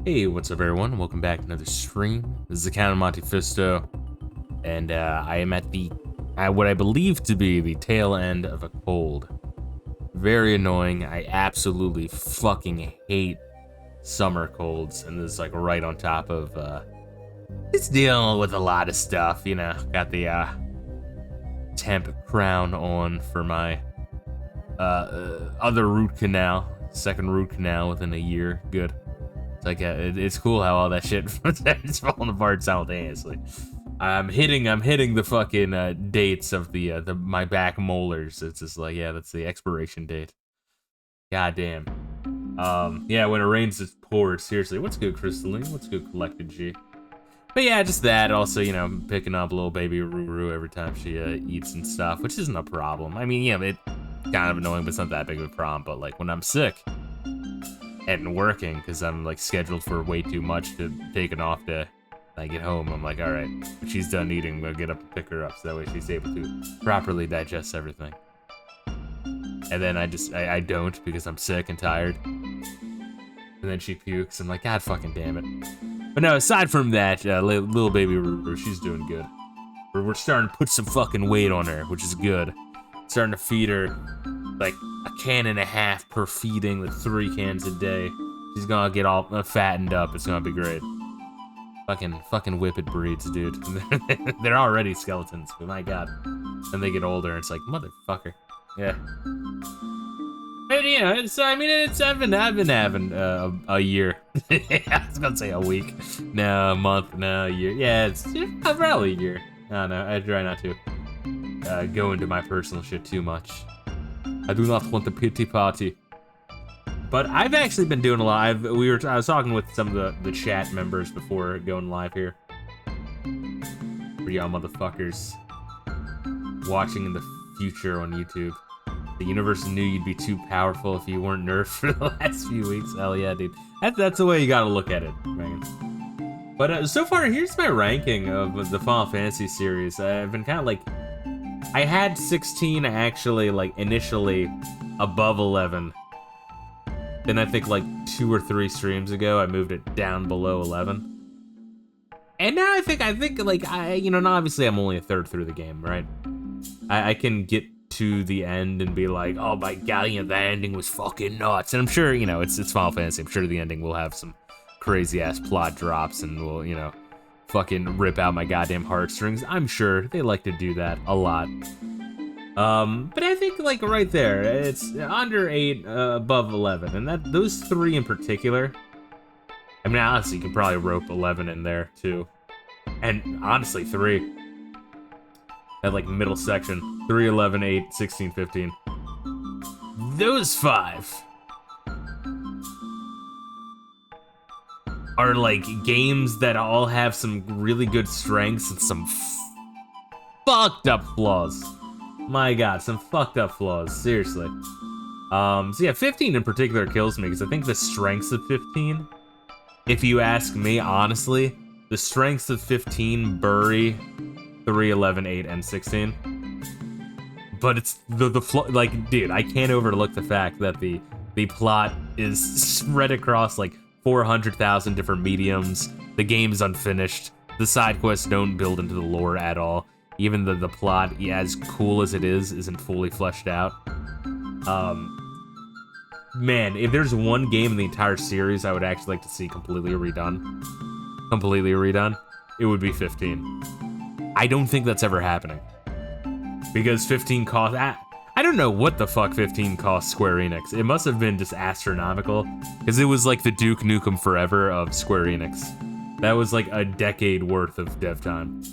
Hey, what's up everyone? Welcome back to another stream. This is the Count of Monte Fisto, and I am at what I believe to be the tail end of a cold. Very annoying. I absolutely fucking hate summer colds, and this is like right on top of just dealing with a lot of stuff, you know. Got the temp crown on for my other root canal, second root canal within a year. Good. Like it's cool how all that shit is falling apart simultaneously. I'm hitting the fucking dates of the my back molars. It's just like, yeah, that's the expiration date. God damn. Yeah, when it rains it pours. Seriously, what's good, Crystalline? What's good, Collected G? But yeah, just that. Also, you know, picking up little baby Ruru every time she eats and stuff, which isn't a problem. I mean, yeah, it's kind of annoying, but it's not that big of a problem. But like when I'm sick and working, because I'm like scheduled for way too much to take an off day, I get home, I'm like, all right, when she's done eating, we'll get up and pick her up so that way she's able to properly digest everything. And then I don't, because I'm sick and tired. And then she pukes. I'm like, God fucking damn it. But no, aside from that, little baby Ruru, she's doing good. We're starting to put some fucking weight on her, which is good. Starting to feed her like a can and a half per feeding, with 3 cans a day. She's gonna get all fattened up. It's gonna be great. Fucking whippet breeds, dude. They're already skeletons, but my god. Then they get older, and it's like, motherfucker. Yeah. But you know, I've been having a year. I was gonna say a week. No, a month. No, a year. Yeah, it's probably a year. I don't know. I try not to go into my personal shit too much. I do not want the pity party. But I've actually been doing a lot. I was talking with some of the chat members before going live here. For y'all motherfuckers watching in the future on YouTube. The universe knew you'd be too powerful if you weren't nerfed for the last few weeks. Hell yeah, dude. That's the way you gotta look at it, man. But so far, here's my ranking of the Final Fantasy series. I've been kind of like, I had 16 actually, like, initially above 11. Then I think like 2 or 3 streams ago, I moved it down below 11. And now I think like, you know, obviously I'm only a third through the game, right? I can get to the end and be like, oh my god, you know, that ending was fucking nuts. And I'm sure, you know, it's Final Fantasy. I'm sure the ending will have some crazy ass plot drops and will, you know, fucking rip out my goddamn heartstrings. I'm sure they like to do that a lot. But I think like right there, it's under 8, above 11, and those 3 in particular. I mean, honestly, you can probably rope 11 in there too, and honestly 3. That like middle section, 3, 11, 8, 16, 15. Those 5 are like games that all have some really good strengths and some fucked up flaws. My god, some fucked up flaws, seriously. So yeah, 15 in particular kills me, because I think the strengths of 15, if you ask me honestly, the strengths of 15 bury 3, 11, 8, and 16. But it's the like, dude, I can't overlook the fact that the plot is spread across like 400,000 different mediums. The game is unfinished. The side quests don't build into the lore at all. Even the plot, as cool as it is, isn't fully fleshed out. Man, if there's one game in the entire series I would actually like to see completely redone, it would be 15. I don't think that's ever happening. Because 15 costs... I don't know what the fuck 15 cost Square Enix. It must have been just astronomical, because it was like the Duke Nukem Forever of Square Enix. That was like a decade worth of dev time.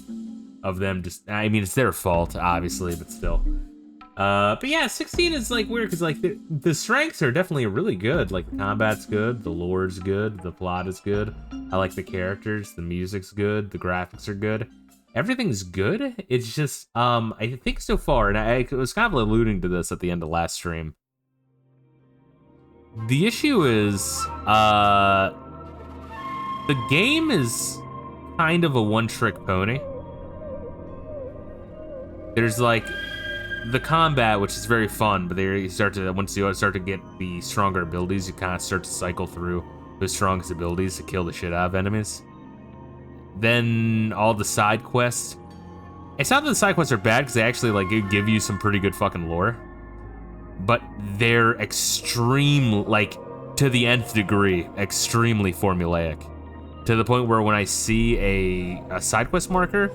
Of them just, I mean, it's their fault, obviously, but still. But yeah, 16 is like weird, because like the strengths are definitely really good. Like the combat's good, the lore's good, the plot is good. I like the characters, the music's good, the graphics are good. Everything's good. It's just, I think so far, and I was kind of alluding to this at the end of last stream. The issue is, the game is kind of a one-trick pony. There's like the combat, which is very fun, but there you start to, once you start to get the stronger abilities, you kind of start to cycle through those strongest abilities to kill the shit out of enemies. Then all the side quests. It's not that the side quests are bad, because they actually like give you some pretty good fucking lore. But they're extreme, like, to the nth degree, extremely formulaic. To the point where when I see a side quest marker,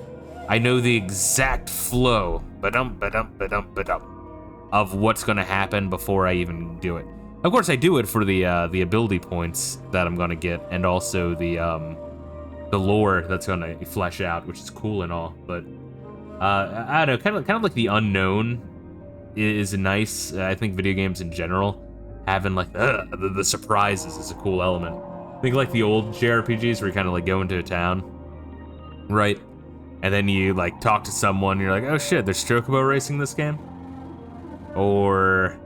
I know the exact flow of what's gonna happen before I even do it. Of course, I do it for the ability points that I'm gonna get, and also the lore that's gonna flesh out, which is cool and all. But I don't know, kind of like the unknown is nice. I think video games in general having like the surprises is a cool element. I think like the old JRPGs where you kind of like go into a town, right? And then you like talk to someone, and you're like, oh shit, there's chocobo racing this game? Or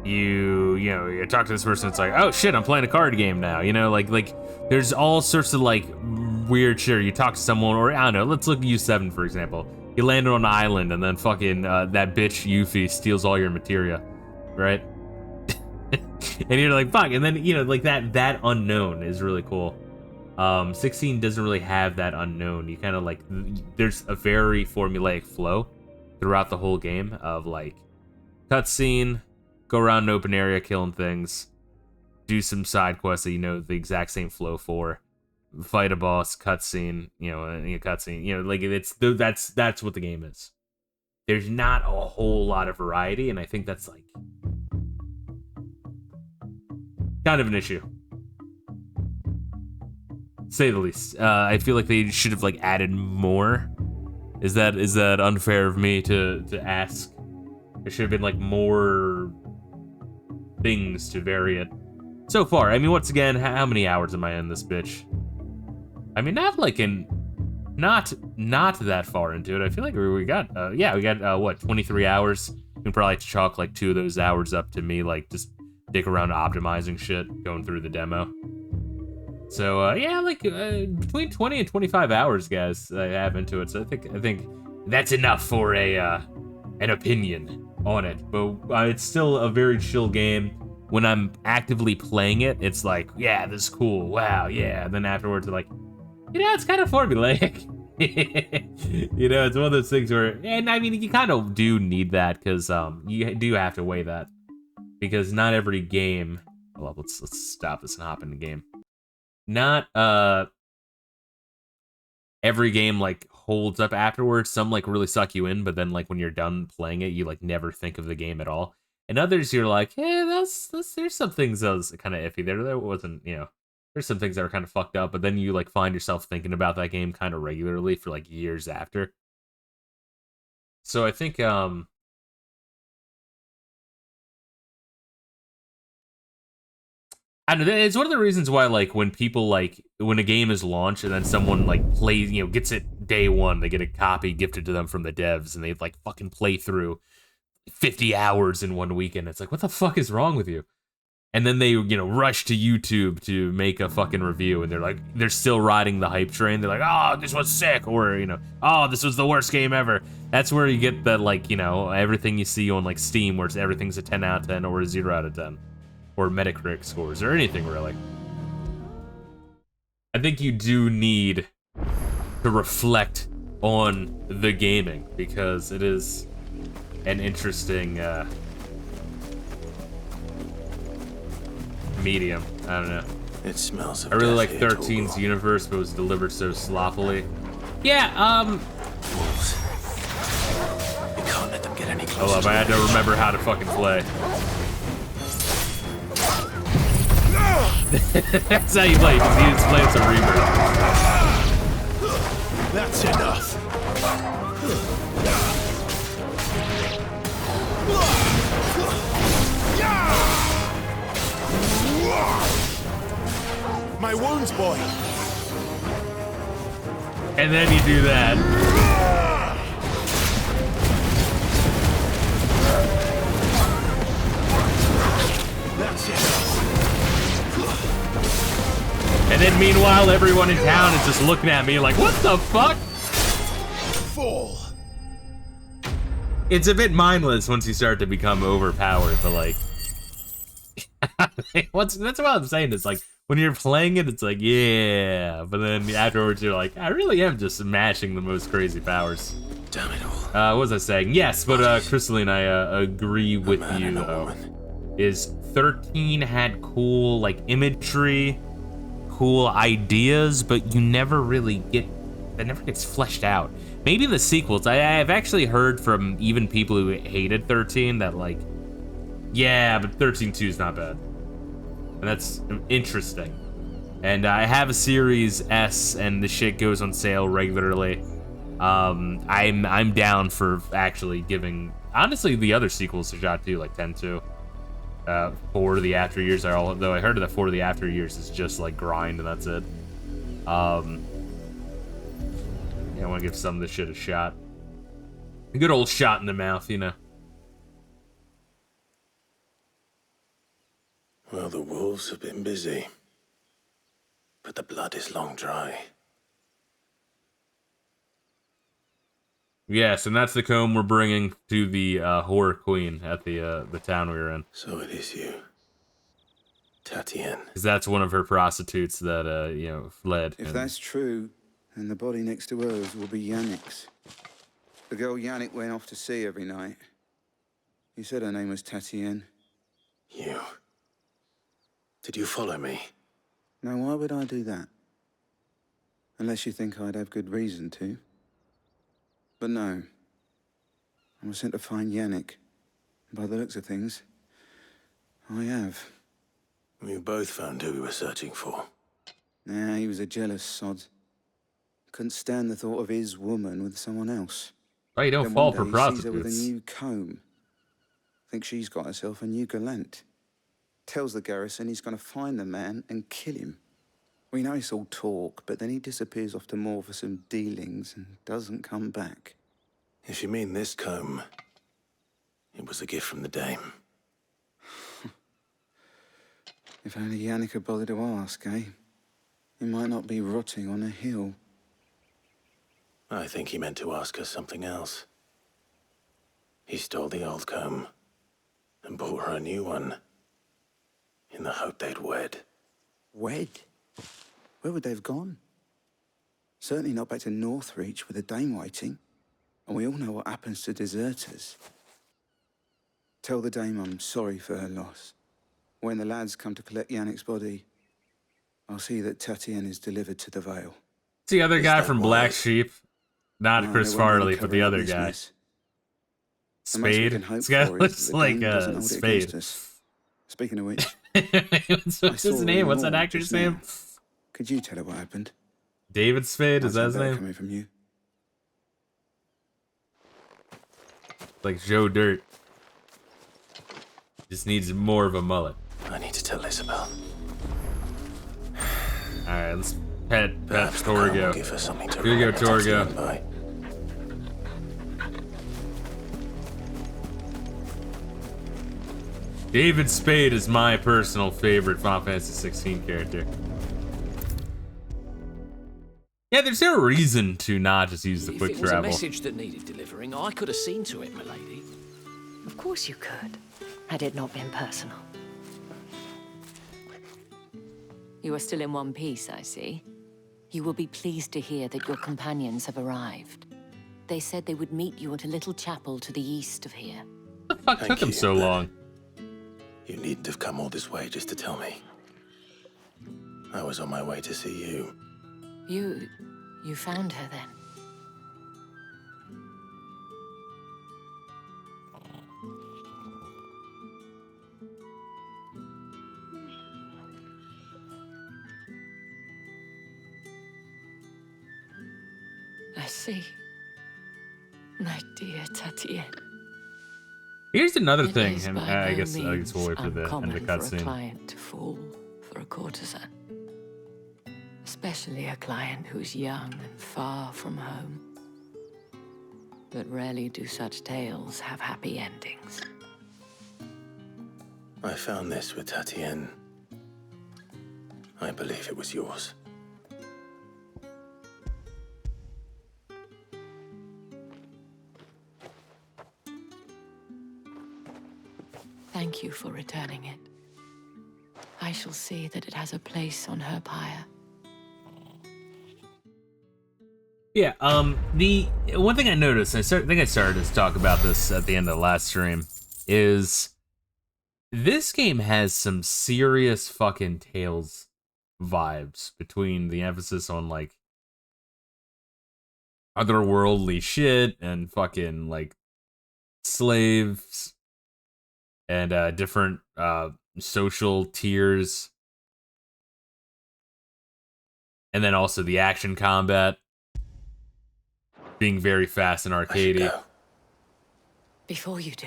you talk to this person, it's like, oh shit, I'm playing a card game now. You know, like there's all sorts of like weird shit. You talk to someone, or I don't know, let's look at U7 for example. You land on an island, and then fucking that bitch Yuffie steals all your materia, right? And you're like, fuck, and then, you know, like that unknown is really cool. 16 doesn't really have that unknown. You kind of like, there's a very formulaic flow throughout the whole game of like, cutscene, go around an open area killing things, do some side quests that you know the exact same flow for, fight a boss, cutscene, cutscene, like that's what the game is. There's not a whole lot of variety, and I think that's like kind of an issue, to say the least. I feel like they should have like added more. Is that unfair of me to ask? There should have been like more things to vary it. So far, I mean, once again, how many hours am I in this bitch? I mean, not that far into it. I feel like we got what, 23 hours. We can probably chalk like 2 of those hours up to me like just dick around optimizing shit, going through the demo. So yeah, like between 20 and 25 hours, guys, I have into it. So I think that's enough for an opinion on it. But it's still a very chill game. When I'm actively playing it, it's like, yeah, this is cool. Wow, yeah. And then afterwards, like, it's kind of formulaic. It's one of those things where, and I mean, you kind of do need that because you do have to weigh that, because not every game. Well, let's stop this and hop in the game. Not every game like holds up afterwards. Some like really suck you in, but then like when you're done playing it, you like never think of the game at all. And others, you're like, hey, there's some things that was kind of iffy there. There wasn't, there's some things that were kind of fucked up, but then you like find yourself thinking about that game kind of regularly for like years after. So I think I don't know, it's one of the reasons why like when people like when a game is launched and then someone like plays, gets it day one, they get a copy gifted to them from the devs and they like fucking play through 50 hours in one weekend. It's like, what the fuck is wrong with you? And then they, rush to YouTube to make a fucking review, and they're like, they're still riding the hype train. They're like, oh, this was sick, or, oh, this was the worst game ever. That's where you get the, like, everything you see on, like, Steam, where everything's a 10 out of 10 or a 0 out of 10, or Metacritic scores, or anything, really. I think you do need to reflect on the gaming, because it is an interesting, medium. I don't know. It smells of I really like 13's universe, but it was delivered so sloppily. Yeah, Wolves. You can't let them get any closer. Hold up, I had to remember how to fucking play. That's how you play, because he just plays a rebirth. That's enough. My wounds, boy. And then you do that. That's it. And then meanwhile, everyone in town is just looking at me like, what the fuck? Fall. It's a bit mindless once you start to become overpowered, but like, That's what I'm saying. It's like when you're playing it, it's like yeah, but then afterwards you're like, I really am just smashing the most crazy powers. Damn it all. What was I saying? Yes, but Crystalline, I agree with you though. Is 13 had cool like imagery, cool ideas, but you never really get that never gets fleshed out. Maybe the sequels. I've actually heard from even people who hated 13 that like, yeah, but 13-2 is not bad. And that's interesting. And I have a Series S, and the shit goes on sale regularly. I'm down for actually giving, honestly, the other sequels a shot too, like 10-2. For the After Years, though I heard that For the After Years is just like grind, and that's it. Yeah, I want to give some of this shit a shot. A good old shot in the mouth, you know. Well, the wolves have been busy, but the blood is long dry. Yes, and that's the comb we're bringing to the Horror Queen at the town we were in. So it is you, Tatienne. Because that's one of her prostitutes that, fled. If that's true, then the body next to hers will be Yannick's. The girl Yannick went off to sea every night. He said her name was Tatienne. You. Did you follow me? Now, why would I do that? Unless you think I'd have good reason to. But no. I was sent to find Yannick. By the looks of things, I have. We both found who we were searching for. Nah, he was a jealous sod. Couldn't stand the thought of his woman with someone else. Oh, you don't Then fall one for day he sees her with a prostitutes. new comb. Thinks she's got herself a new gallant. Tells the garrison he's going to find the man and kill him. We know it's all talk, but then he disappears off to Moor for some dealings and doesn't come back. If you mean this comb, it was a gift from the dame. If only Yannick had bothered to ask, eh? He might not be rotting on a hill. I think he meant to ask her something else. He stole the old comb and bought her a new one in the hope they'd wed. Wed? Where would they have gone? Certainly not back to Northreach with a dame waiting. And we all know what happens to deserters. Tell the dame I'm sorry for her loss. When the lads come to collect Yannick's body, I'll see that Tatienne is delivered to the Vale. It's the other guy that from why? Black Sheep. Not No, Chris they won't really Farley, but cover the up other this guy. mess. The most we Spade. can hope This guy for is looks that the like dame doesn't hold it Spade. against us. Speaking of which, What's his name? What's that actor's just name? now. Could you tell her what happened? David Spade, is Might that his sound better name? coming from you. Like Joe Dirt. Just needs more of a mullet. I need to tell Isabel. Alright, let's pet Perhaps the comb will Torgo. give her something to Here you go, remember Torgo. Tatienne by. David Spade is my personal favorite Final Fantasy 16 character. Yeah, there's no reason to not just use the If quick it was travel. a message that needed delivering, I could have seen to it, milady. Of course you could, had it not been personal. You are still in one piece, I see. You will be pleased to hear that your companions have arrived. They said they would meet you at a little chapel to the east of here. What the fuck Thank took him you, so but- long? You needn't have come all this way just to tell me. I was on my way to see you. You found her then? I see. My dear Tatienne. Here's another It thing, is and by I no guess we'll means wait for the end uncommon of the for a cutscene. client to fall for a courtesan. Especially a client who's young and far from home. But rarely do such tales have happy endings. I found this with Tatienne. I believe it was yours. Thank you for returning it. I shall see that it has a place on her pyre. Yeah, the one thing I noticed, I think I started to talk about this at the end of the last stream, is this game has some serious fucking Tales vibes between the emphasis on, like, otherworldly shit and fucking, like, slaves and different social tiers, and then also the action combat being very fast and arcadey. Before you do,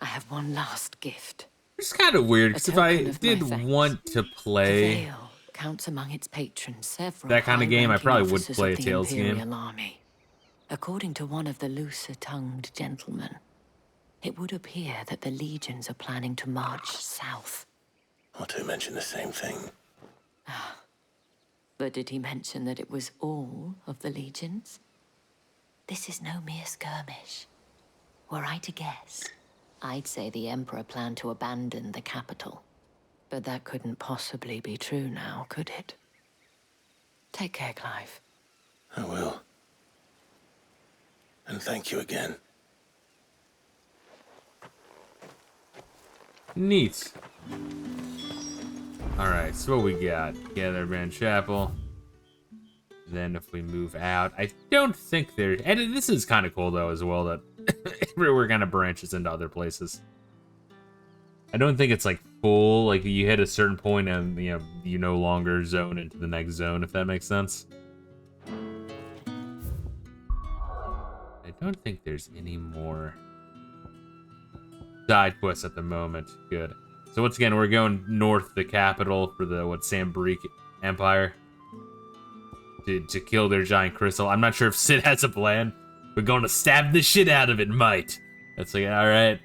I have one last gift. It's kind of weird, because if I did want to play The Vale counts among its patrons several that kind of game, I probably would officers play a of the Tales game. Imperial Army. According to one of the looser-tongued gentlemen, it would appear that the legions are planning to march south. Monte mentioned the same thing. But did he mention that it was all of the legions? This is no mere skirmish. Were I to guess, I'd say the Emperor planned to abandon the capital. But that couldn't possibly be true now, could it? Take care, Clive. I will. And thank you again. Neat. Alright, so what we got? Gatherbrand Chapel. Then if we move out, I don't think there... And this is kind of cool, though, as well, that everywhere kind of branches into other places. I don't think it's, like, full. Like, you hit a certain point and, you no longer zone into the next zone, if that makes sense. I don't think there's any more side quests at the moment. Good. So once again, we're going north, the capital for the, Sambrique Empire. To kill their giant crystal. I'm not sure if Sid has a plan. We're going to stab the shit out of it, might. That's like, alright.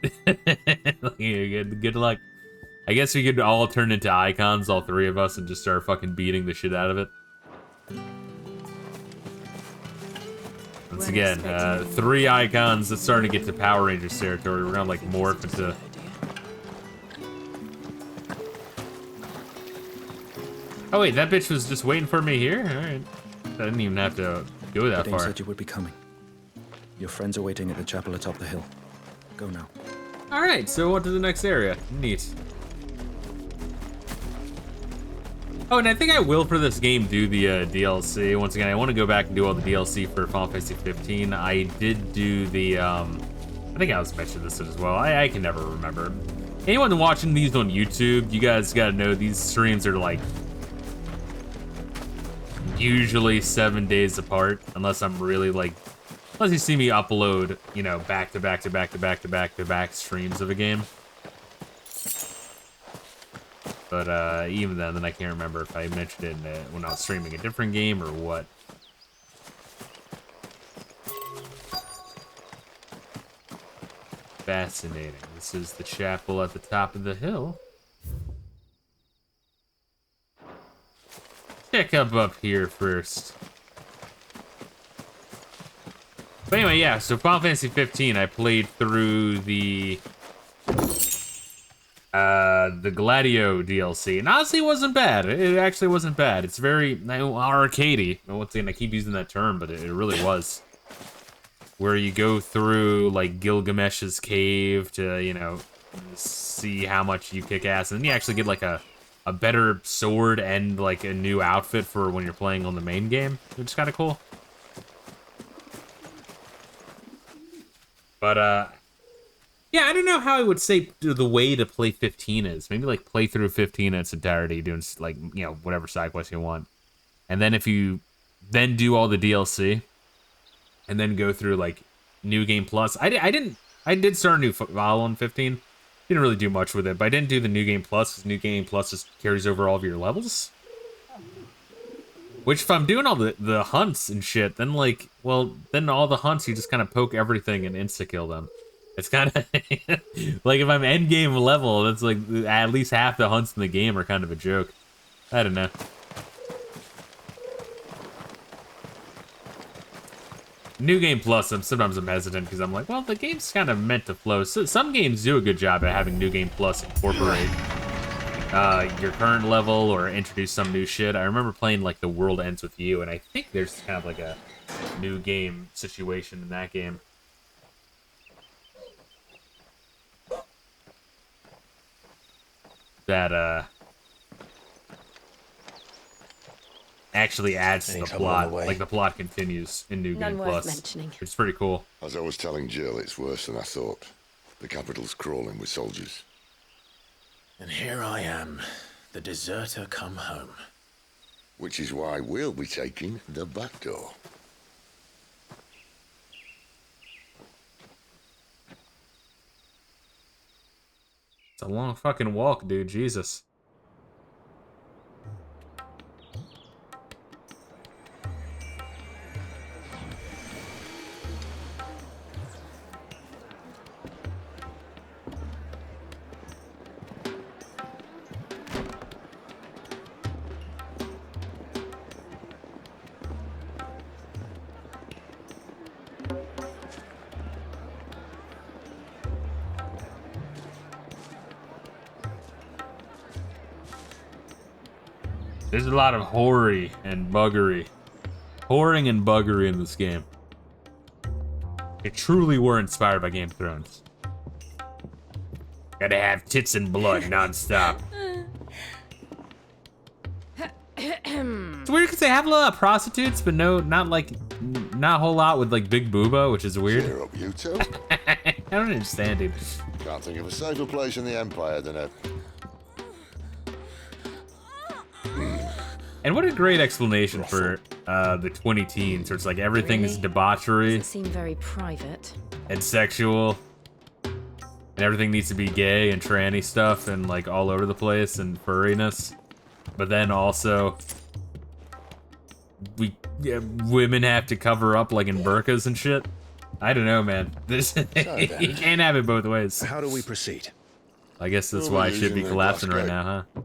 Good luck. I guess we could all turn into icons, all three of us, and just start fucking beating the shit out of it. Once again, 3 icons. That's starting to get to Power Rangers territory. We're gonna, like, morph into... Oh wait, that bitch was just waiting for me here? Alright. I didn't even have to go that far. Said you would be coming. Your friends are waiting at the chapel atop the hill. Go now. Alright, so on to the next area. Neat. Oh, and I think I will, for this game, do the DLC. Once again, I want to go back and do all the DLC for Final Fantasy 15. I did do the, I think I was mentioning this as well. I can never remember. Anyone watching these on YouTube, you guys gotta know these streams are, like, usually 7 days apart, unless I'm really, like, unless you see me upload, back to back to back to back to back to back streams of a game. But even then I can't remember if I mentioned it when I was streaming a different game or what. Fascinating. This is the chapel at the top of the hill. Check up here first. But anyway, yeah, so Final Fantasy 15, I played through the Gladio DLC, and honestly, it wasn't bad. It actually wasn't bad. It's very arcadey. Once again, I keep using that term, but it really was. Where you go through, like, Gilgamesh's cave to, see how much you kick ass, and then you actually get, like, a better sword and, like, a new outfit for when you're playing on the main game, which is kind of cool. But, yeah, I don't know how I would say the way to play 15 is. Maybe, like, play through 15 in its entirety, doing, like, whatever side quest you want. And then if you then do all the DLC, and then go through, like, New Game Plus. I did start a new file on 15. Didn't really do much with it, but I didn't do the New Game Plus, because New Game Plus just carries over all of your levels. Which, if I'm doing all the hunts and shit, then, like, well, then all the hunts, you just kind of poke everything and insta-kill them. It's kind of, like, if I'm endgame level, that's, like, at least half the hunts in the game are kind of a joke. I don't know. New Game Plus, sometimes I'm hesitant, because I'm like, well, the game's kind of meant to flow. So some games do a good job at having New Game Plus incorporate your current level or introduce some new shit. I remember playing like The World Ends With You, and I think there's kind of like a new game situation in that game. That actually adds to the plot. Like the plot continues in New Game Plus, mentioning. which is pretty cool. As I was telling Jill, it's worse than I thought. The capital's crawling with soldiers. And here I am, the deserter come home. Which is why we'll be taking the back door. It's a long fucking walk, dude. Jesus. There's a lot of whoring and buggery in this game. It truly were inspired by Game of Thrones. Gotta have tits and blood nonstop. It's weird because they have a lot of prostitutes, but not a whole lot with like big booba, which is weird. Cheer up, you two. I don't understand, dude. Can't think of a safer place in the Empire than a... And what a great explanation for the 20 teens, where it's like everything is debauchery. Doesn't seem very private. And sexual. And everything needs to be gay and tranny stuff and like all over the place and furriness. But then also, women have to cover up like in burqas and shit. I don't know, man. This you can't have it both ways. How do we proceed? I guess that's why I should be collapsing right now, huh?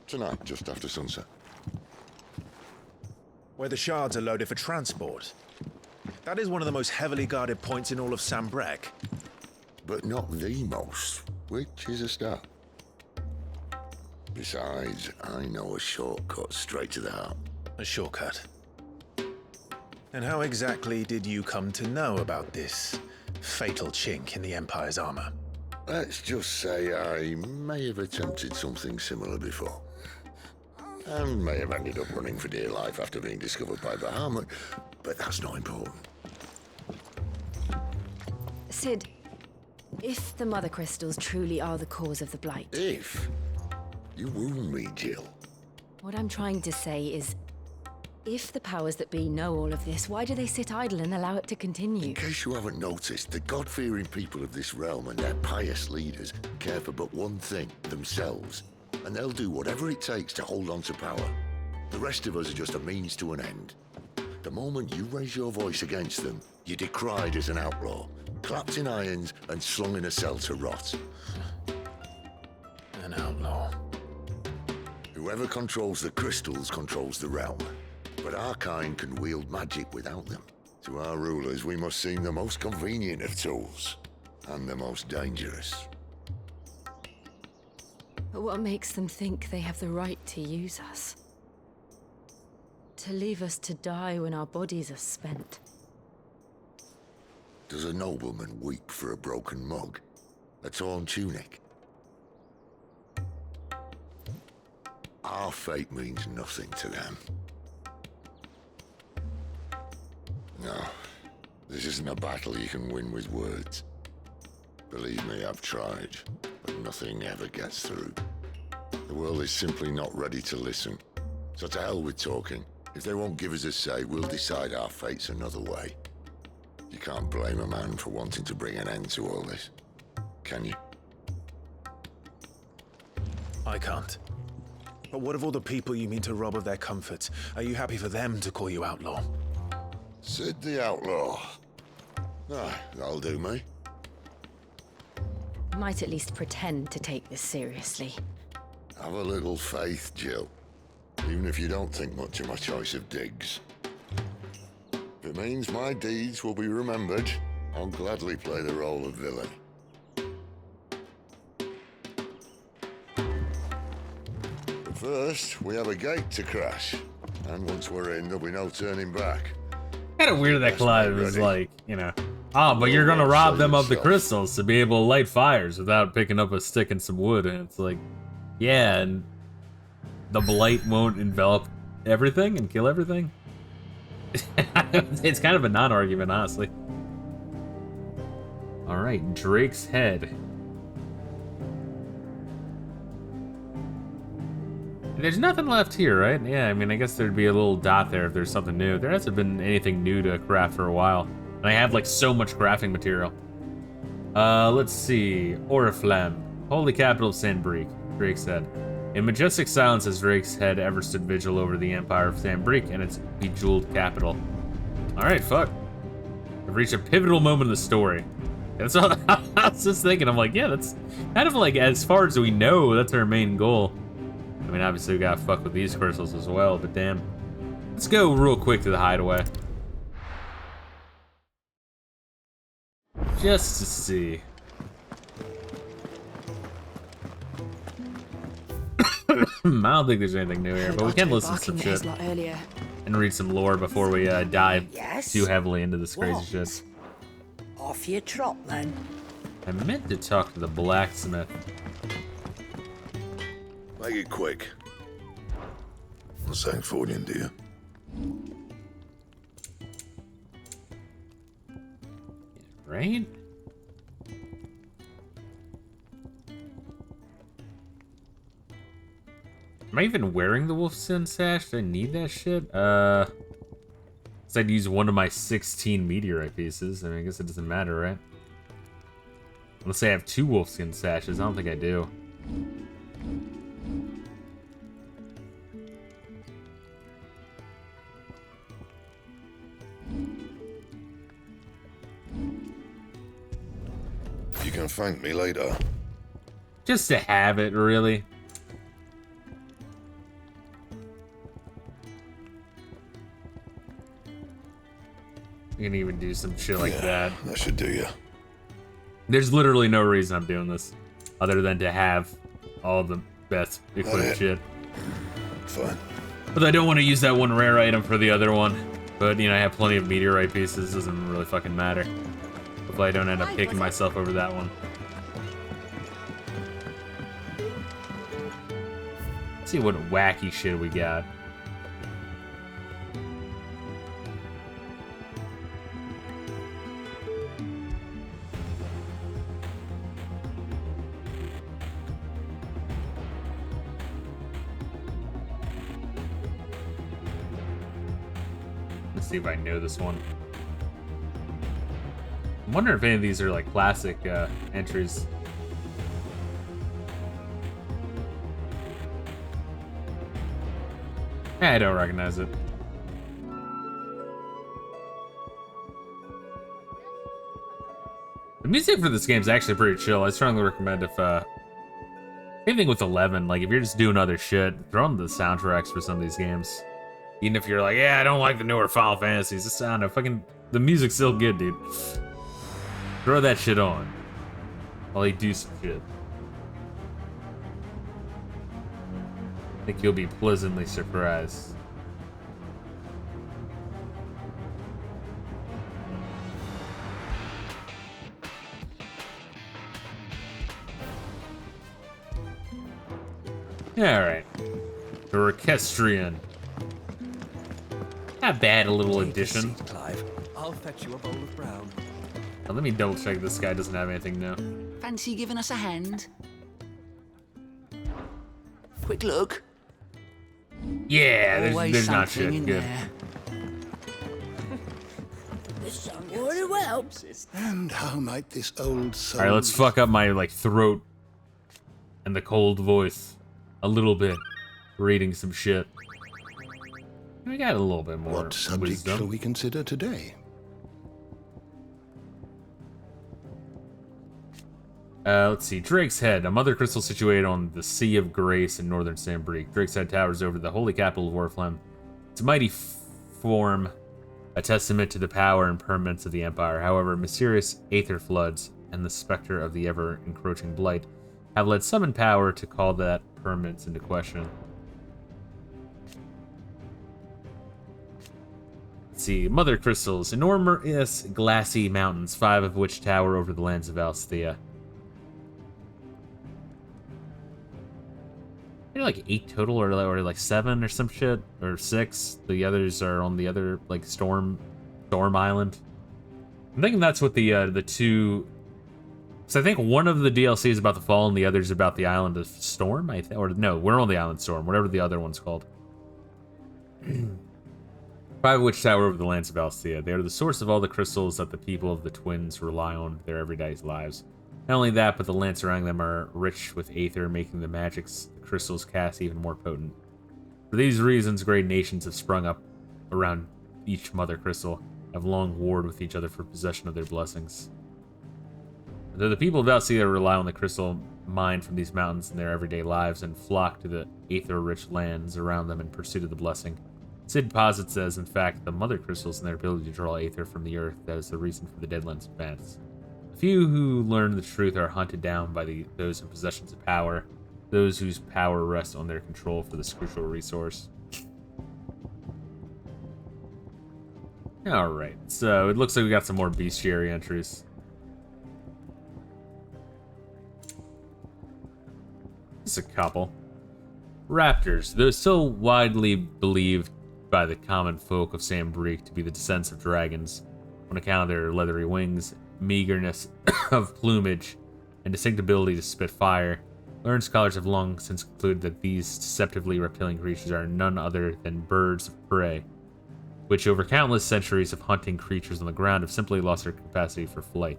Tonight, just after sunset. Where the shards are loaded for transport. That is one of the most heavily guarded points in all of Sambrec. But not the most, which is a start. Besides, I know a shortcut straight to the heart. A shortcut. And how exactly did you come to know about this fatal chink in the Empire's armor? Let's just say I may have attempted something similar before. And may have ended up running for dear life after being discovered by Bahamut, but that's not important. Sid, if the Mother Crystals truly are the cause of the Blight... If? You wound me, Jill. What I'm trying to say is, if the powers that be know all of this, why do they sit idle and allow it to continue? In case you haven't noticed, the God-fearing people of this realm and their pious leaders care for but one thing, themselves. And they'll do whatever it takes to hold on to power. The rest of us are just a means to an end. The moment you raise your voice against them, you're decried as an outlaw, clapped in irons and slung in a cell to rot. An outlaw. Whoever controls the crystals controls the realm. But our kind can wield magic without them. To our rulers, we must seem the most convenient of tools. And the most dangerous. But what makes them think they have the right to use us? To leave us to die when our bodies are spent? Does a nobleman weep for a broken mug? A torn tunic? Our fate means nothing to them. No, this isn't a battle you can win with words. Believe me, I've tried, but nothing ever gets through. The world is simply not ready to listen. So to hell with talking. If they won't give us a say, we'll decide our fates another way. You can't blame a man for wanting to bring an end to all this, can you? I can't. But what of all the people you mean to rob of their comforts? Are you happy for them to call you outlaw? Sid the Outlaw. Ah, that'll do me. Might at least pretend to take this seriously. Have a little faith, Jill. Even if you don't think much of my choice of digs. If it means my deeds will be remembered, I'll gladly play the role of villain. First, we have a gate to crash. And once we're in, there'll be no turning back. Kind of weird that Yes, Clive mate, was ready? like, you know, oh, but you're gonna rob them of the crystals to be able to light fires without picking up a stick and some wood. And it's like, yeah, and the blight won't envelop everything and kill everything. It's kind of a non-argument, honestly. All right, Drake's Head. There's nothing left here, right? Yeah, I mean, I guess there'd be a little dot there if there's something new. There hasn't been anything new to craft for a while. And I have, like, so much crafting material. Let's see. Oriflamme. Holy capital of Sanbreque. Drake's Head. In majestic silence as Drake's Head ever stood vigil over the empire of Sanbreque and its bejeweled capital. Alright, fuck. I've reached a pivotal moment in the story. That's all I was just thinking. I'm like, yeah, that's kind of like, as far as we know, that's our main goal. I mean, obviously we gotta fuck with these crystals as well, but damn. Let's go real quick to the hideaway. Just to see. I don't think there's anything new here, but we can listen to some shit. And read some lore before we dive too heavily into this crazy shit. Off your trot, then. I meant to talk to the blacksmith. Make it quick. Not saying forwarding, do you? Right? Am I even wearing the wolfskin sash? Do I need that shit? I'd use one of my 16 meteorite pieces. I mean, I guess it doesn't matter, right? Unless I have 2 wolfskin sashes. I don't think I do. You can thank me later. Just to have it, really. You can even do some shit like that. That should do you. There's literally no reason I'm doing this, other than to have all the best equipped shit. Fine. But I don't want to use that one rare item for the other one. But, you know, I have plenty of meteorite pieces. Doesn't really fucking matter. Hopefully I don't end up kicking myself over that one. Let's see what wacky shit we got. Let's see if I know this one. I wonder if any of these are like classic entries. I don't recognize it. The music for this game is actually pretty chill. I strongly recommend if, anything with 11, like if you're just doing other shit, throw on the soundtracks for some of these games. Even if you're like, yeah, I don't like the newer Final Fantasies, this sound, fucking, the music's still good, dude. Throw that shit on while you do some shit. I think you'll be pleasantly surprised. Alright. The Orchestrion. Not bad, a little addition. Clive. I'll fetch you a bowl of brown. Now, let me double check this guy doesn't have anything new. Fancy giving us a hand? Quick look. Yeah, Always there's not something shit. in Good. there. Very well. And how might this old soul... Alright, let's fuck up my, like, throat and the cold voice a little bit. Reading some shit. We got a little bit more What subject wisdom. shall we consider today? Let's see. Drake's Head, a mother crystal situated on the Sea of Grace in northern Sanbreque. Drake's Head towers over the holy capital of Oriflamme. Its mighty form, a testament to the power and permanence of the Empire. However, mysterious aether floods and the specter of the ever-encroaching blight have led some in power to call that permanence into question. Let's see. Mother crystals. Enormous glassy mountains, 5 of which tower over the lands of Alsthea. Maybe like 8 total, or like 7 or some shit, or 6. The others are on the other, like, Storm Island. I'm thinking that's what the two... So I think one of the DLC is about the Fall and the other is about the Island of Storm, or no, we're on the Island Storm, whatever the other one's called. 5 of which tower over the lands of Alsthea. They are the source of all the crystals that the people of the Twins rely on their everyday lives. Not only that, but the lands surrounding them are rich with aether, making the magics the crystals cast even more potent. For these reasons, great nations have sprung up around each mother crystal, have long warred with each other for possession of their blessings. Though the people of Alsthea rely on the crystal mined from these mountains in their everyday lives and flock to the aether-rich lands around them in pursuit of the blessing, Sid posits as, in fact, the mother crystals and their ability to draw aether from the earth that is the reason for the Deadlands advance. The few who learn the truth are hunted down by those in possessions of power, those whose power rests on their control for this crucial resource. Alright, so it looks like we got some more bestiary entries. Just a couple. Raptors, though still widely believed by the common folk of Sambrique to be the descendants of dragons, on account of their leathery wings, meagerness of plumage, and distinct ability to spit fire, learned scholars have long since concluded that these deceptively reptilian creatures are none other than birds of prey, which over countless centuries of hunting creatures on the ground have simply lost their capacity for flight.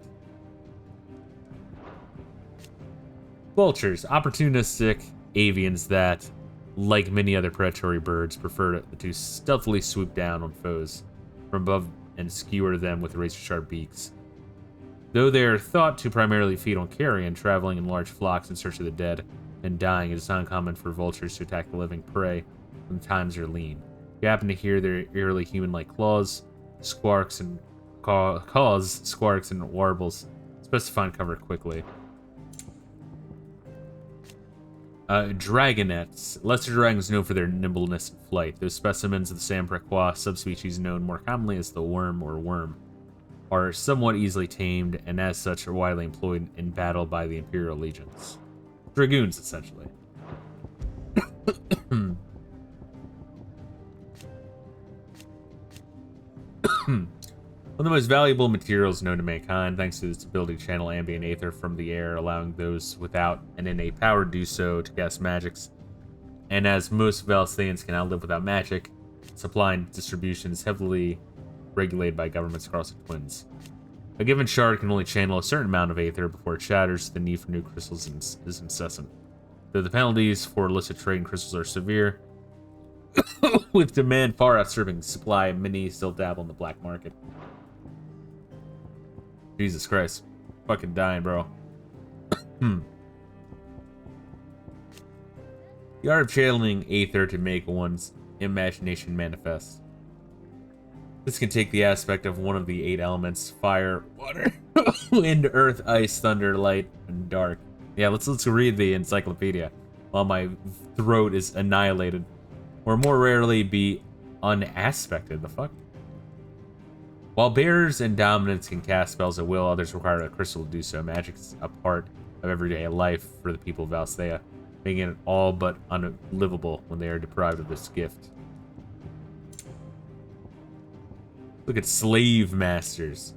Vultures, opportunistic avians that, like many other predatory birds, prefer to stealthily swoop down on foes from above and skewer them with razor-sharp beaks. Though they are thought to primarily feed on carrion, traveling in large flocks in search of the dead and dying, it is not uncommon for vultures to attack the living prey when times are lean. If you happen to hear their eerily human-like claws, squarks and warbles, it's best to find cover quickly. Dragonets. Lesser dragons known for their nimbleness and flight. Those specimens of the Sambriquois subspecies known more commonly as the worm or worm are somewhat easily tamed and as such are widely employed in battle by the Imperial legions. Dragoons, essentially. One of the most valuable materials known to mankind, thanks to its ability to channel ambient aether from the air, allowing those without an innate power to do so to cast magics. And as most Valstheans cannot live without magic, supply and distribution is heavily regulated by governments across the Twins. A given shard can only channel a certain amount of aether before it shatters. The need for new crystals is incessant. Though the penalties for illicit trade in crystals are severe, with demand far outstripping supply, many still dabble in the black market. Jesus Christ. Fucking dying, bro. The art of channeling aether to make one's imagination manifest. This can take the aspect of one of the 8 elements: fire, water, wind, earth, ice, thunder, light, and dark. Yeah, let's read the encyclopedia while my throat is annihilated. Or more rarely be unaspected. The fuck? While bearers and dominants can cast spells at will, others require a crystal to do so. Magic is a part of everyday life for the people of Alsthea, making it all but unlivable when they are deprived of this gift. Look at slave masters.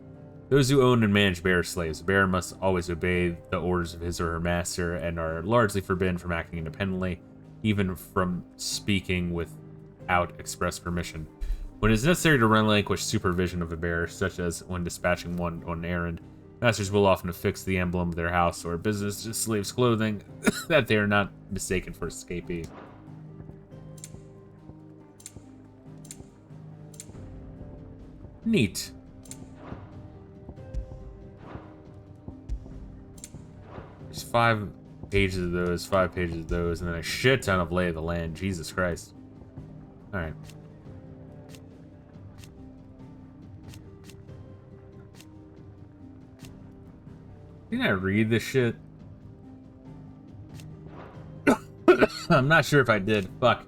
Those who own and manage bearer slaves. A bearer must always obey the orders of his or her master and are largely forbidden from acting independently, even from speaking without express permission. When it is necessary to relinquish supervision of a bearer, such as when dispatching one on an errand, masters will often affix the emblem of their house or business to slaves' clothing that they are not mistaken for escapee. Neat. There's 5 pages of those, 5 pages of those, and then a shit ton of Lay of the Land. Jesus Christ. Alright. Didn't I read this shit? I'm not sure if I did. Fuck.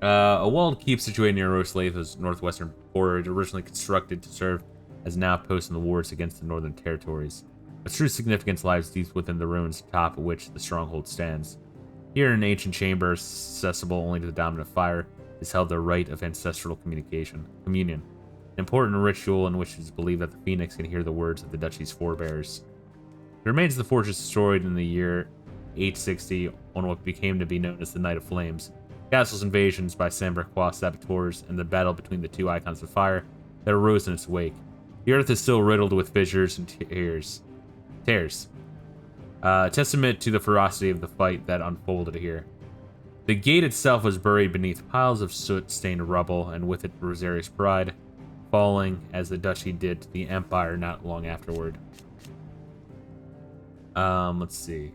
A walled keep situated near Rosleitha's northwestern border, originally constructed to serve as an outpost in the wars against the northern territories. Its true significance lies deep within the ruins atop which the stronghold stands. Here, in an ancient chamber accessible only to the dominant fire, is held the rite of ancestral communion, an important ritual in which it is believed that the phoenix can hear the words of the duchy's forebears. The remains of the fortress destroyed in the year 860 on what became to be known as the Night of Flames, castle's invasions by Samberquois saboteurs, and the battle between the two icons of fire that arose in its wake. The earth is still riddled with fissures and tears. Testament to the ferocity of the fight that unfolded here. The gate itself was buried beneath piles of soot-stained rubble, and with it Rosaria's pride, falling as the duchy did to the empire not long afterward. Let's see.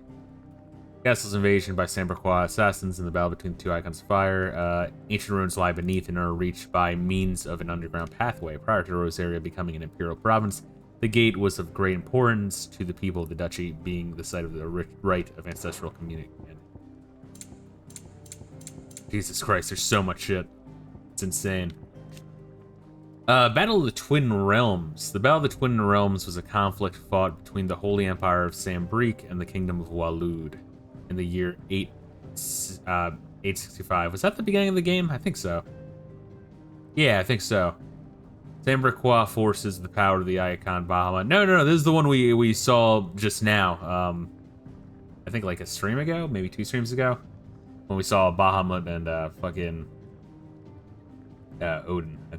Castle's invasion by Samberquois assassins in the battle between the two icons of fire. Ancient ruins lie beneath and are reached by means of an underground pathway. Prior to Rosaria becoming an imperial province, the gate was of great importance to the people of the duchy, being the site of the rite of ancestral communion. Jesus Christ, there's so much shit. It's insane. Battle of the Twin Realms. The Battle of the Twin Realms was a conflict fought between the Holy Empire of Sambrique and the Kingdom of Walud in the year 865. Was that the beginning of the game? I think so. Yeah, I think so. Sambriquois forces the power of the icon Bahamut. No, this is the one we saw just now. I think like a stream ago, maybe 2 streams ago, when we saw Bahamut and fucking Odin, I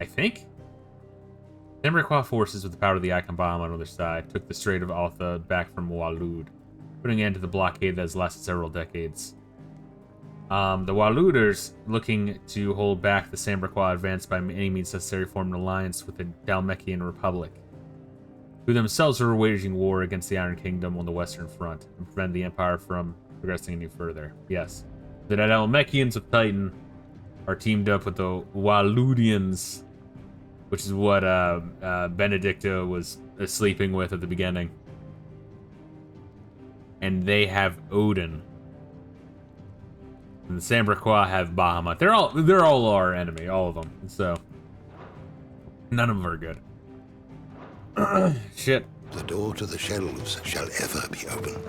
think. Sambriquois forces with the power of the icon Bahamut on their side took the Strait of Altha back from Walud, putting an end to the blockade that has lasted several decades. The Waluders, looking to hold back the Sambriquois advance by any means necessary, formed an alliance with the Dalmekian Republic, who themselves were waging war against the Iron Kingdom on the Western Front and prevent the Empire from progressing any further. Yes. The Dalmekians of Titan are teamed up with the Waludians, which is what Benedicta was sleeping with at the beginning. And they have Odin. And the Sambriquois have Bahamut. They're all our enemy, all of them. So none of them are good. Shit. The door to the shelves shall ever be open.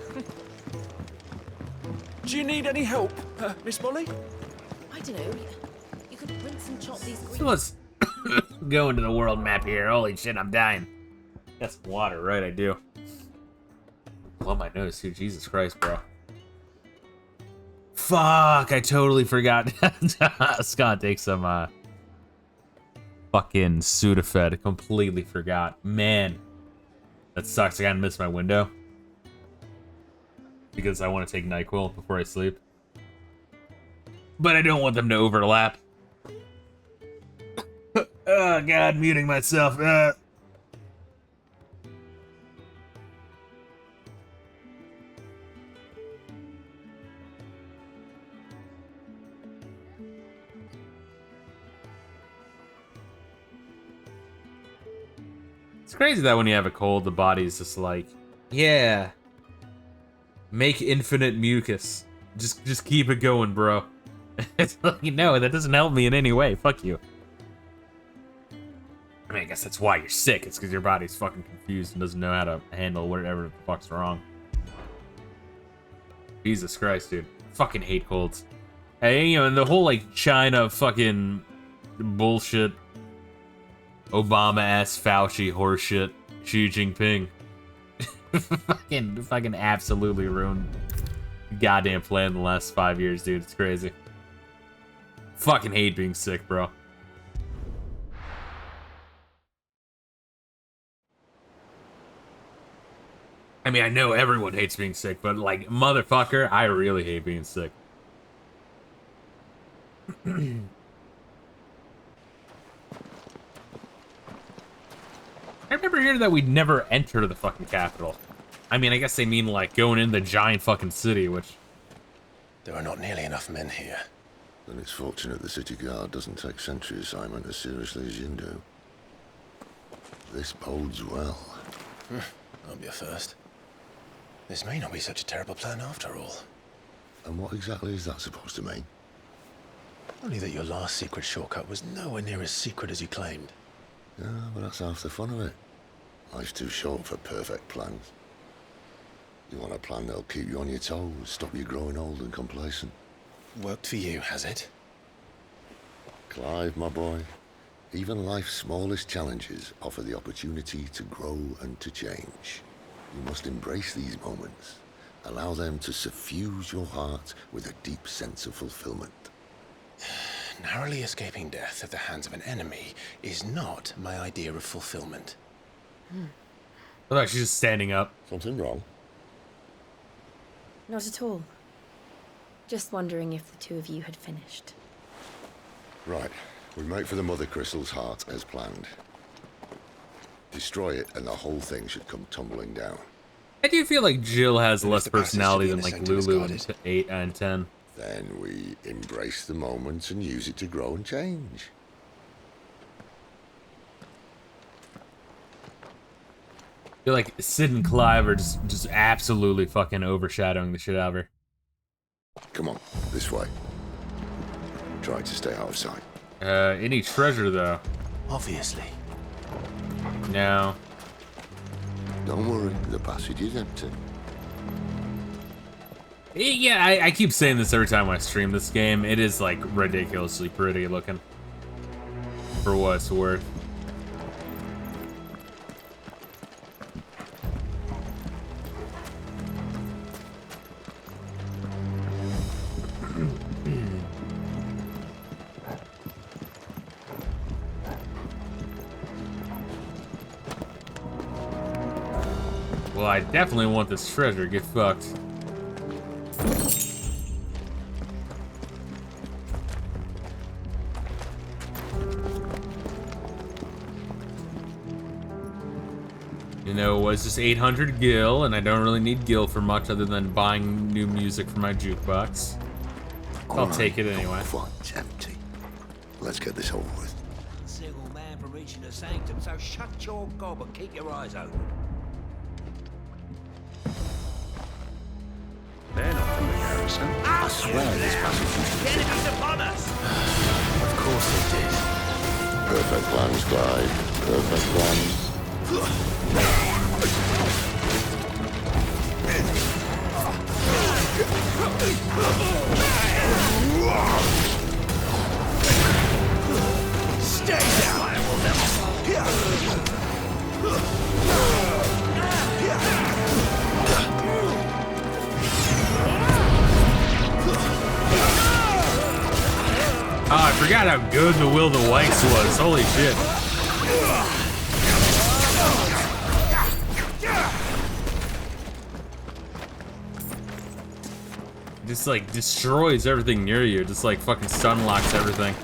Do you need any help, Miss Molly? I don't know. You could rinse and chop these greens. So let's go into the world map here. Holy shit, I'm dying. Got some water, right? I do. Blow my nose too. Jesus Christ, bro. Fuck, I totally forgot. Scott, take some fucking Sudafed. I completely forgot. Man, that sucks. I gotta miss my window because I want to take NyQuil before I sleep, but I don't want them to overlap. Oh God, muting myself. It's crazy that when you have a cold, the body's just like, yeah, make infinite mucus. Just keep it going, bro. It's like, no, that doesn't help me in any way. Fuck you. I mean, I guess that's why you're sick. It's because your body's fucking confused and doesn't know how to handle whatever the fuck's wrong. Jesus Christ, dude. Fucking hate colds. Hey, you know, and the whole, like, China fucking bullshit, Obama-ass Fauci horseshit, Xi Jinping. fucking absolutely ruined the goddamn plan in the last 5 years, dude. It's crazy. Fucking hate being sick, bro. I mean, I know everyone hates being sick, but, like, motherfucker, I really hate being sick. I remember hearing that we'd never enter the fucking capital. I mean, I guess they mean, like, going in the giant fucking city, which... There are not nearly enough men here. Then it's fortunate the city guard doesn't take sentry assignment as seriously as you do. This bodes well. That'll be a first. This may not be such a terrible plan after all. And what exactly is that supposed to mean? Only that your last secret shortcut was nowhere near as secret as you claimed. Yeah, but that's half the fun of it. Life's too short for perfect plans. You want a plan that'll keep you on your toes, stop you growing old and complacent. Worked for you, has it? Clive, my boy, even life's smallest challenges offer the opportunity to grow and to change. You must embrace these moments. Allow them to suffuse your heart with a deep sense of fulfillment. Narrowly escaping death at the hands of an enemy is not my idea of fulfillment. I thought she's just standing up. Something wrong? Not at all. Just wondering if the two of you had finished. Right. We make for the Mother Crystal's heart as planned. Destroy it and the whole thing should come tumbling down. I do feel like Jill has less personality than like center is Lulu in guarded. 8 and 10. Then we embrace the moment and use it to grow and change. I feel like Sid and Clive are just absolutely fucking overshadowing the shit out of her. Come on, this way. Try to stay out of sight. Any treasure though? Obviously. No. Don't worry, the passage is empty. Yeah, I keep saying this every time I stream this game. It is like ridiculously pretty looking. For what it's worth. Well, I definitely want this treasure. Get fucked. You know, it was just 800 gil, and I don't really need gil for much other than buying new music for my jukebox. I'll take it anyway. Quite empty. Let's get this over with. Single man for reaching the sanctum, so shut your gob and keep your eyes open. They're not from the garrison. I swear this passage. The enemy's upon us! Of course it did. Perfect plans, Clive. Perfect plans. Stay down! I will never fall. Oh, I forgot how good the Will the Whites was. Holy shit. Just like destroys everything near you. Just like fucking stun locks everything.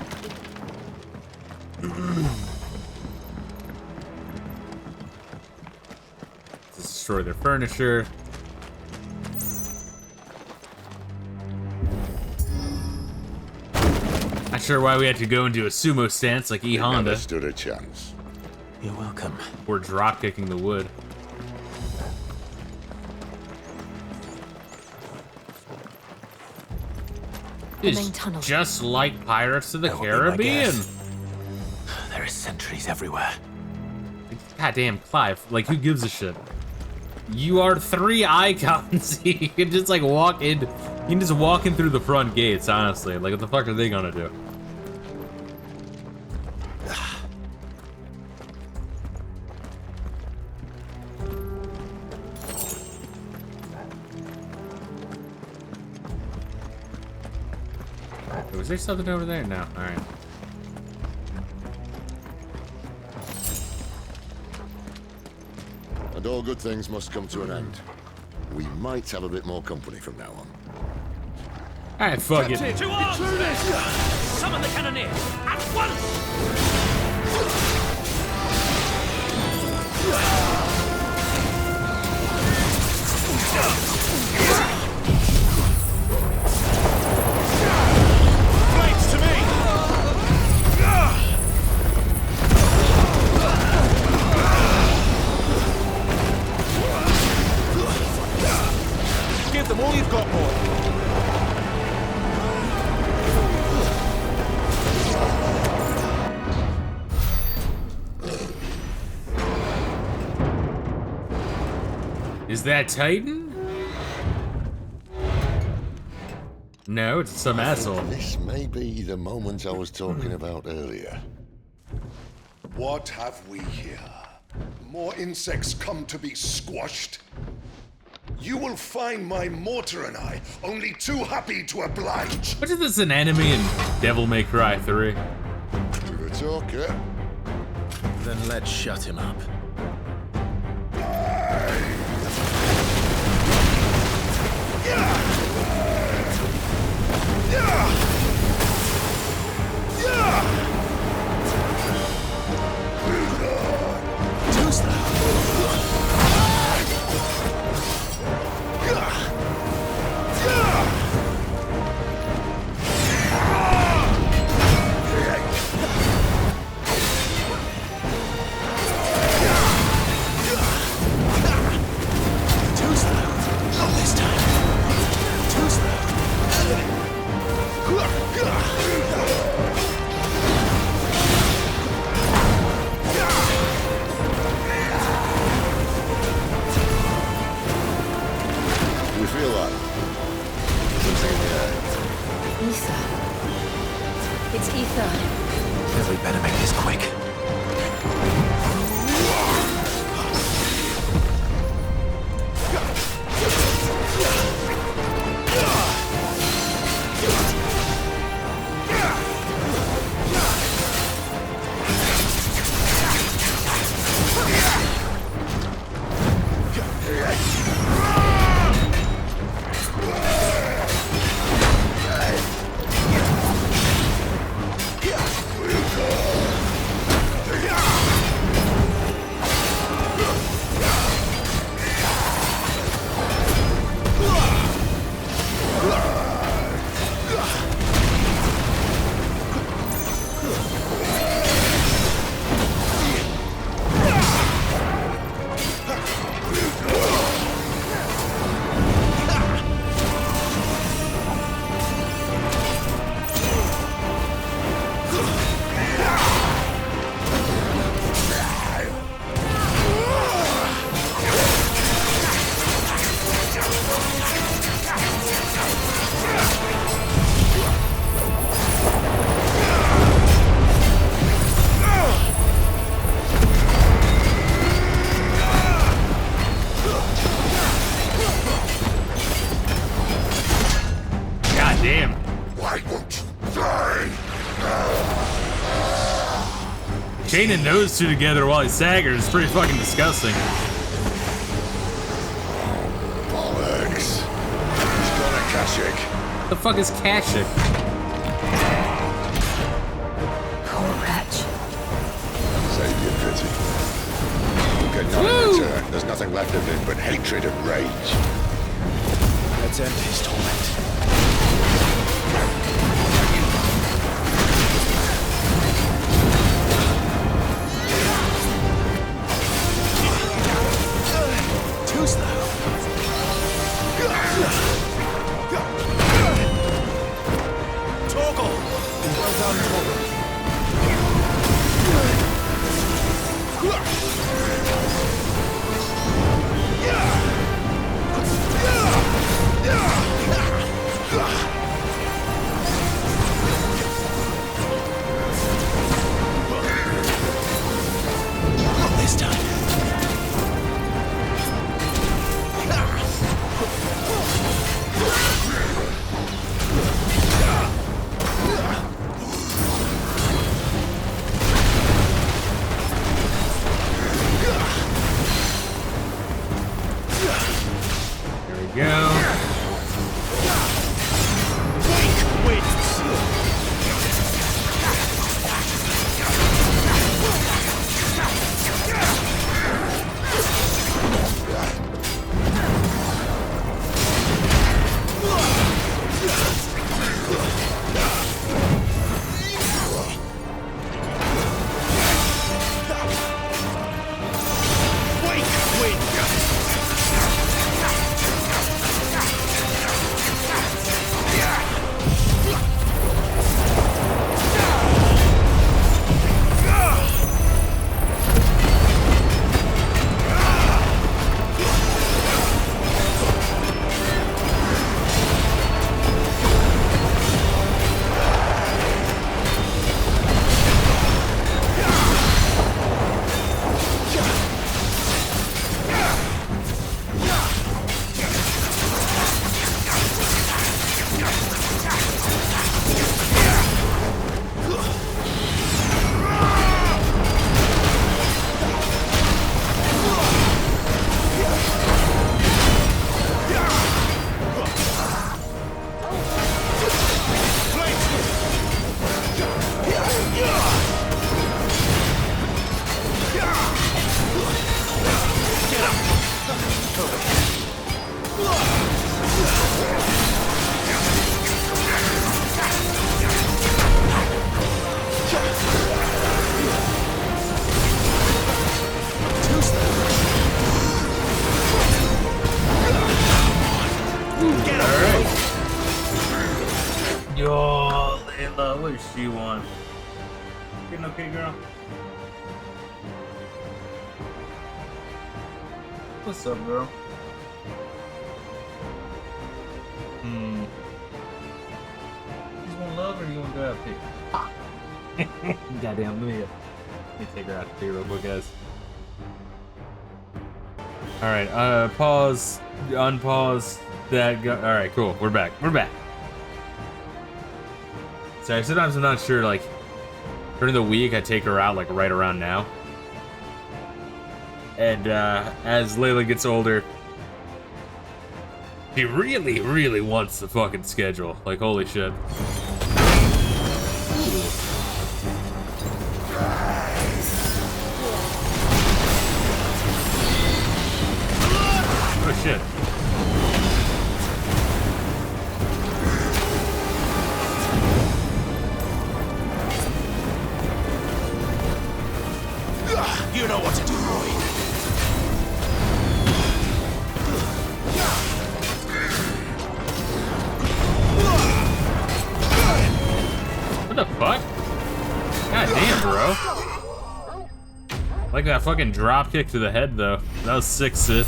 Destroy their furniture. Not sure why we had to go into a sumo stance like E Honda. Never stood a chance. You're welcome. Or drop kicking the wood. It's just like Pirates of the Caribbean. There are sentries everywhere. Goddamn, Clive. Like, who gives a shit? You are 3 icons. You can just like walk in. You can just walk in through the front gates. Honestly, like, what the fuck are they gonna do? Was there something over there? No. All right. And all good things must come to an end. We might have a bit more company from now on. All right, fuck it. To arms! Summon the cannoneer! At once! Blades to me! Give them all you've got, boy. Is that Titan? No, it's some asshole. This may be the moment I was talking about earlier. What have we here? More insects come to be squashed? You will find my mortar and I only too happy to oblige. What is this, an enemy in Devil May Cry 3? You're a talker. Then let's shut him up. Chaining those two together while he's staggered is pretty fucking disgusting. Bollocks. He's got a Kashyyyk. What the fuck is Kashyyyk? Poor wretch. Save your pity. You'll get none in return. There's nothing left of him but hatred and rage. Let's end his torment. Alright. Yo, Layla, what does she want? Getting okay, girl? What's up, girl? You want love or you want to go out to pee? Goddamn, let me take her out to pee real quick, guys. Alright, pause, unpause, that go. Alright, cool, we're back. Sorry, sometimes I'm not sure, like, during the week I take her out, like, right around now. And, as Layla gets older, she really, really wants the fucking schedule. Like, holy shit. Oh, shit. You know what to do, boy. What the fuck? God damn, bro. Like that fucking drop kick to the head, though. That was sick, Sith.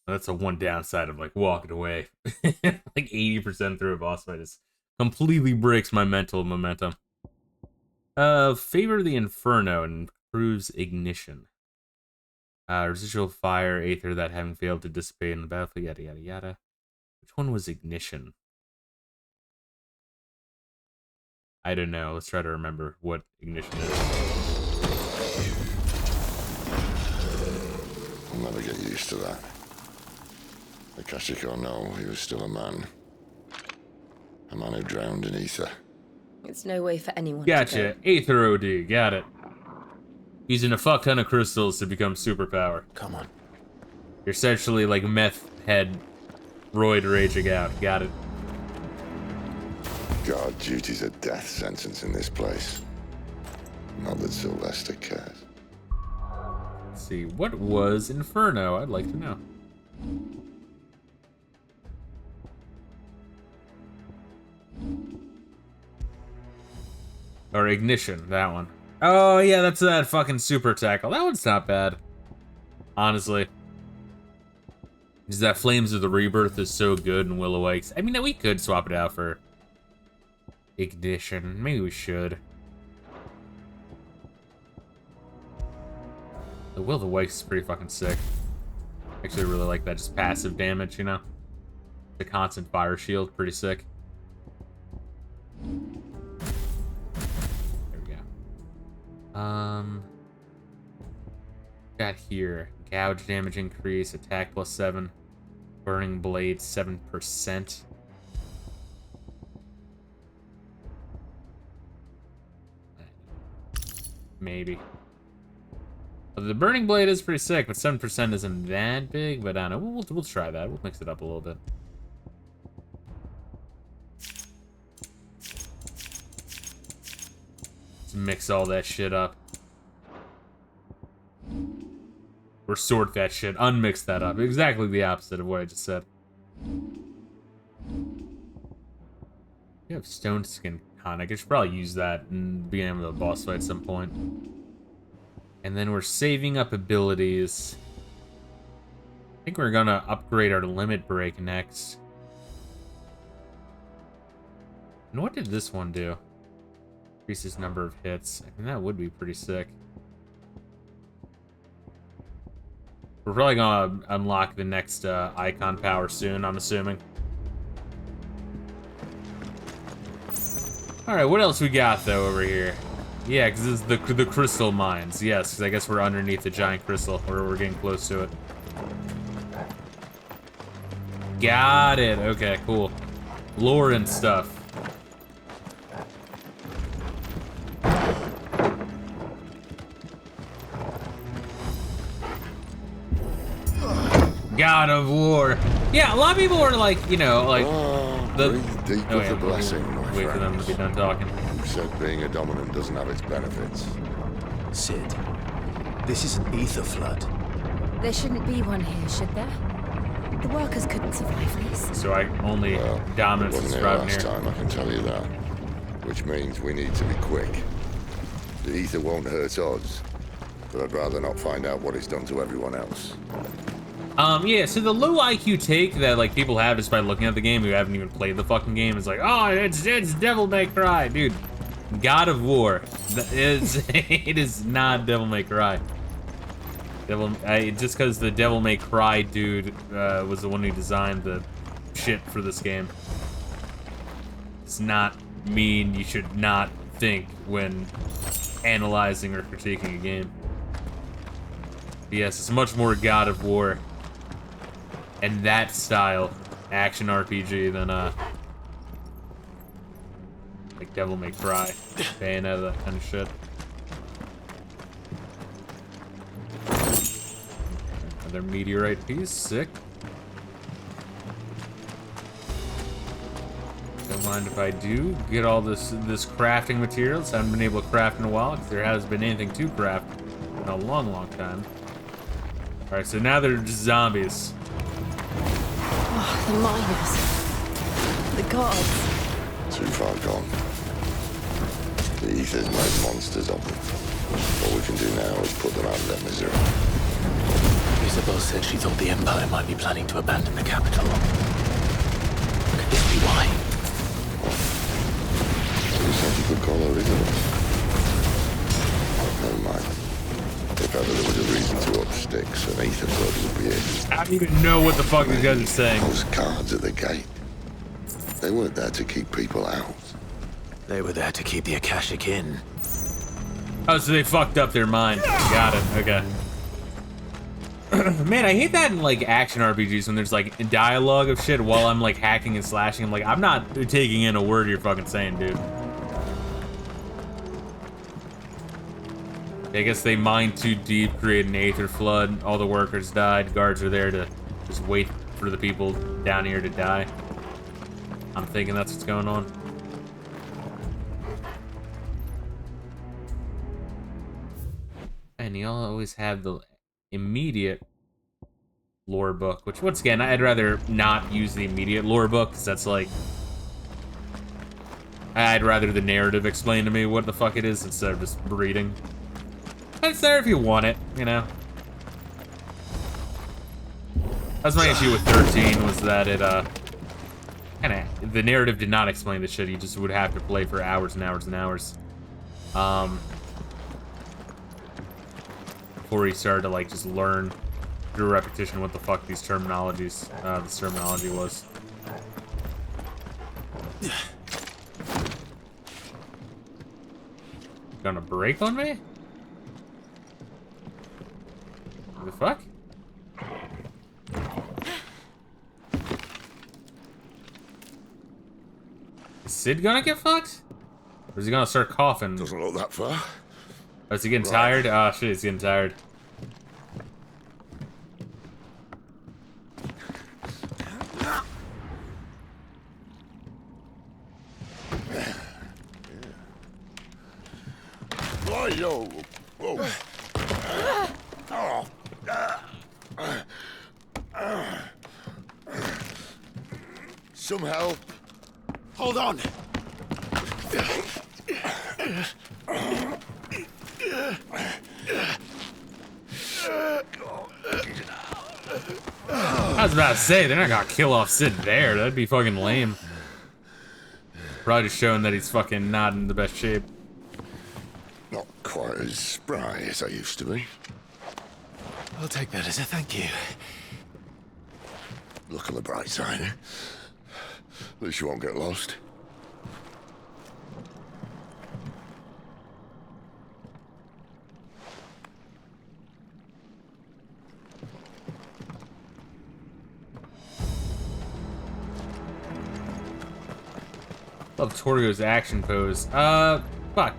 That's the one downside of, like, walking away. Like 80% through a boss fight is completely breaks my mental momentum. Favor the Inferno and improves ignition. Residual fire, aether that having failed to dissipate in the battlefield, yada yada yada. Which one was ignition? I don't know. Let's try to remember what ignition is. I'll never get used to that. Akashic or no, he was still a man. A man who drowned in ether. It's no way for anyone Gotcha. to go. Aether OD. Got it. Using a fuck ton of crystals to become superpower. Come on. You're essentially like meth head roid raging out. Got it. Guard duty's a death sentence in this place. Not that Sylvester cares. Let's see. What was Inferno? I'd like to know. Or Ignition, that one. Oh, yeah, that's that fucking super tackle. That one's not bad. Honestly. Because that Flames of the Rebirth is so good in Will of Wisps. I mean, we could swap it out for Ignition. Maybe we should. The Will of the Wisps is pretty fucking sick. Actually, really like that. Just passive damage, you know? The constant fire shield, pretty sick. Got here. Gouge damage increase, attack +7, burning blade 7%. Maybe. Well, the burning blade is pretty sick, but 7% isn't that big. But I don't know. We'll try that. We'll mix it up a little bit. Let's mix all that shit up. Or sort that shit. Unmix that up. Exactly the opposite of what I just said. You have Stone Skin Tonic. I should probably use that in the beginning of the boss fight at some point. And then we're saving up abilities. I think we're gonna upgrade our Limit Break next. And what did this one do? Increases number of hits. I mean, that would be pretty sick. We're probably gonna unlock the next icon power soon, I'm assuming. Alright, what else we got, though, over here? Yeah, because this is the crystal mines. Yes, because I guess we're underneath the giant crystal, or we're getting close to it. Got it. Okay, cool. Lore and stuff. God of War. Yeah, a lot of people are like, you know, like Breathe deep with the blessing, my wait for them to be done talking. You said being a dominant doesn't have its benefits. Sid, this is an ether flood. There shouldn't be one here, should there? The workers couldn't survive this. So I only dominance is Wasn't here driving last here. time, I can tell you that. Which means we need to be quick. The ether won't hurt us, but I'd rather not find out what it's done to everyone else. Yeah, so the low IQ take that like people have just by looking at the game who haven't even played the fucking game is like, oh, it's Devil May Cry, dude. God of War. It is not Devil May Cry. Just because the Devil May Cry dude was the one who designed the shit for this game. It's not mean you should not think when analyzing or critiquing a game. But yes, it's much more God of War and that style action RPG than like Devil May Cry, Bayonetta, that kind of shit. Another meteorite piece, sick. Don't mind if I do get all this crafting materials. I haven't been able to craft in a while because there hasn't been anything to craft in a long time. All right, so now they're just zombies. Oh, the miners. The gods. Too far gone. The ether's made monsters of them. All we can do now is put them out of their misery. Isabel said she thought the Empire might be planning to abandon the capital. Could this be why? You said you could call her Isabel. Never mind. If ever there was a reason to up sticks, an ether flood would be it. I don't even know what the fuck these guys are saying. Those guards at the gate. They weren't there to keep people out. They were there to keep the Akashic in. Oh, so they fucked up their mind. Got it. Okay. Man, I hate that in like action RPGs when there's like dialogue of shit while I'm like hacking and slashing. I'm like, I'm not taking in a word you're fucking saying, dude. I guess they mined too deep, created an aether flood. All the workers died. Guards are there to just wait for the people down here to die. I'm thinking that's what's going on. And y'all always have the immediate lore book, which once again, I'd rather not use the immediate lore book, because that's like... I'd rather the narrative explain to me what the fuck it is instead of just reading. But it's there if you want it, you know? That's my issue with 13, was that it, kinda, the narrative did not explain the shit, you just would have to play for hours and hours and hours. Before he started to, like, just learn through repetition what the fuck these terminologies, this terminology was. Gonna break on me? What the fuck? Is Sid gonna get fucked? Or is he gonna start coughing? Doesn't look that far. Oh, is he getting tired? Oh shit, he's getting tired. Yo. Whoa. Some help. Hold on. I was about to say, they're not gonna kill off Sid there. That'd be fucking lame. Probably just showing that he's fucking not in the best shape. Not quite as spry as I used to be. I'll take that as a thank you. Look on the bright side, eh? At least you won't get lost. Love Torgo's action pose. Fuck.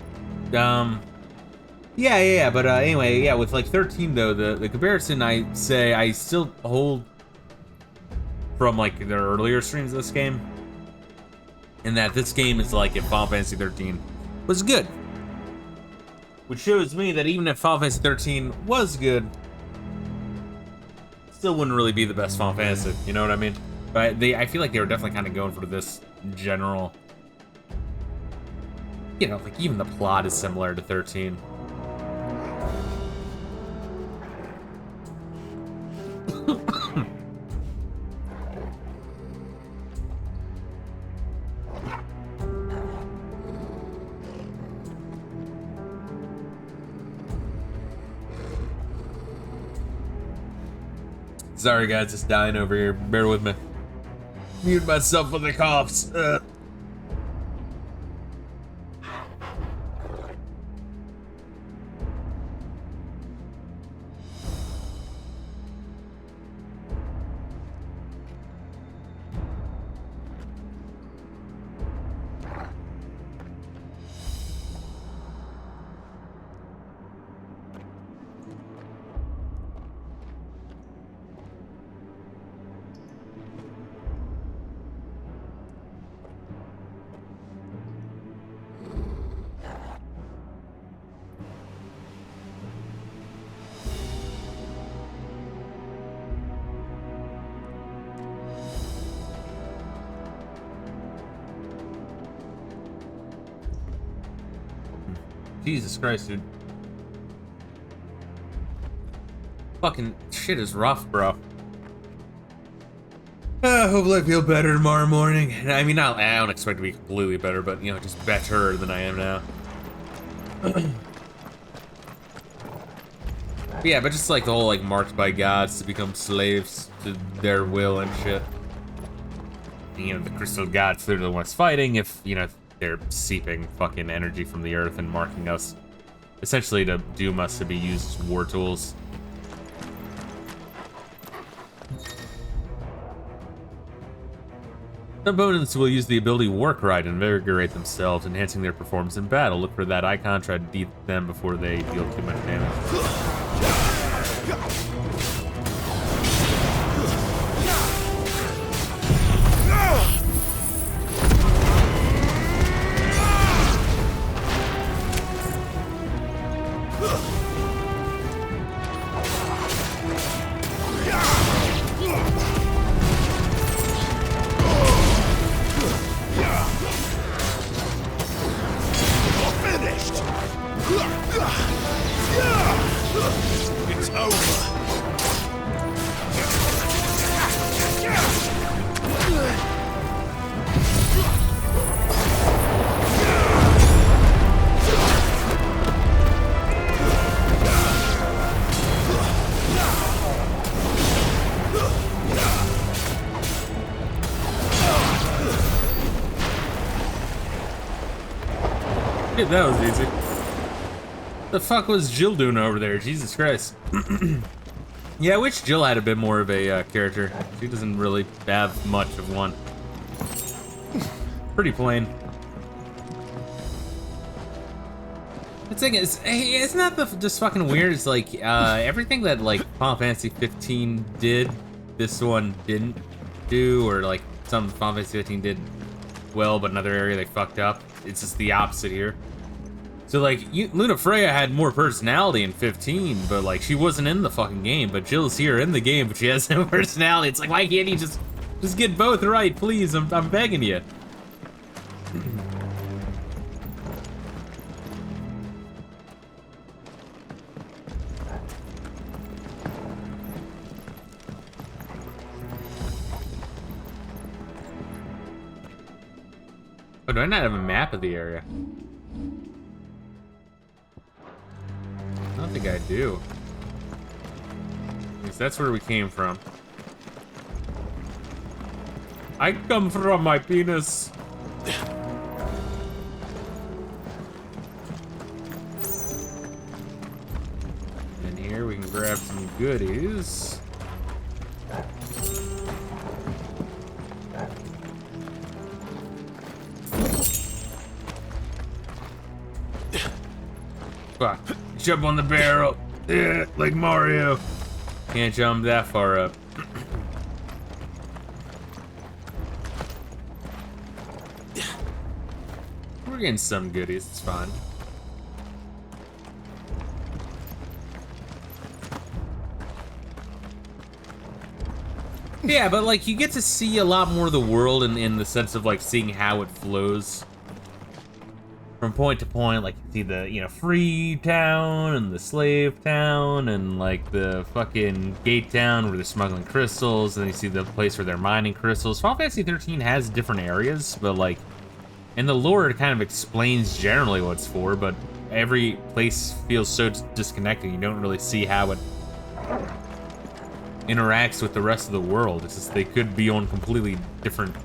Yeah, but anyway, yeah, with like 13 though, the comparison I say I still hold from like the earlier streams of this game, in that this game is like if Final Fantasy 13 was good. Which shows me that even if Final Fantasy 13 was good, still wouldn't really be the best Final Fantasy, you know what I mean? But I feel like they were definitely kind of going for this general, you know, like even the plot is similar to 13. Sorry guys, just dying over here. Bear with me. Mute myself with the coughs. Jesus Christ, dude. Fucking shit is rough, bro. Hopefully I feel better tomorrow morning. I mean, I don't expect to be completely better, but, you know, just better than I am now. Yeah, but just like the whole, like, marked by gods to become slaves to their will and shit. And, you know, the crystal gods, they're the ones fighting if, you know, they're seeping fucking energy from the earth and marking us, essentially to doom us to be used as war tools. Some opponents will use the ability Work Right and invigorate themselves, enhancing their performance in battle. Look for that icon, try to beat them before they deal too much damage. It's over. Yeah, that was easy. The fuck was Jill doing over there? Jesus Christ. Yeah, I wish Jill had a bit more of a character. She doesn't really have much of one. Pretty plain. The thing is, hey, isn't that just fucking weird? It's like, everything that, like, Final Fantasy 15 did, this one didn't do, or, like, some Final Fantasy 15 did well, but another area they fucked up. It's just the opposite here. So, like, Luna Freya had more personality in 15, but, like, she wasn't in the fucking game. But Jill's here in the game, but she has no personality. It's like, why can't you just get both right, please? I'm begging you. Oh, do I not have a map of the area? I don't think I do. At least that's where we came from. I come from my penis. And here we can grab some goodies. Fuck. Jump on the barrel. Yeah, like Mario. Can't jump that far up. We're getting some goodies, it's fine. Yeah, but like you get to see a lot more of the world in the sense of like seeing how it flows from point to point. Like you see the, you know, free town and the slave town and like the fucking gate town where they're smuggling crystals, and then you see the place where they're mining crystals. Final Fantasy 13 has different areas, but like in the lore it kind of explains generally what it's for, but every place feels so disconnected. You don't really see how it interacts with the rest of the world. It's just they could be on completely different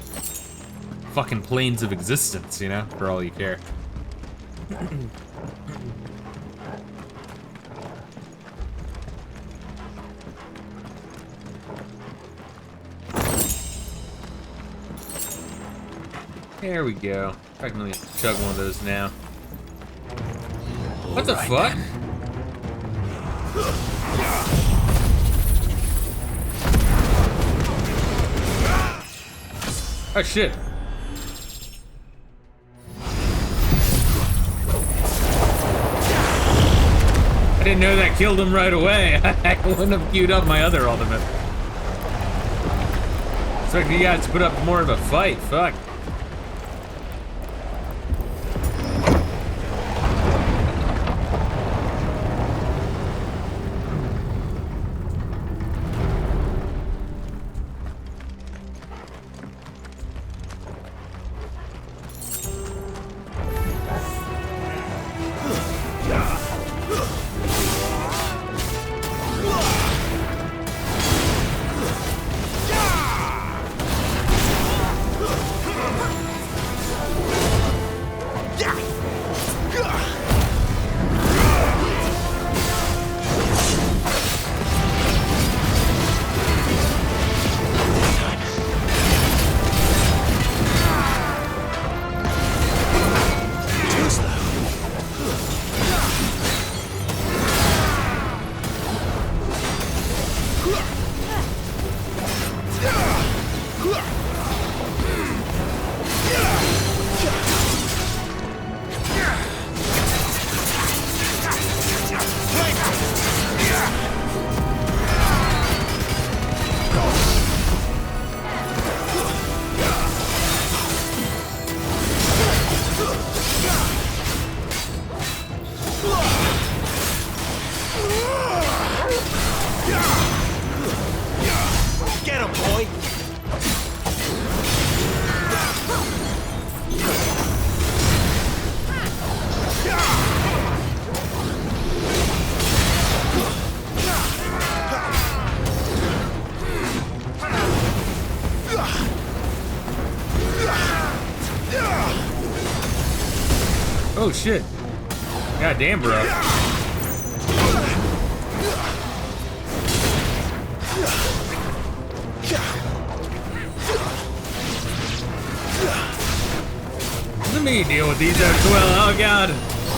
fucking planes of existence, you know, for all you care. There we go. I can really chug one of those now. What the fuck? Oh shit. I didn't know that killed him right away. I wouldn't have queued up my other ultimate. Expecting you guys to put up more of a fight. Fuck. Oh shit. God damn, bro. Let me deal with these as well. Oh god.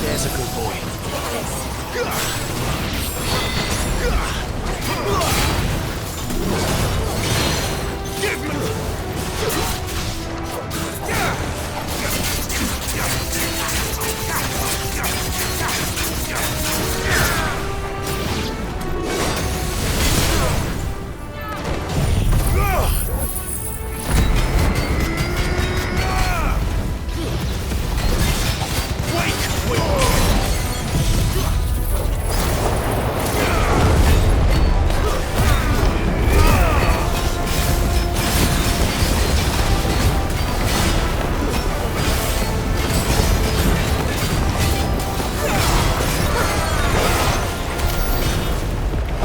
There's a good boy.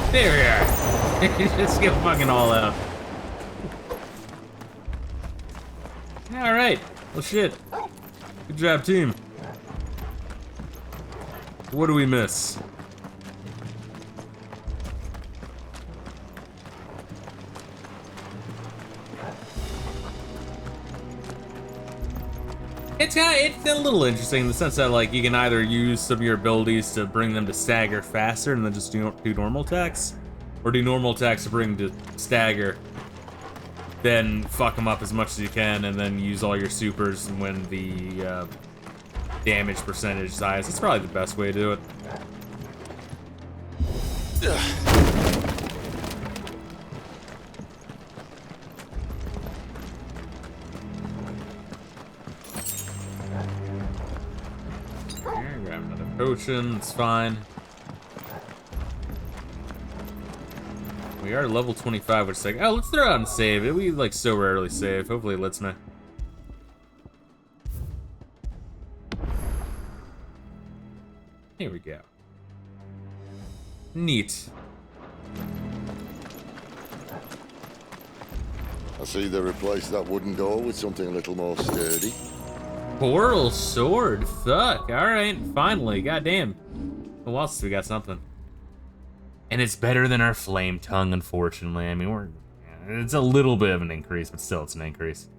There we are. Just get fucking all out. Alright. Well, shit. Good job, team. What do we miss? It's a little interesting in the sense that like you can either use some of your abilities to bring them to stagger faster and then just do normal attacks, or do normal attacks to bring them to stagger, then fuck them up as much as you can, and then use all your supers when the damage percentage is highest. It's probably the best way to do it. Potion, it's fine. We are level 25, which is like, oh, let's throw out and save it. We like so rarely save. Hopefully it lets me. Here we go. Neat. I see they replaced that wooden door with something a little more sturdy. Coral sword. Fuck. Alright, finally. Goddamn. Well, else we got something. And it's better than our flame tongue, unfortunately. I mean, it's a little bit of an increase, but still it's an increase.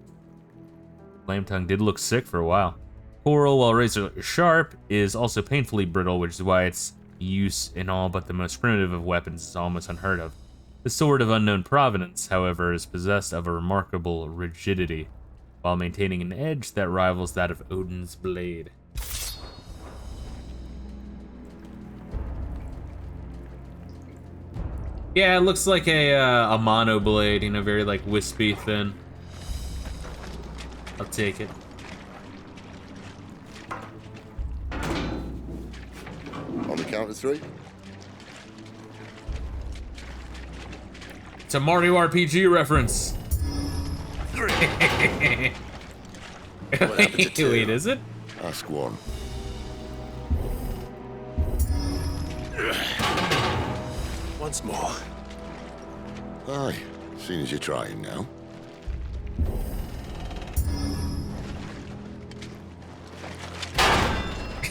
Flame tongue did look sick for a while. Coral, while razor sharp, is also painfully brittle, which is why its use in all but the most primitive of weapons is almost unheard of. The sword of unknown provenance, however, is possessed of a remarkable rigidity, while maintaining an edge that rivals that of Odin's blade. Yeah, it looks like a mono blade, you know, very like wispy thin. I'll take it. On the count of 3. It's a Mario RPG reference. Wait, is it? Ask one. Once more. Aye, seeing as you're trying now.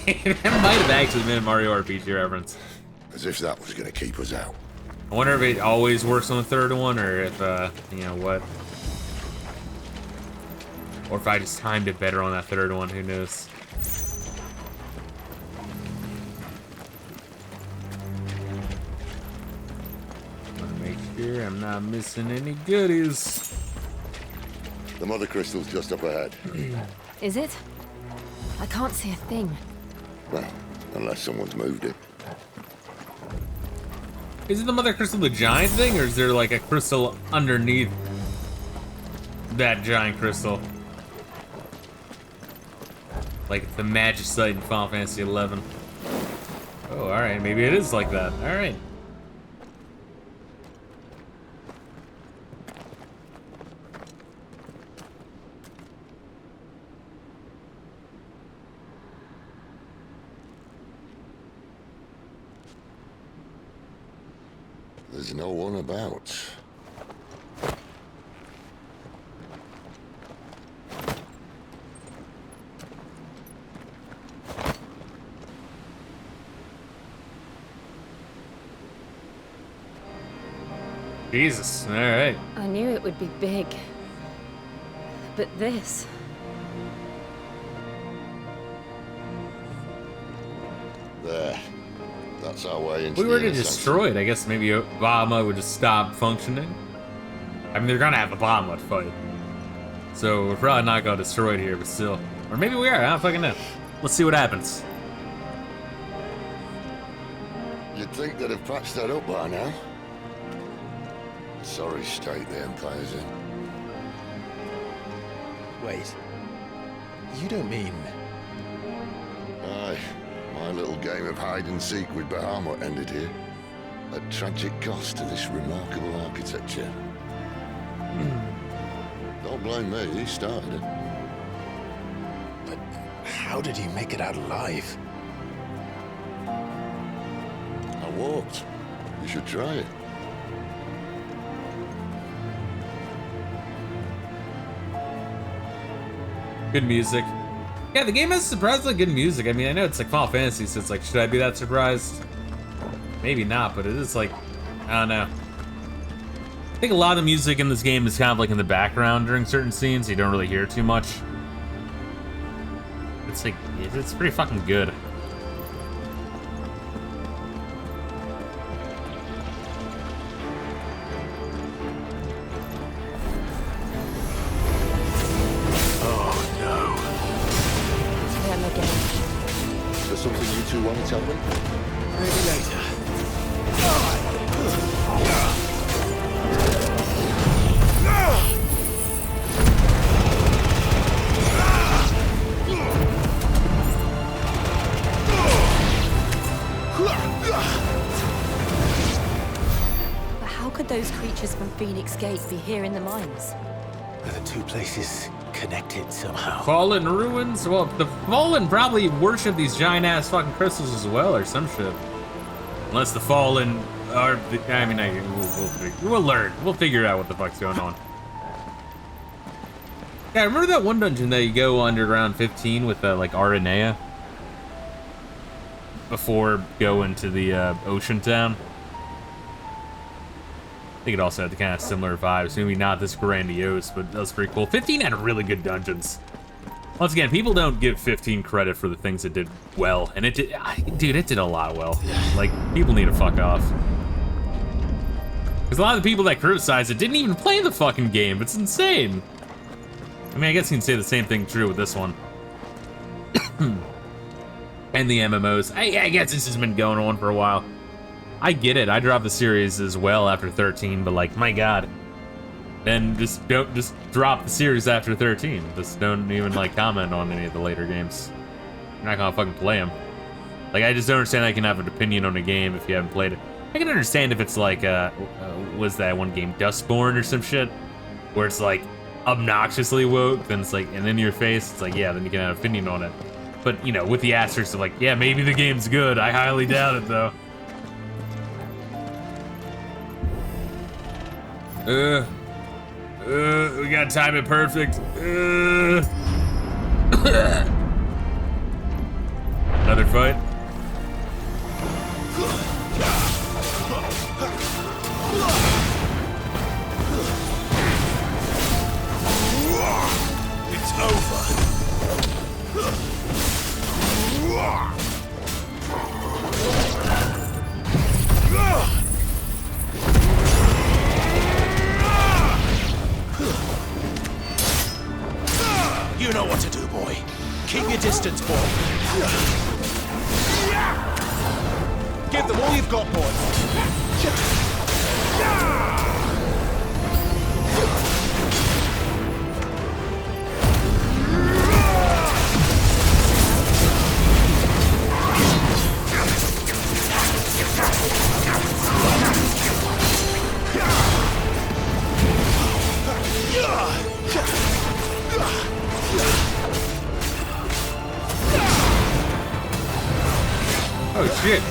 That might have actually been a Mario RPG reference. As if that was gonna keep us out. I wonder if it always works on the third one, or if, you know what? Or if I just timed it better on that third one, who knows? Wanna make sure I'm not missing any goodies. The mother crystal's just up ahead. Is it? I can't see a thing. Well, unless someone's moved it. Isn't the mother crystal the giant thing, or is there like a crystal underneath that giant crystal? Like the magic site in Final Fantasy XI. Oh, alright, maybe it is like that. Alright. There's no one about. Jesus, alright. I knew it would be big. But this... There. That's our way into We were to destroy it. I guess maybe Obama would just stop functioning. I mean, they're gonna have a Obama fight. So we're probably not gonna destroy it here, but still. Or maybe we are, I don't fucking know. Let's see what happens. You'd think they'd have patched that up by now. Sorry state the Empire's in. Wait. You don't mean... Aye. My little game of hide-and-seek with Bahamut ended here. At tragic cost to this remarkable architecture. Don't blame me, he started it. But how did he make it out alive? I walked. You should try it. Good music. Yeah, the game has surprisingly good music. I mean, I know it's like Final Fantasy, so it's like, should I be that surprised? Maybe not, but it is like, I don't know. I think a lot of the music in this game is kind of like in the background during certain scenes. You don't really hear too much. It's like, it's pretty fucking good. Is there something you two want to tell me? Maybe later. creatures from Phoenix Gate be here in the mines? Are the two places connected somehow? Fallen ruins? Well, the Fallen probably worship these giant-ass fucking crystals as well, or some shit. Unless the Fallen are... I mean, we'll learn. We'll figure out what the fuck's going on. Yeah, remember that one dungeon that you go underground 15 with, like, Aranea? Before going to the, ocean town? I think it also had the kind of similar vibes. Maybe not this grandiose, but that was pretty cool. 15 had really good dungeons. Once again, people don't give 15 credit for the things it did well. And it did... Dude, it did a lot well. Like, people need to fuck off. Because a lot of the people that criticize it didn't even play the fucking game. It's insane. I mean, I guess you can say the same thing true with this one. And the MMOs. I guess this has been going on for a while. I get it. I dropped the series as well after 13, but like, my God. Then just drop the series after 13. Just don't even like comment on any of the later games. You're not gonna fucking play them. Like, I just don't understand how you can have an opinion on a game if you haven't played it. I can understand if it's like, was that one game, Dustborn or some shit? Where it's like, obnoxiously woke, then it's like, and in your face, it's like, yeah, then you can have an opinion on it. But, you know, with the asterisk of like, yeah, maybe the game's good. I highly doubt it, though. We gotta time it perfect. Another fight. It's over. You know what to do, boy. Keep your distance, boy. Give them all you've got, boy. Oh shit.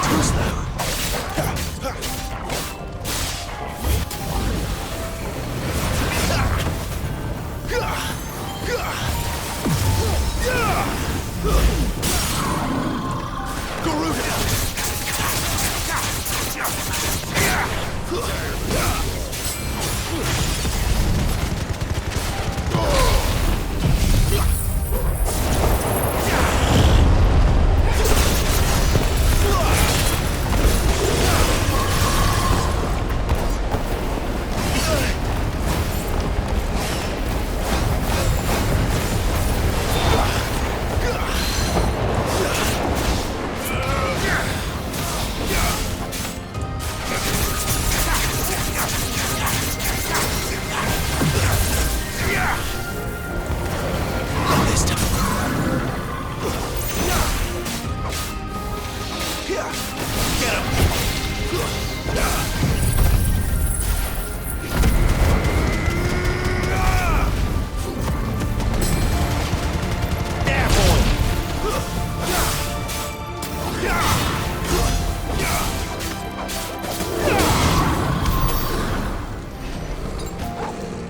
Too slow.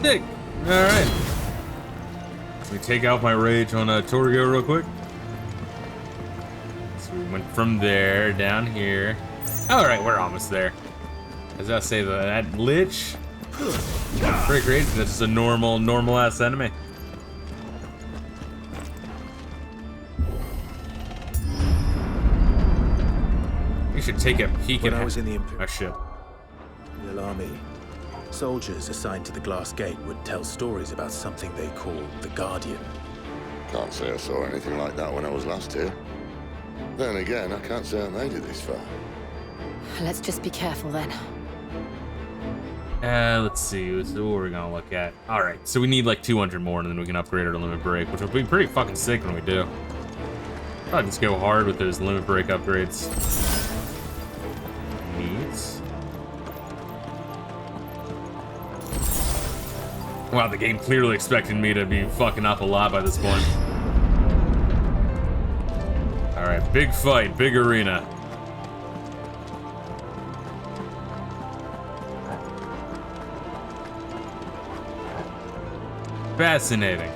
Dick. Alright. Let me take out my rage on Torgo real quick. So we went from there down here. Alright, we're almost there. As I say, that Lich. Pretty crazy. That's just a normal ass enemy. You should take a peek When at I was in the oh shit. Imperial Army, soldiers assigned to the Glass Gate would tell stories about something they called the Guardian. Can't say I saw anything like that when I was last here. Then again, I can't say I made it this far. Let's just be careful then. Let's see. So what we're gonna look at. All right. So we need like 200 more, and then we can upgrade our limit break, which will be pretty fucking sick when we do. I'll just go hard with those limit break upgrades. Needs. Wow, the game clearly expected me to be fucking up a lot by this point. All right, big fight, big arena. Fascinating.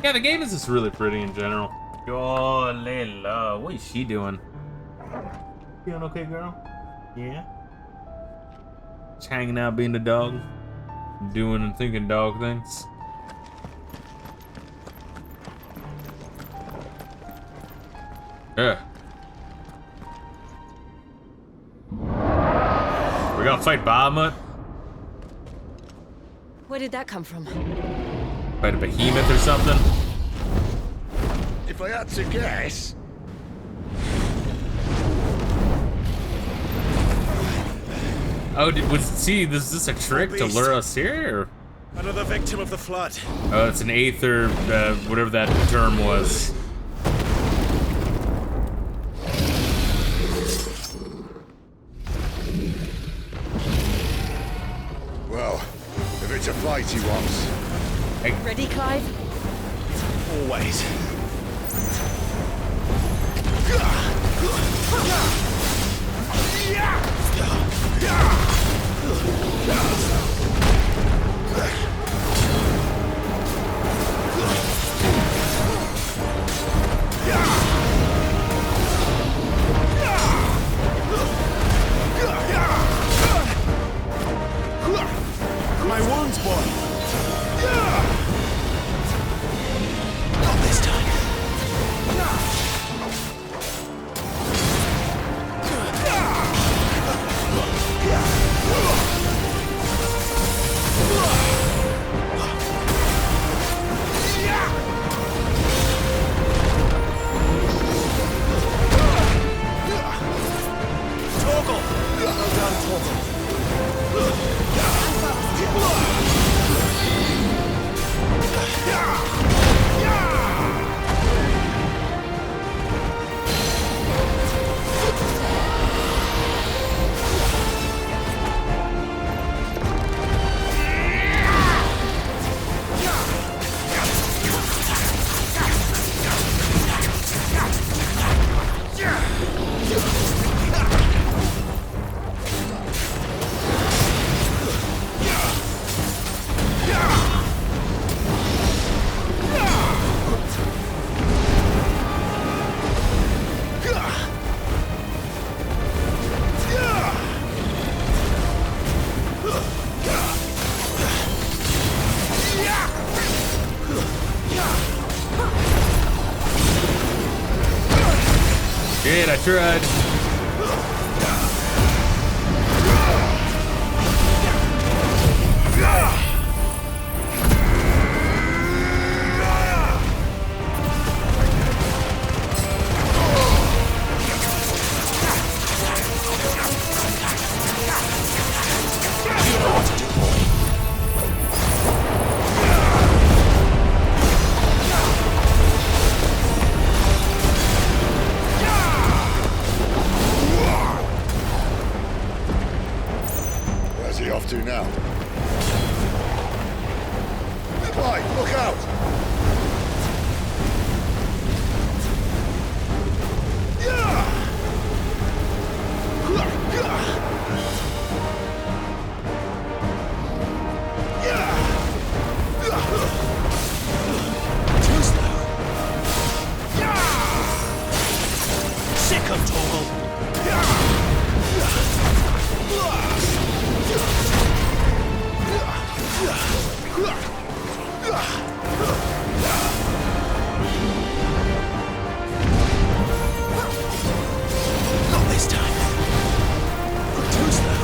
Yeah, the game is just really pretty in general. Oh, Layla, what is she doing? Feeling okay, girl? Yeah? Just hanging out, being a dog? Doing and thinking dog things? Yeah. We're gonna fight Bahamut? Where did that come from? Fight a behemoth or something? If I had to guess... Oh, is this a trick to lure us here? Or? Another victim of the flood. Oh, it's an aether, whatever that term was. Well, if it's a fight he wants... Hey. Ready, Clive? Always. My wounds, boy. Not this time. Toggle! Well done, Toggle. Shit, I tried. Where's he off to now? Clyde, look out! Too slow. Sick of Toggle. Not this time. Too slow.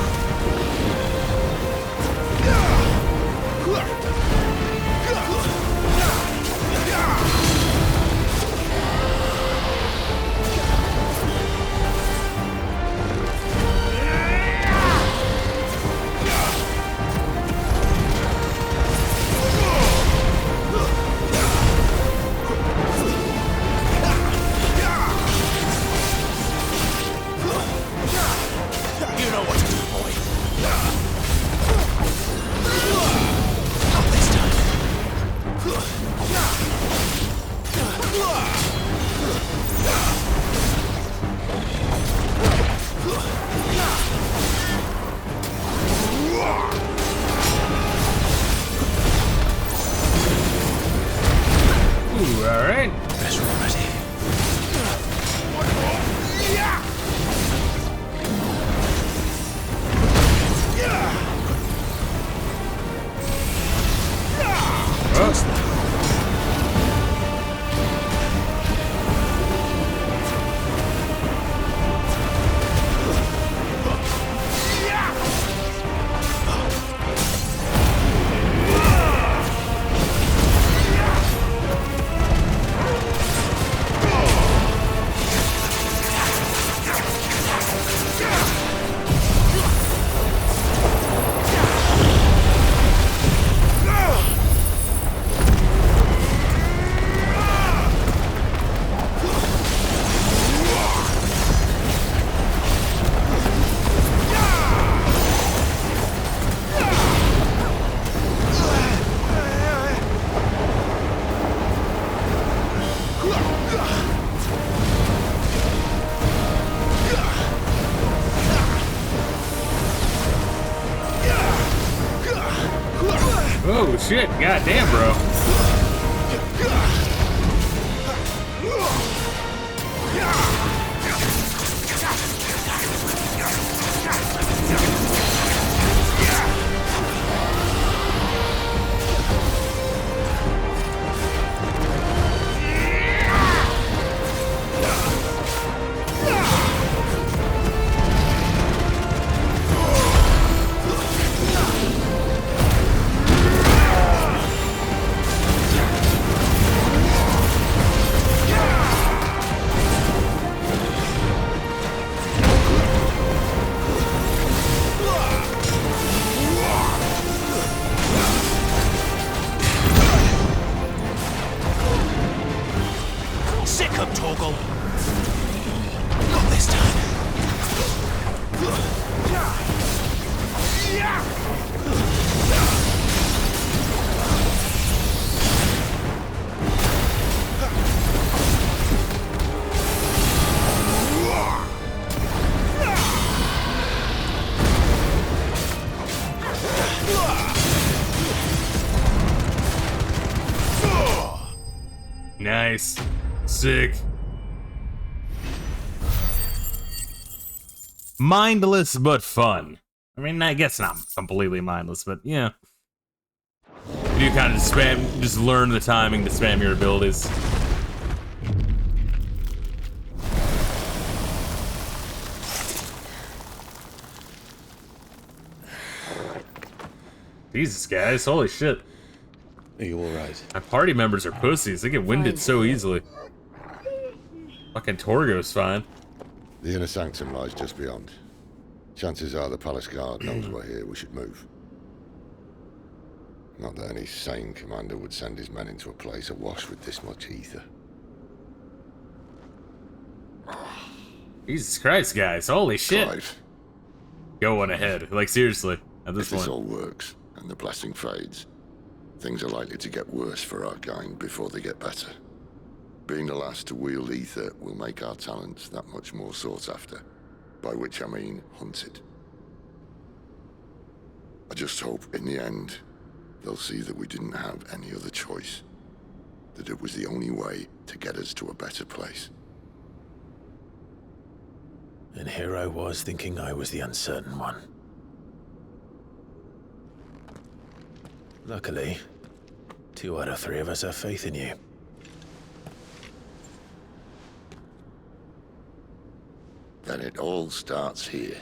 shit. God damn, bro. Sick of Torgal. Not this time. Nice. Sick. Mindless but fun. I mean, I guess not completely mindless, but yeah. You kind of just learn the timing to spam your abilities. Jesus, guys, holy shit. Are you alright? My party members are pussies. They get winded so easily. Fucking Torgo's fine. The inner sanctum lies just beyond. Chances are the palace guard knows we're here. We should move. Not that any sane commander would send his men into a place awash with this much ether. Jesus Christ, guys. Holy shit. Clive, Go on ahead. Like, seriously. At this if this point. all works and the blessing fades, things are likely to get worse for our kind before they get better. Being the last to wield ether will make our talents that much more sought after, by which I mean hunted. I just hope, in the end, they'll see that we didn't have any other choice, that it was the only way to get us to a better place. And here I was thinking I was the uncertain one. Luckily, 2 out of 3 of us have faith in you. Then it all starts here.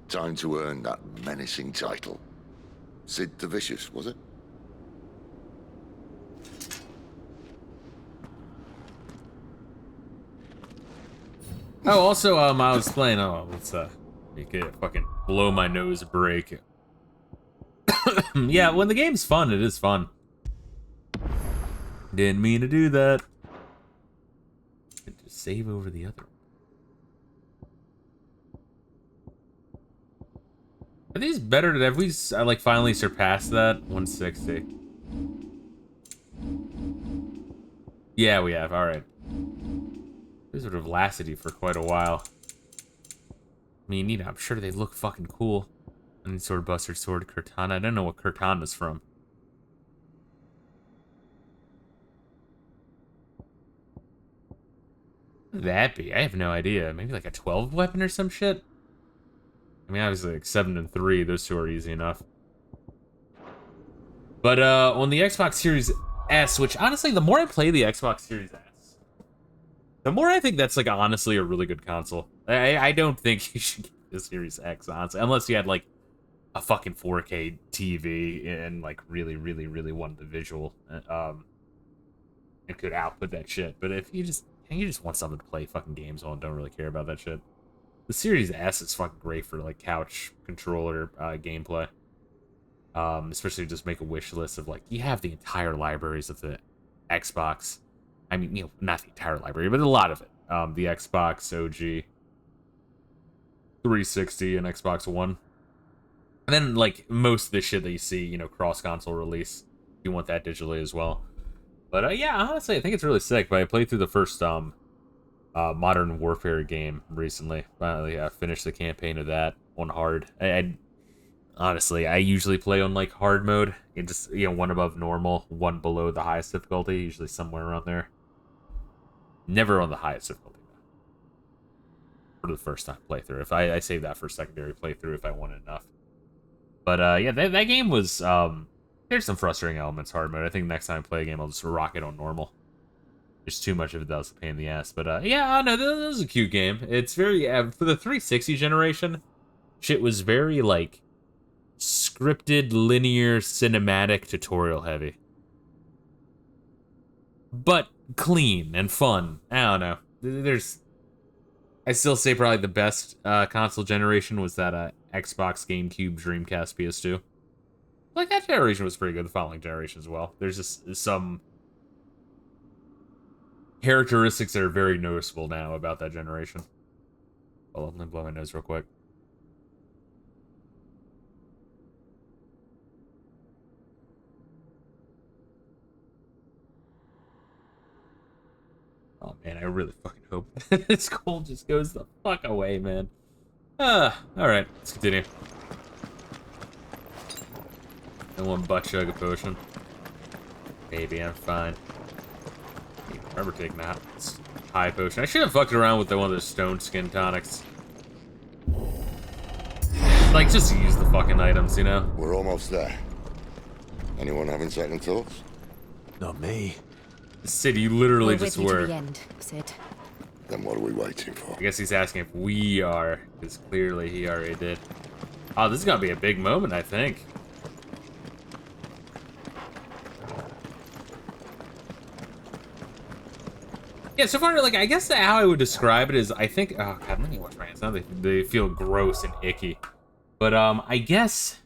Time to earn that menacing title. Sid the Vicious, was it? Oh, also, I was playing, let's, make it fucking blow my nose break. Yeah, when the game's fun, it is fun. Didn't mean to do that. Just save over the other. Are these better? Have we, like, finally surpassed that? 160. Yeah, we have. Alright. These would have lasted you for quite a while. I mean, you know, I'm sure they look fucking cool. I need Sword Buster, Sword, Cortana. I don't know what Cortana's from. What would that be? I have no idea. Maybe like a 12 weapon or some shit? I mean, obviously, like 7 and 3, those two are easy enough. But on the Xbox Series S, which honestly, the more I play the Xbox Series S, the more I think that's like honestly a really good console. I don't think you should get the Series X, honestly, unless you had like a fucking 4K TV and like really wanted the visual and could output that shit. But if you just want something to play fucking games on, don't really care about that shit. The Series S is fucking great for like couch controller gameplay. Especially just make a wish list of like, you have the entire libraries of the Xbox. I mean, you know, not the entire library, but a lot of it. The Xbox OG, 360, and Xbox One. And then like most of the shit that you see, you know, cross-console release, you want that digitally as well. But yeah, honestly, I think it's really sick. But I played through the first Modern Warfare game recently. Finally, finished the campaign of that on hard. I Honestly, I usually play on like hard mode. It just, you know, one above normal, one below the highest difficulty, usually somewhere around there. Never on the highest difficulty though. For the first time playthrough. If I save that for secondary playthrough if I want it enough. But yeah, that game was there's some frustrating elements hard mode. I think next time I play a game I'll just rock it on normal. There's too much of it that was a pain in the ass. But yeah, I don't know, that was a cute game. It's very for the 360 generation, shit was very like scripted, linear, cinematic, tutorial heavy. But clean and fun. I don't know. I still say probably the best console generation was that Xbox, GameCube, Dreamcast, PS2. Like, that generation was pretty good, the following generation as well. There's just some characteristics that are very noticeable now about that generation. Hold on, let me blow my nose real quick. Oh man, I really fucking hope this cold just goes the fuck away, man. Alright, let's continue. And one butt chug a potion. Maybe I'm fine. Remember taking that high potion. I should have fucked around with the one of those stone skin tonics. Like, just use the fucking items, you know? We're almost there. Anyone having second thoughts? Not me. Sid, you literally just with you were. to the end, Sid. Then what are we waiting for? I guess he's asking if we are, because clearly he already did. Oh, this is gonna be a big moment, I think. Yeah, so far, like, I guess how I would describe it is, I think, oh god, let me wash my hands now. They feel gross and icky. But, I guess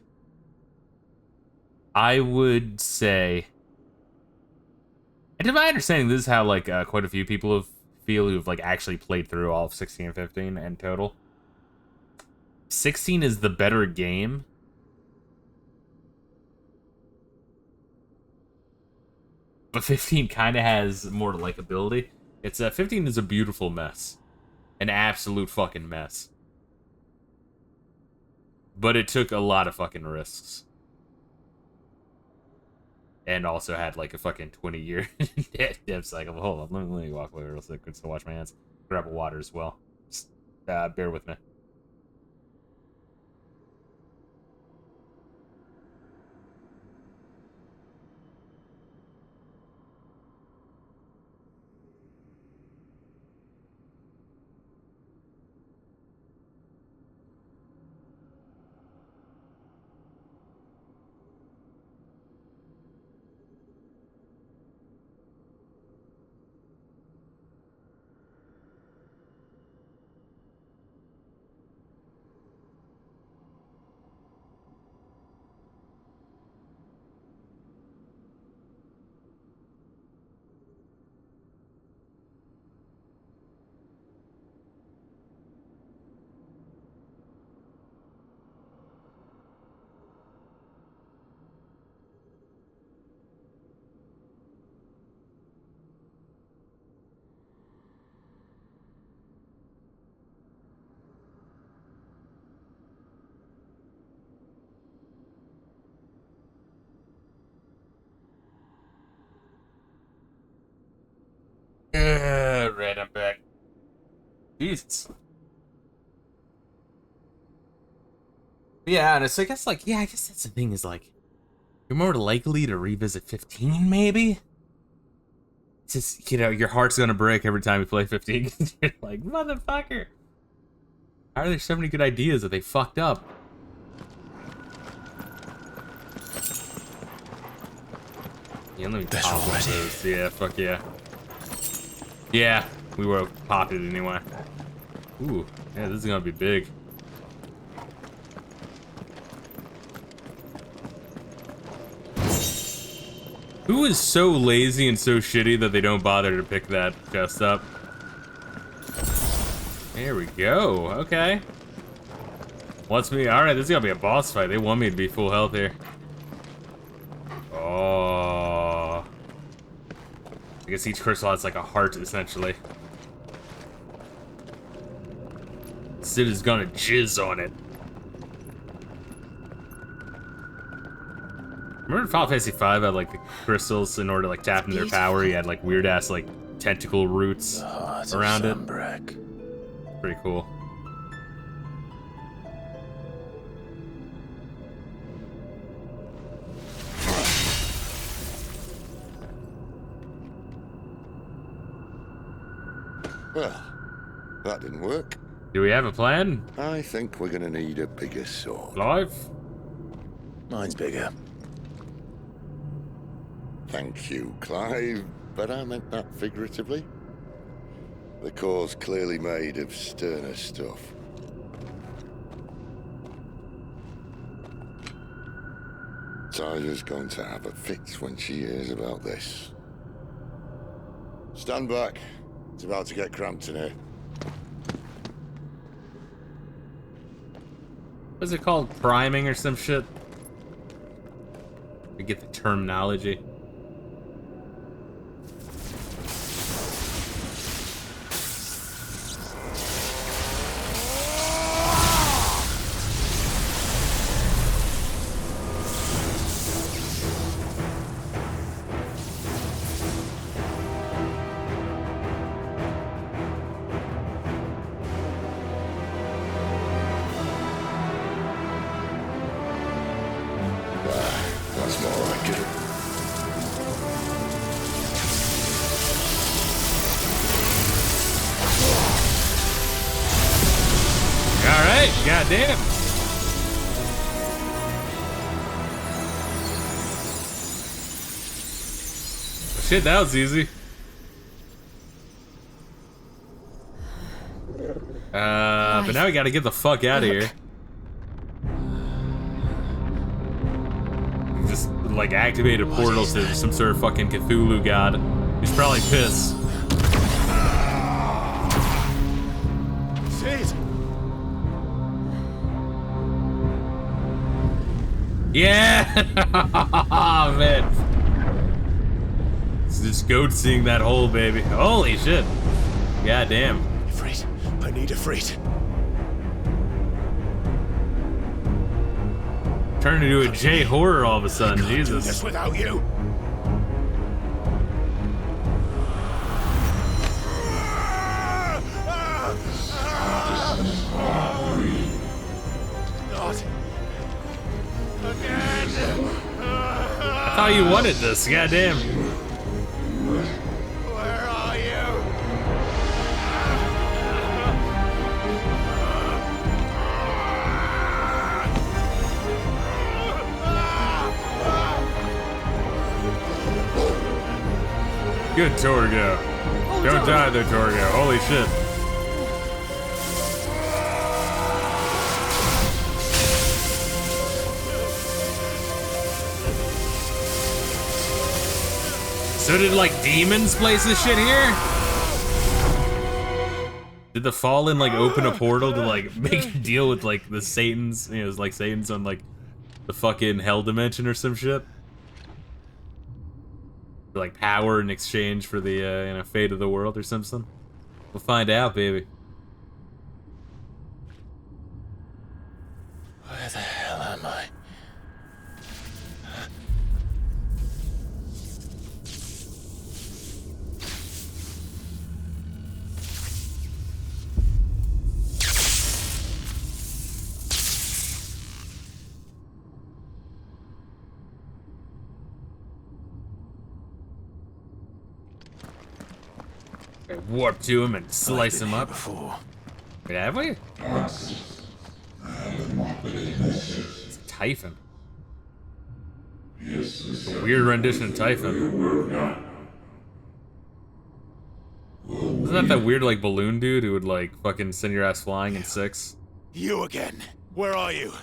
I would say, and to my understanding, this is how, like, quite a few people who've, like, actually played through all of 16 and 15 in total. 16 is the better game. But 15 kind of has more likability. It's 15 is a beautiful mess. An absolute fucking mess. But it took a lot of fucking risks. And also had like a fucking 20-year dev cycle. Hold on, let me walk away real quick so wash my hands. Grab a water as well. Just, bear with me. Right, I'm back. Jesus. Yeah, and so I guess, like, yeah, I guess that's the thing is, like, you're more likely to revisit 15, maybe? It's just, you know, your heart's gonna break every time you play 15. You're like, motherfucker! How are there so many good ideas that they fucked up? Yeah, let me pop one of those. Yeah, fuck yeah. Yeah, we were popped it anyway. Ooh, yeah, this is gonna be big. Who is so lazy and so shitty that they don't bother to pick that chest up? There we go, okay. Wants me, alright, this is gonna be a boss fight. They want me to be full health here. Oh. I guess each crystal has like a heart, essentially. Sid is gonna jizz on it. Remember Final Fantasy V had like the crystals in order to like tap into their power? You had like weird ass like tentacle roots around it. Pretty cool. Well, that didn't work. Do we have a plan? I think we're gonna need a bigger sword. Live? Mine's bigger. Thank you, Clive, but I meant that figuratively. The core's clearly made of sterner stuff. Tyler's going to have a fit when she hears about this. Stand back. It's about to get cramped in here. What's it called? Priming or some shit? I get the terminology. That's more like it. Alright, goddamn. Shit, that was easy. But now we gotta get the fuck out of here. Just like activate a portal to some sort of fucking Cthulhu god. He's probably pissed. Sid! Yeah! Oh, man. It's just goat seeing that hole, baby. Holy shit. God damn. Freight. I need a freight. Turned into a J horror all of a sudden. Jesus. Do this without you. Not again. I thought you wanted this. Goddamn. Where are you? Good, Torgo. Don't die there, Torgo. Holy shit. So did, like, demons place this shit here? Did the Fallen, like, open a portal to, like, make a deal with, like, the Satans? You know, it's like Satans on, like, the fucking Hell Dimension or some shit? For, like, power in exchange for the, you know, fate of the world or something? We'll find out, baby. Where the hell am I? Warp to him and slice him up. Wait, have we? It's Typhon. A weird rendition of Typhon. Isn't that weird, like, balloon dude who would, like, fucking send your ass flying in 6? You again. Where are you?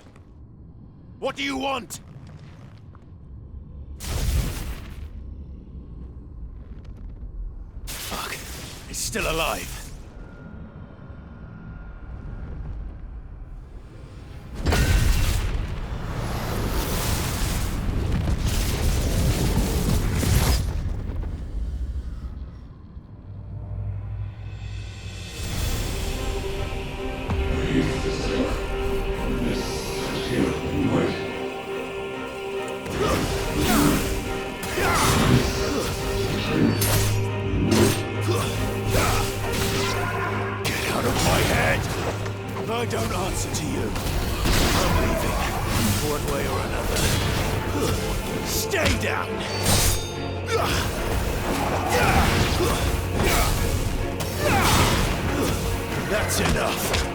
What do you want? Fuck. He's still alive. out of my head! I don't answer to you. I'm leaving, one way or another. Stay down! That's enough!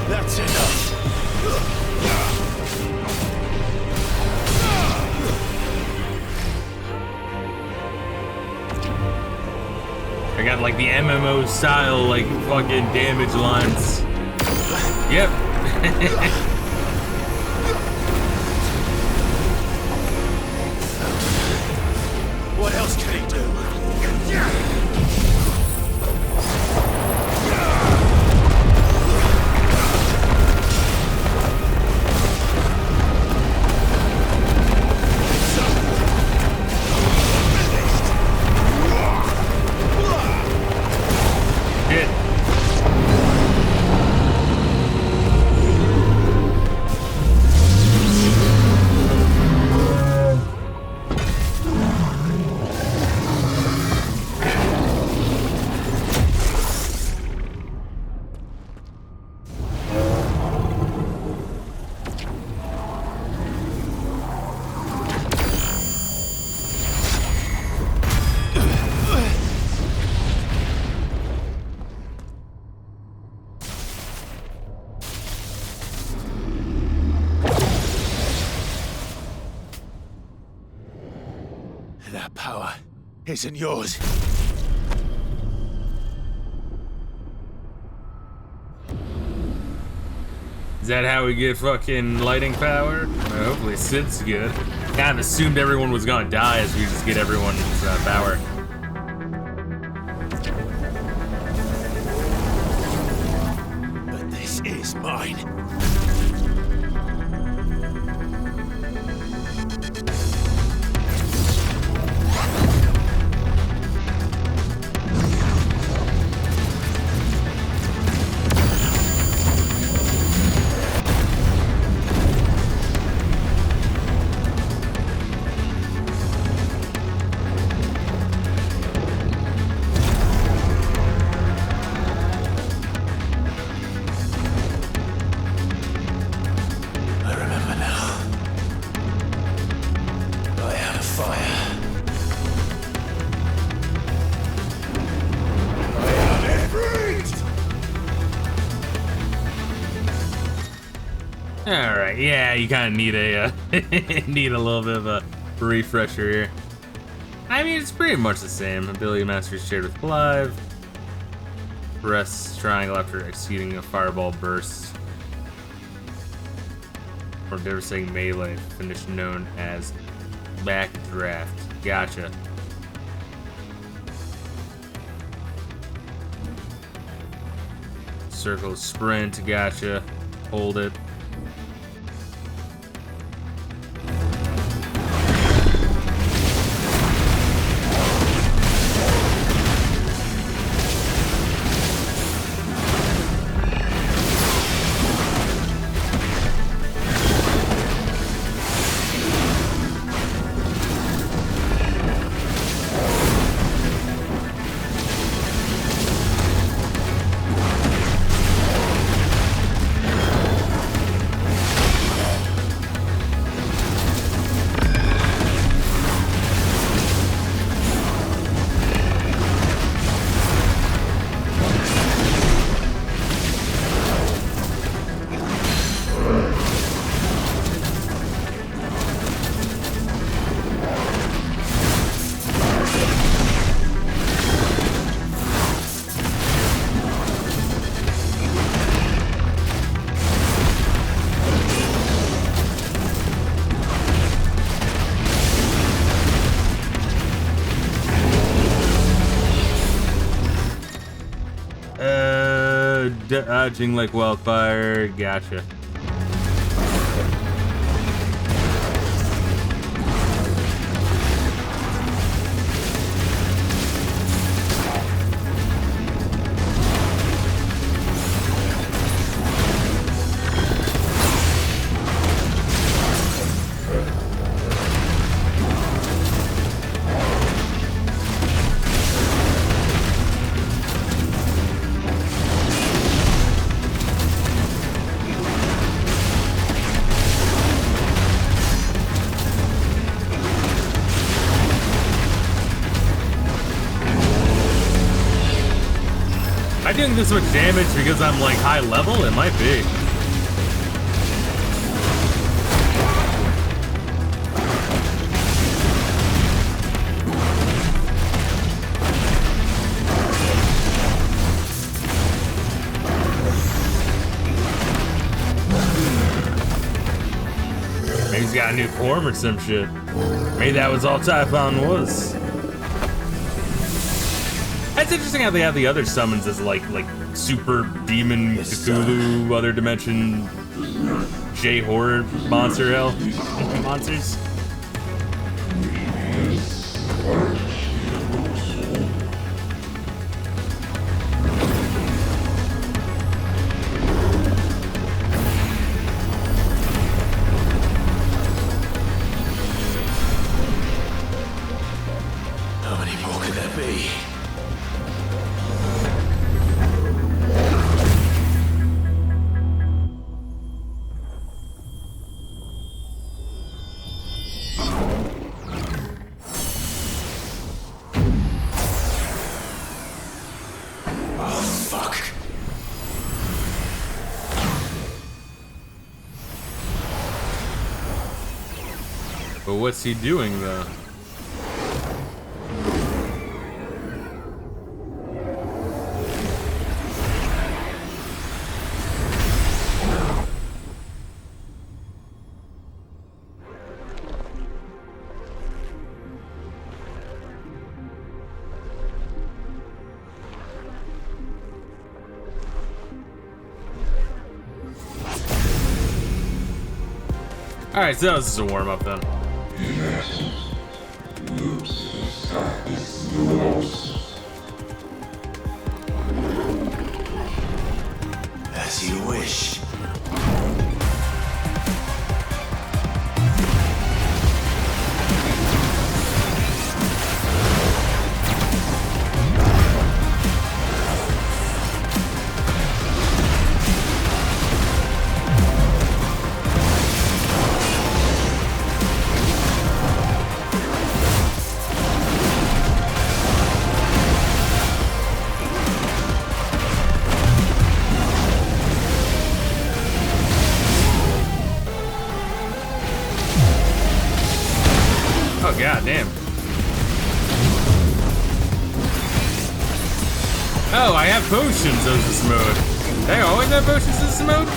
That's enough. I got like the MMO style, like fucking damage lines. Yep. What else can he do? That power isn't yours. Is that how we get fucking lighting power? Well, hopefully Sid's good. Kind of assumed everyone was gonna die as we just get everyone's power. But this is mine. Alright, yeah, you kind of need a need a little bit of a refresher here. I mean, it's pretty much the same. Ability mastery shared with Clive. Press triangle after exceeding a fireball burst. Or devastating melee finish known as backdraft. Gotcha. Circle sprint, gotcha. Hold it. dodging like wildfire. Gotcha. Am I doing this much damage because I'm like high level? It might be. Maybe he's got a new form or some shit. Maybe that was all Typhon was. It's interesting how they have the other summons as like super demon Cthulhu, other dimension, J horror monster hell monsters. How many more could there be? But what's he doing though? Alright, so this is a warm-up then. As you wish. Oh god damn. Oh, I have potions as this mode. Did I always have potions in this mode?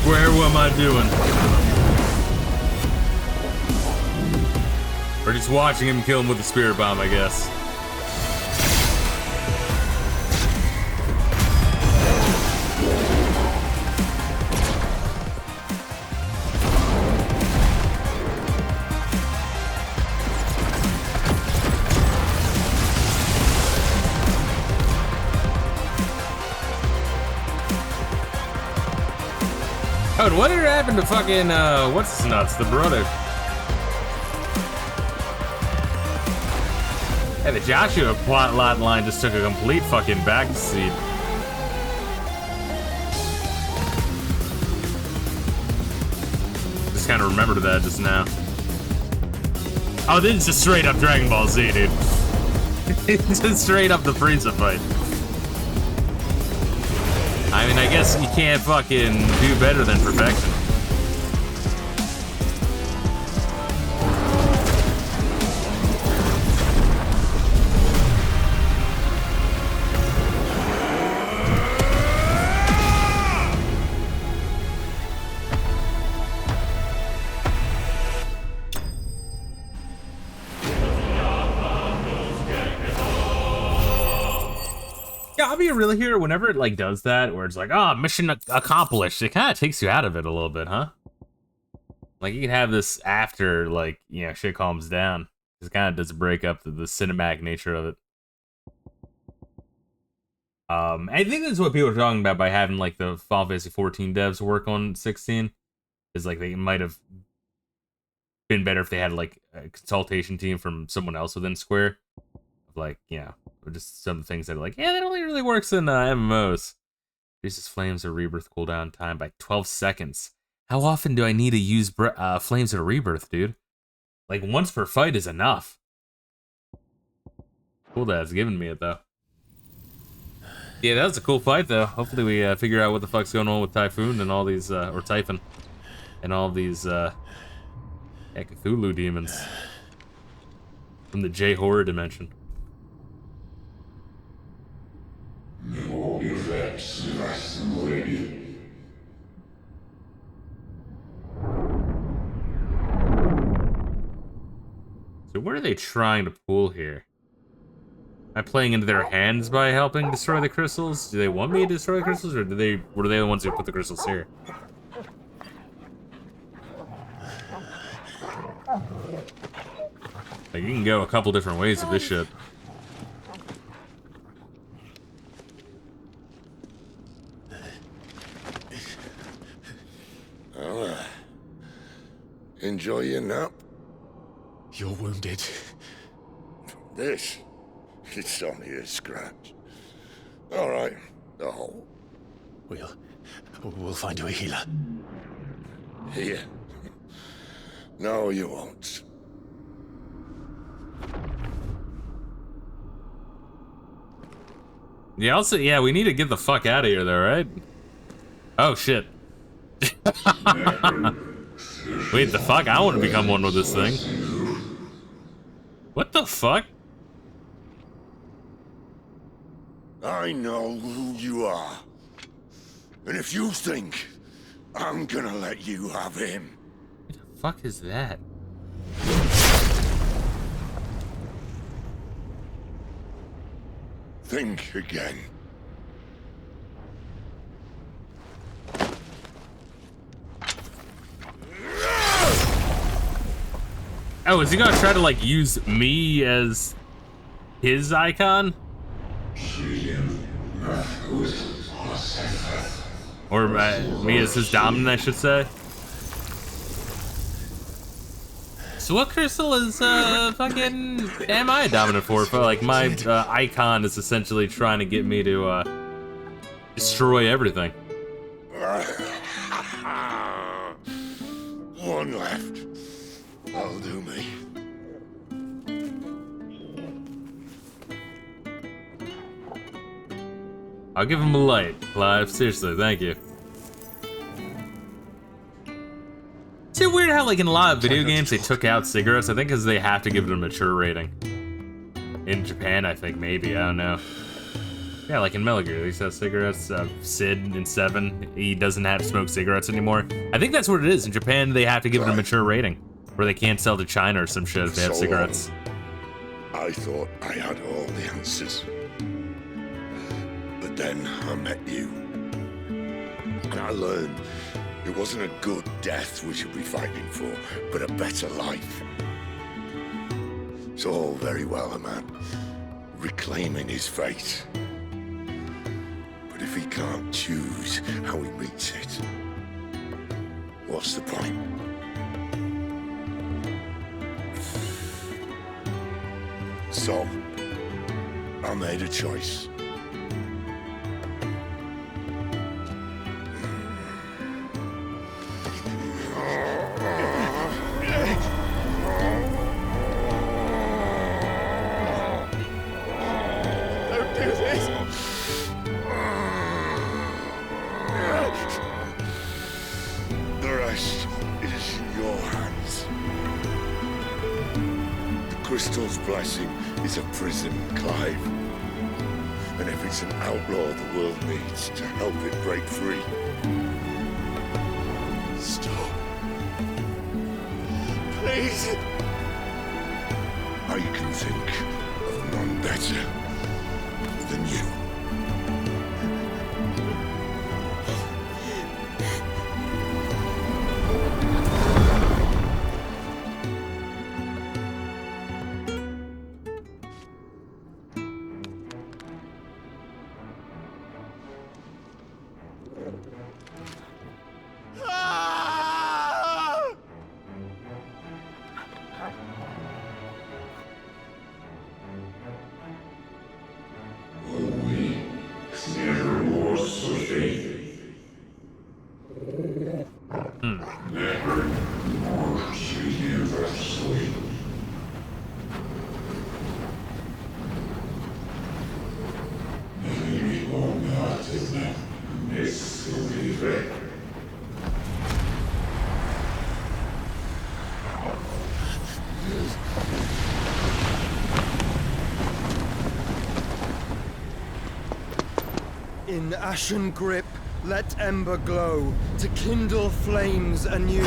square, what am I doing? We're just watching him kill him with a spirit bomb, I guess. Oh, and whatever happened to fucking, what's his nuts, the brother? Hey, the Joshua plot line just took a complete fucking backseat. Just kind of remembered that just now. Oh, this is just straight up Dragon Ball Z, dude. It's just straight up the Frieza fight. I mean, I guess you can't fucking do better than perfection. I'll be really here whenever it like does that, where it's like, oh, mission accomplished. It kind of takes you out of it a little bit, huh? Like you can have this after, like, you know, shit calms down. It kind of does break up the cinematic nature of it. I think that's what people are talking about by having like the Final Fantasy 14 devs work on 16. Is like they might have been better if they had like a consultation team from someone else within Square. Like, you know, just some things that are like, yeah, that only really works in MMOs. Reduces Flames of Rebirth cooldown time by 12 seconds. How often do I need to use Flames of Rebirth, dude? Like, once per fight is enough. Cool that's giving me it, though. Yeah, that was a cool fight, though. Hopefully we figure out what the fuck's going on with Typhoon and all these, or Typhon, and all these, Cthulhu demons. From the J-Horror dimension. No effects less ready. So what are they trying to pull here? Am I playing into their hands by helping destroy the crystals? Do they want me to destroy the crystals, or were they the ones who put the crystals here? Like, you can go a couple different ways with this shit. Well, enjoy your nap. You're wounded. This? It's only a scratch. All right, the hole. We'll find you a healer. Here? No, you won't. Yeah, also, yeah, we need to get the fuck out of here, though, right? Oh, shit. Wait, the fuck? I want to become one with this thing. What the fuck? I know who you are. And if you think I'm gonna let you have him... What the fuck is that? Think again. Oh, is he gonna try to, like, use me as his icon? Or me as his dominant, I should say. So what crystal is, fucking, am I dominant for? But, like, my, icon is essentially trying to get me to, destroy everything. One left. That'll do me. I'll give him a light, Clive. Seriously, thank you. Is it weird how, like, in a lot of video games they took out cigarettes? I think because they have to give it a mature rating. In Japan, I think, maybe. I don't know. Yeah, like in Metal Gear, they sell cigarettes. Sid in 7, he doesn't have to smoke cigarettes anymore. I think that's what it is. In Japan, they have to give it a mature rating, where they can't sell to China or some shit if they have cigarettes. I thought I had all the answers. But then I met you. And I learned it wasn't a good death we should be fighting for, but a better life. It's all very well, a man reclaiming his fate. But if he can't choose how he meets it, what's the point? So, I made a choice. Don't do this! The rest is in your hands. The crystal's blessing is a prison, Clive. And if it's an outlaw the world needs to help it break free. Stop. Please. I can think of none better than you. In ashen grip, let ember glow, to kindle flames anew.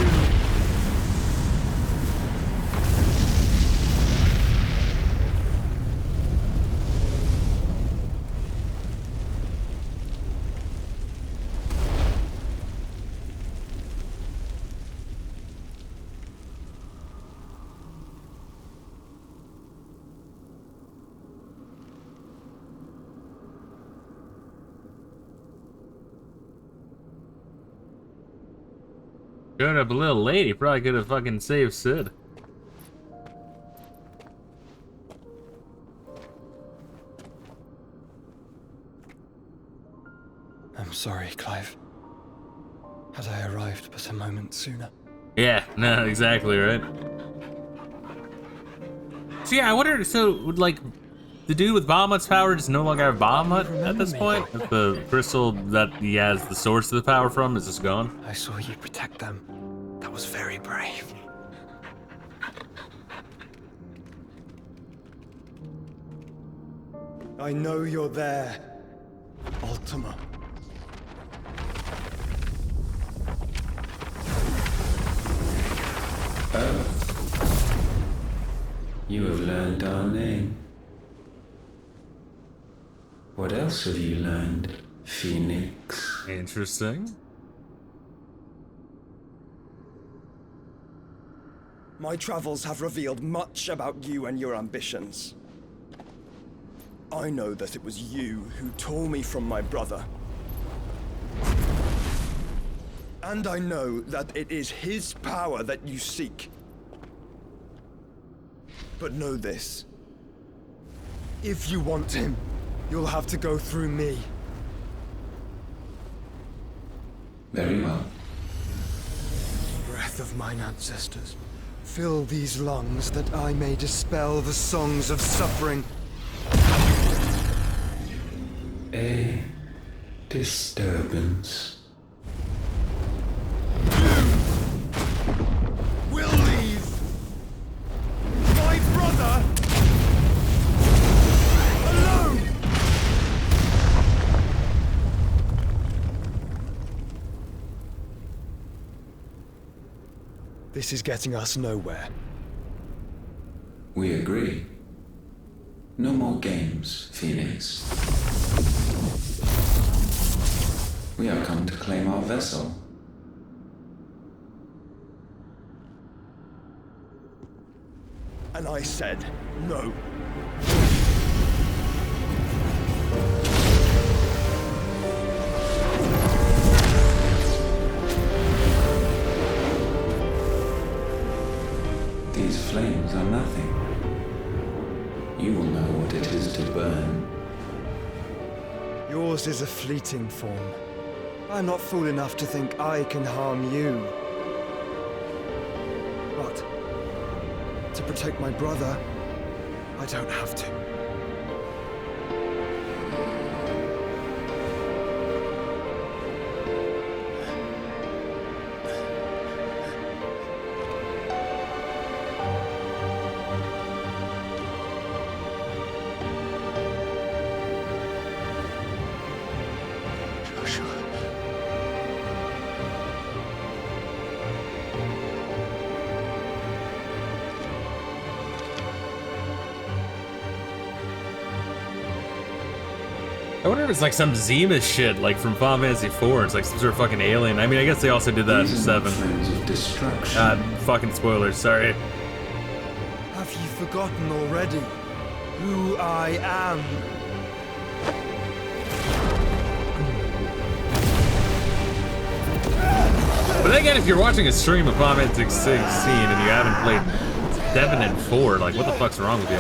Showed up a little late. He probably could have fucking saved Sid. I'm sorry, Clive. Had I arrived but a moment sooner. Yeah, no, exactly, right? So yeah, I wonder, so would like the dude with Bahamut's power just no longer have Bahamut at this point? If the crystal that he has the source of the power from is just gone? I saw you protect them. That was very brave. I know you're there, Ultima. You have learned our name. What else have you learned, Phoenix? Interesting. My travels have revealed much about you and your ambitions. I know that it was you who tore me from my brother. And I know that it is his power that you seek. But know this. If you want him, you'll have to go through me. Very well. Breath of mine ancestors, fill these lungs that I may dispel the songs of suffering. A disturbance. We'll leave my brother alone! This is getting us nowhere. We agree. No more games, Phoenix. We have come to claim our vessel. And I said no. These flames are nothing. You will know what it is to burn. Yours is a fleeting form. I'm not fool enough to think I can harm you. But to protect my brother, I don't have to. I wonder if it's like some Zima shit, like from Final Fantasy IV. It's like some sort of fucking alien. I mean, I guess they also did that in 7. Fucking spoilers, sorry. Have you forgotten already who I am? But then again, if you're watching a stream of Final Fantasy 16 and you haven't played 7 and 4, like, what the fuck's wrong with you?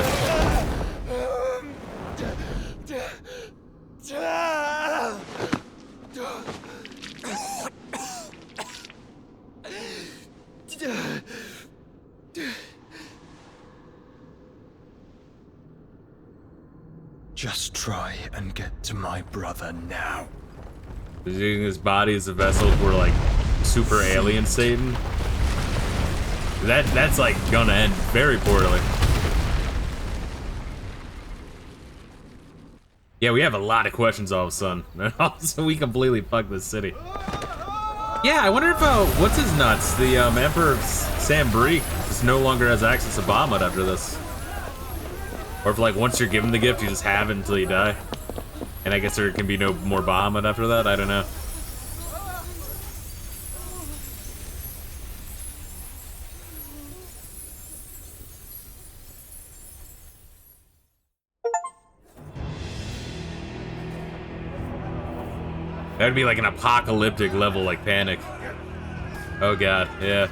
Just try and get to my brother now. Using his body as a vessel for like super alien Satan. That's like gonna end very poorly. Yeah, we have a lot of questions all of a sudden. Also, we completely fucked this city. Yeah, I wonder if what's his nuts? The Emperor Sam Bree just no longer has access to Bahamut after this. Or if, like, once you're given the gift, you just have it until you die. And I guess there can be no more Bahamut after that? I don't know. That would be like an apocalyptic level, like Panic. Oh god, yeah.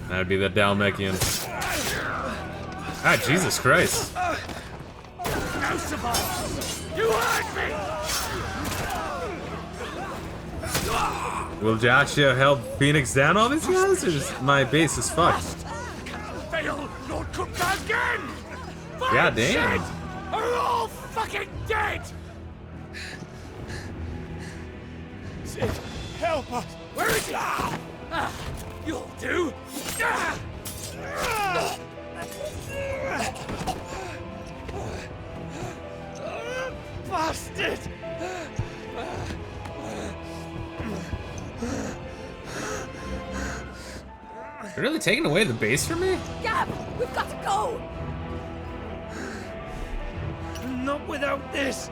That would be the Dalmekian. Ah, Jesus Christ. No survivors! You hurt me! Will Joshua help Phoenix down all these guys, or just my base is fucked? Fail Lord Cookman again! God damn. Are all fucking dead! Sid, help us! Where is he? You'll do! Bastard! They're really taking away the base from me? Gab, we've got to go! Not without this!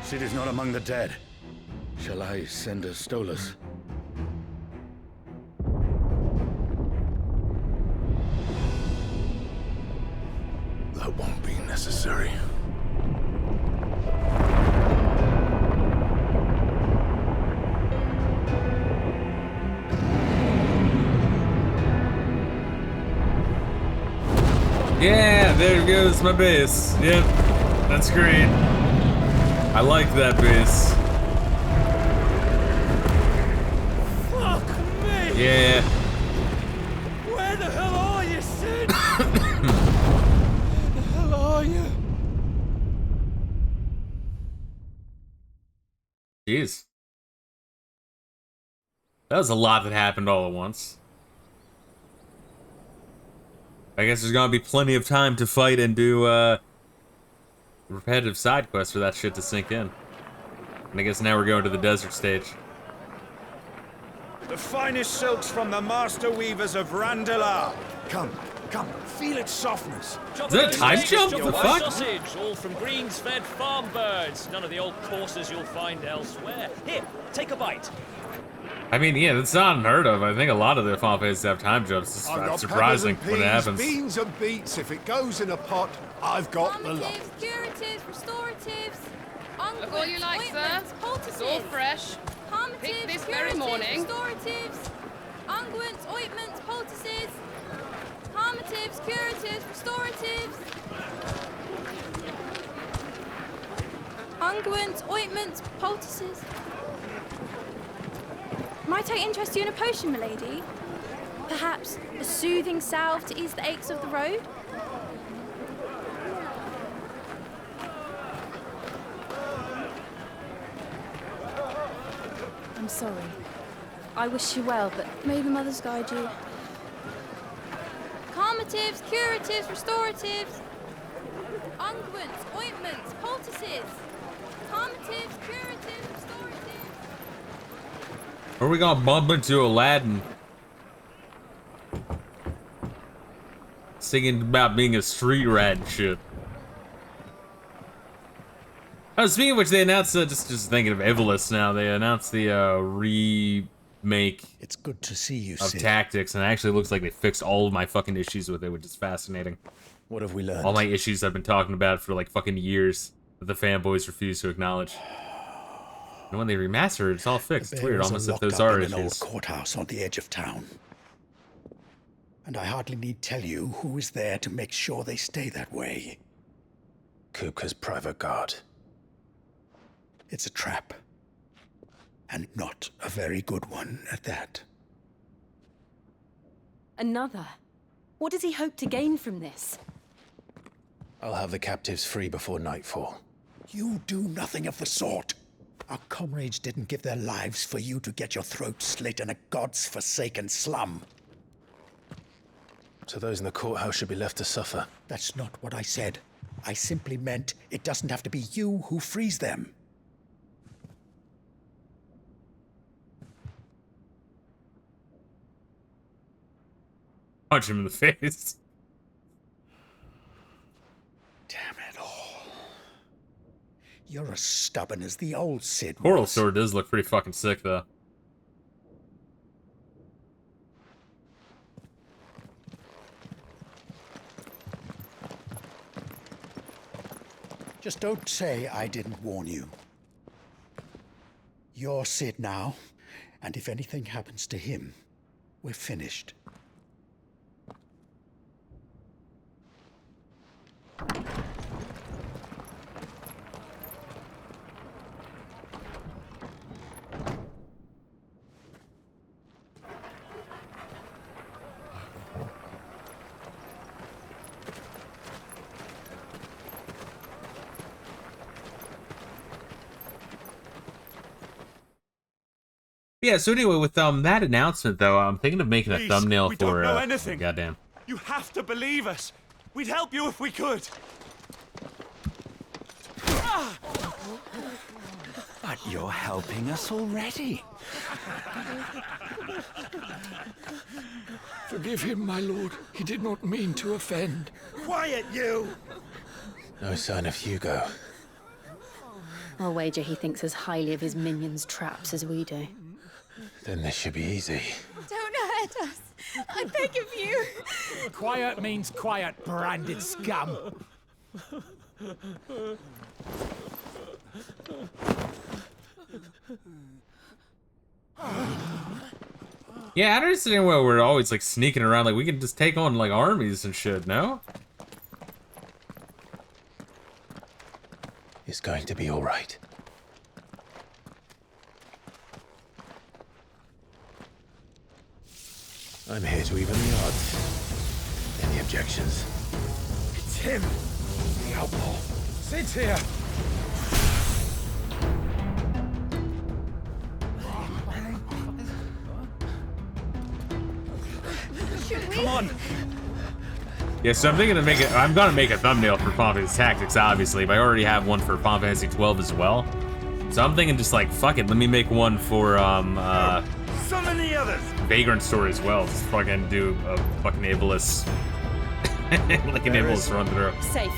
Sid is not among the dead. Shall I send a Stolas? That won't be necessary. Yeah, there goes my base. Yep, that's great. I like that base. Fuck me! Yeah. Where the hell are you, Sid? Where the hell are you? Jeez. That was a lot that happened all at once. I guess there's gonna be plenty of time to fight and do repetitive side quests for that shit to sink in. And I guess now we're going to the desert stage. The finest silks from the master weavers of Randalar. Come, feel its softness. Is that a time jump? The fuck? Sausage, all from greens-fed farm birds. None of the old courses you'll find elsewhere. Here, take a bite. I mean, yeah, that's not unheard of. I think a lot of the Final Fantasies have time jumps. It's I've got surprising peppers and when it peas, happens. beans and beets. If it goes in a pot, I've got the lot. Curatives, restoratives, Look all you like, sir. It's all fresh. Picked this very morning. Restoratives, unguents, ointments, poultices, harmatives, curatives, restoratives, unguents, ointments, poultices. Might I interest you in a potion, milady? Perhaps a soothing salve to ease the aches of the road? I'm sorry. I wish you well, but may the mothers guide you. Calmatives, curatives, restoratives, unguents, ointments, poultices. Calmatives, curatives, restoratives. Are we gonna bump into Aladdin? Singing about being a street rat and shit. Oh, speaking of which, they announced, just thinking of Evolus now, they announced the remake It's good to see you, of Sid. Tactics, and it actually looks like they fixed all of my fucking issues with it, which is fascinating. What have we learned? All my issues I've been talking about for like fucking years that the fanboys refuse to acknowledge. And when they remaster it, it's all fixed. It's weird, almost if those are in an old issues. courthouse on the edge of town. And I hardly need tell you who is there to make sure they stay that way. Kupka's private guard. It's a trap. And not a very good one at that. Another? What does he hope to gain from this? I'll have the captives free before nightfall. You do nothing of the sort. Our comrades didn't give their lives for you to get your throat slit in a god's forsaken slum. So those in the courthouse should be left to suffer. That's not what I said. I simply meant it doesn't have to be you who frees them. Punch him in the face. Damn it all. You're as stubborn as the old Sid Portal was. Sword does look pretty fucking sick, though. Just don't say I didn't warn you. You're Sid now, and if anything happens to him, we're finished. Yeah, so anyway, with that announcement, though, I'm thinking of making a thumbnail we for... don't know anything. Goddamn. You have to believe us. We'd help you if we could. But you're helping us already. Forgive him, my lord. He did not mean to offend. Quiet, you! No sign of Hugo. I'll wager he thinks as highly of his minions' traps as we do. Then this should be easy. Don't hurt us. I beg of you. Quiet means quiet, branded scum. Yeah, I don't understand why we're always, like, sneaking around. Like, we can just take on, like, armies and shit, no? It's going to be all right. I'm here to even the odds. Any objections? It's him, the outlaw. Sid's here. Should we? Come on. Yeah, so I'm thinking to make it. I'm gonna make a thumbnail for Final Fantasy Tactics, obviously, but I already have one for Final Fantasy 12 as well. So I'm thinking just like, fuck it, let me make one for Summon the others. Vagrant Story as well. Just fucking do a fucking ableist, like an ableist run through. Safe.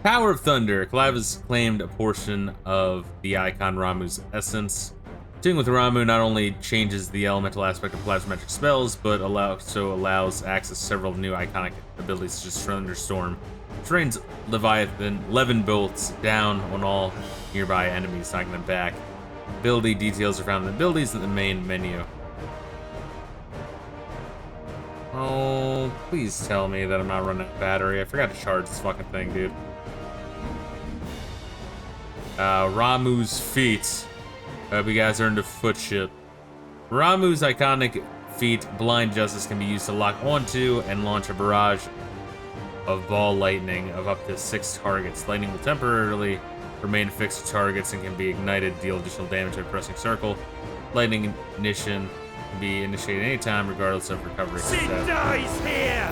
Power of Thunder. Clive has claimed a portion of the icon Ramuh's essence. Tuning with Ramuh not only changes the elemental aspect of plasmatic spells, but also allows access to several new iconic abilities such as Thunderstorm, which rains Levin bolts down on all nearby enemies, knocking them back. Ability details are found in the abilities in the main menu. Oh, please tell me that I'm not running out of battery. I forgot to charge this fucking thing, dude. Ramuh's feat. Hope you guys earned a foot shit. Ramuh's iconic feat, Blind Justice, can be used to lock onto and launch a barrage of ball lightning of up to 6 targets. Lightning will temporarily remain fixed to targets and can be ignited, deal additional damage to a pressing circle. Lightning ignition can be initiated anytime, regardless of recovery. She dies here!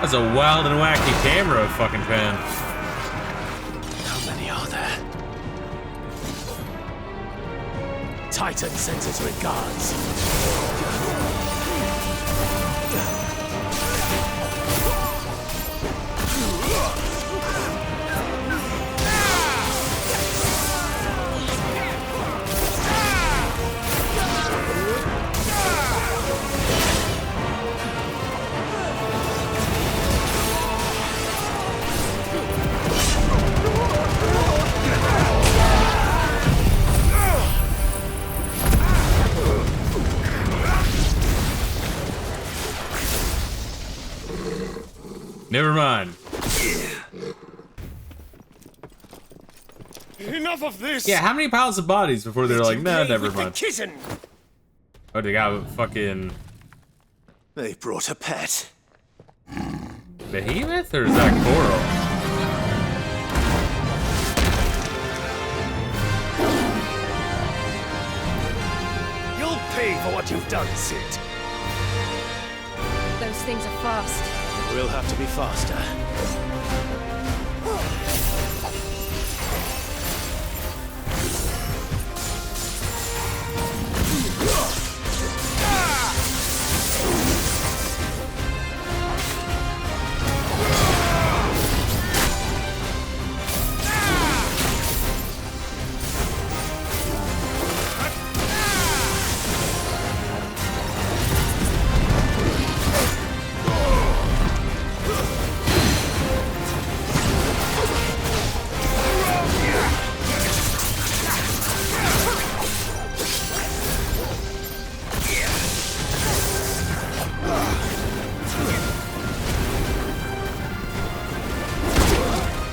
That's a wild and wacky camera fucking fan. How many are there? Titan sends its regards. Never mind. Enough of this. Yeah, how many piles of bodies before they're like, nah, never With the mind. kitten. Oh, they got fucking They brought a pet. behemoth, or is that coral? You'll pay for what you've done, Sid. Those things are fast. We'll have to be faster.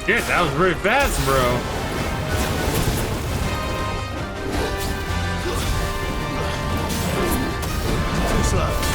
Shit, that was pretty fast, bro. Too slow.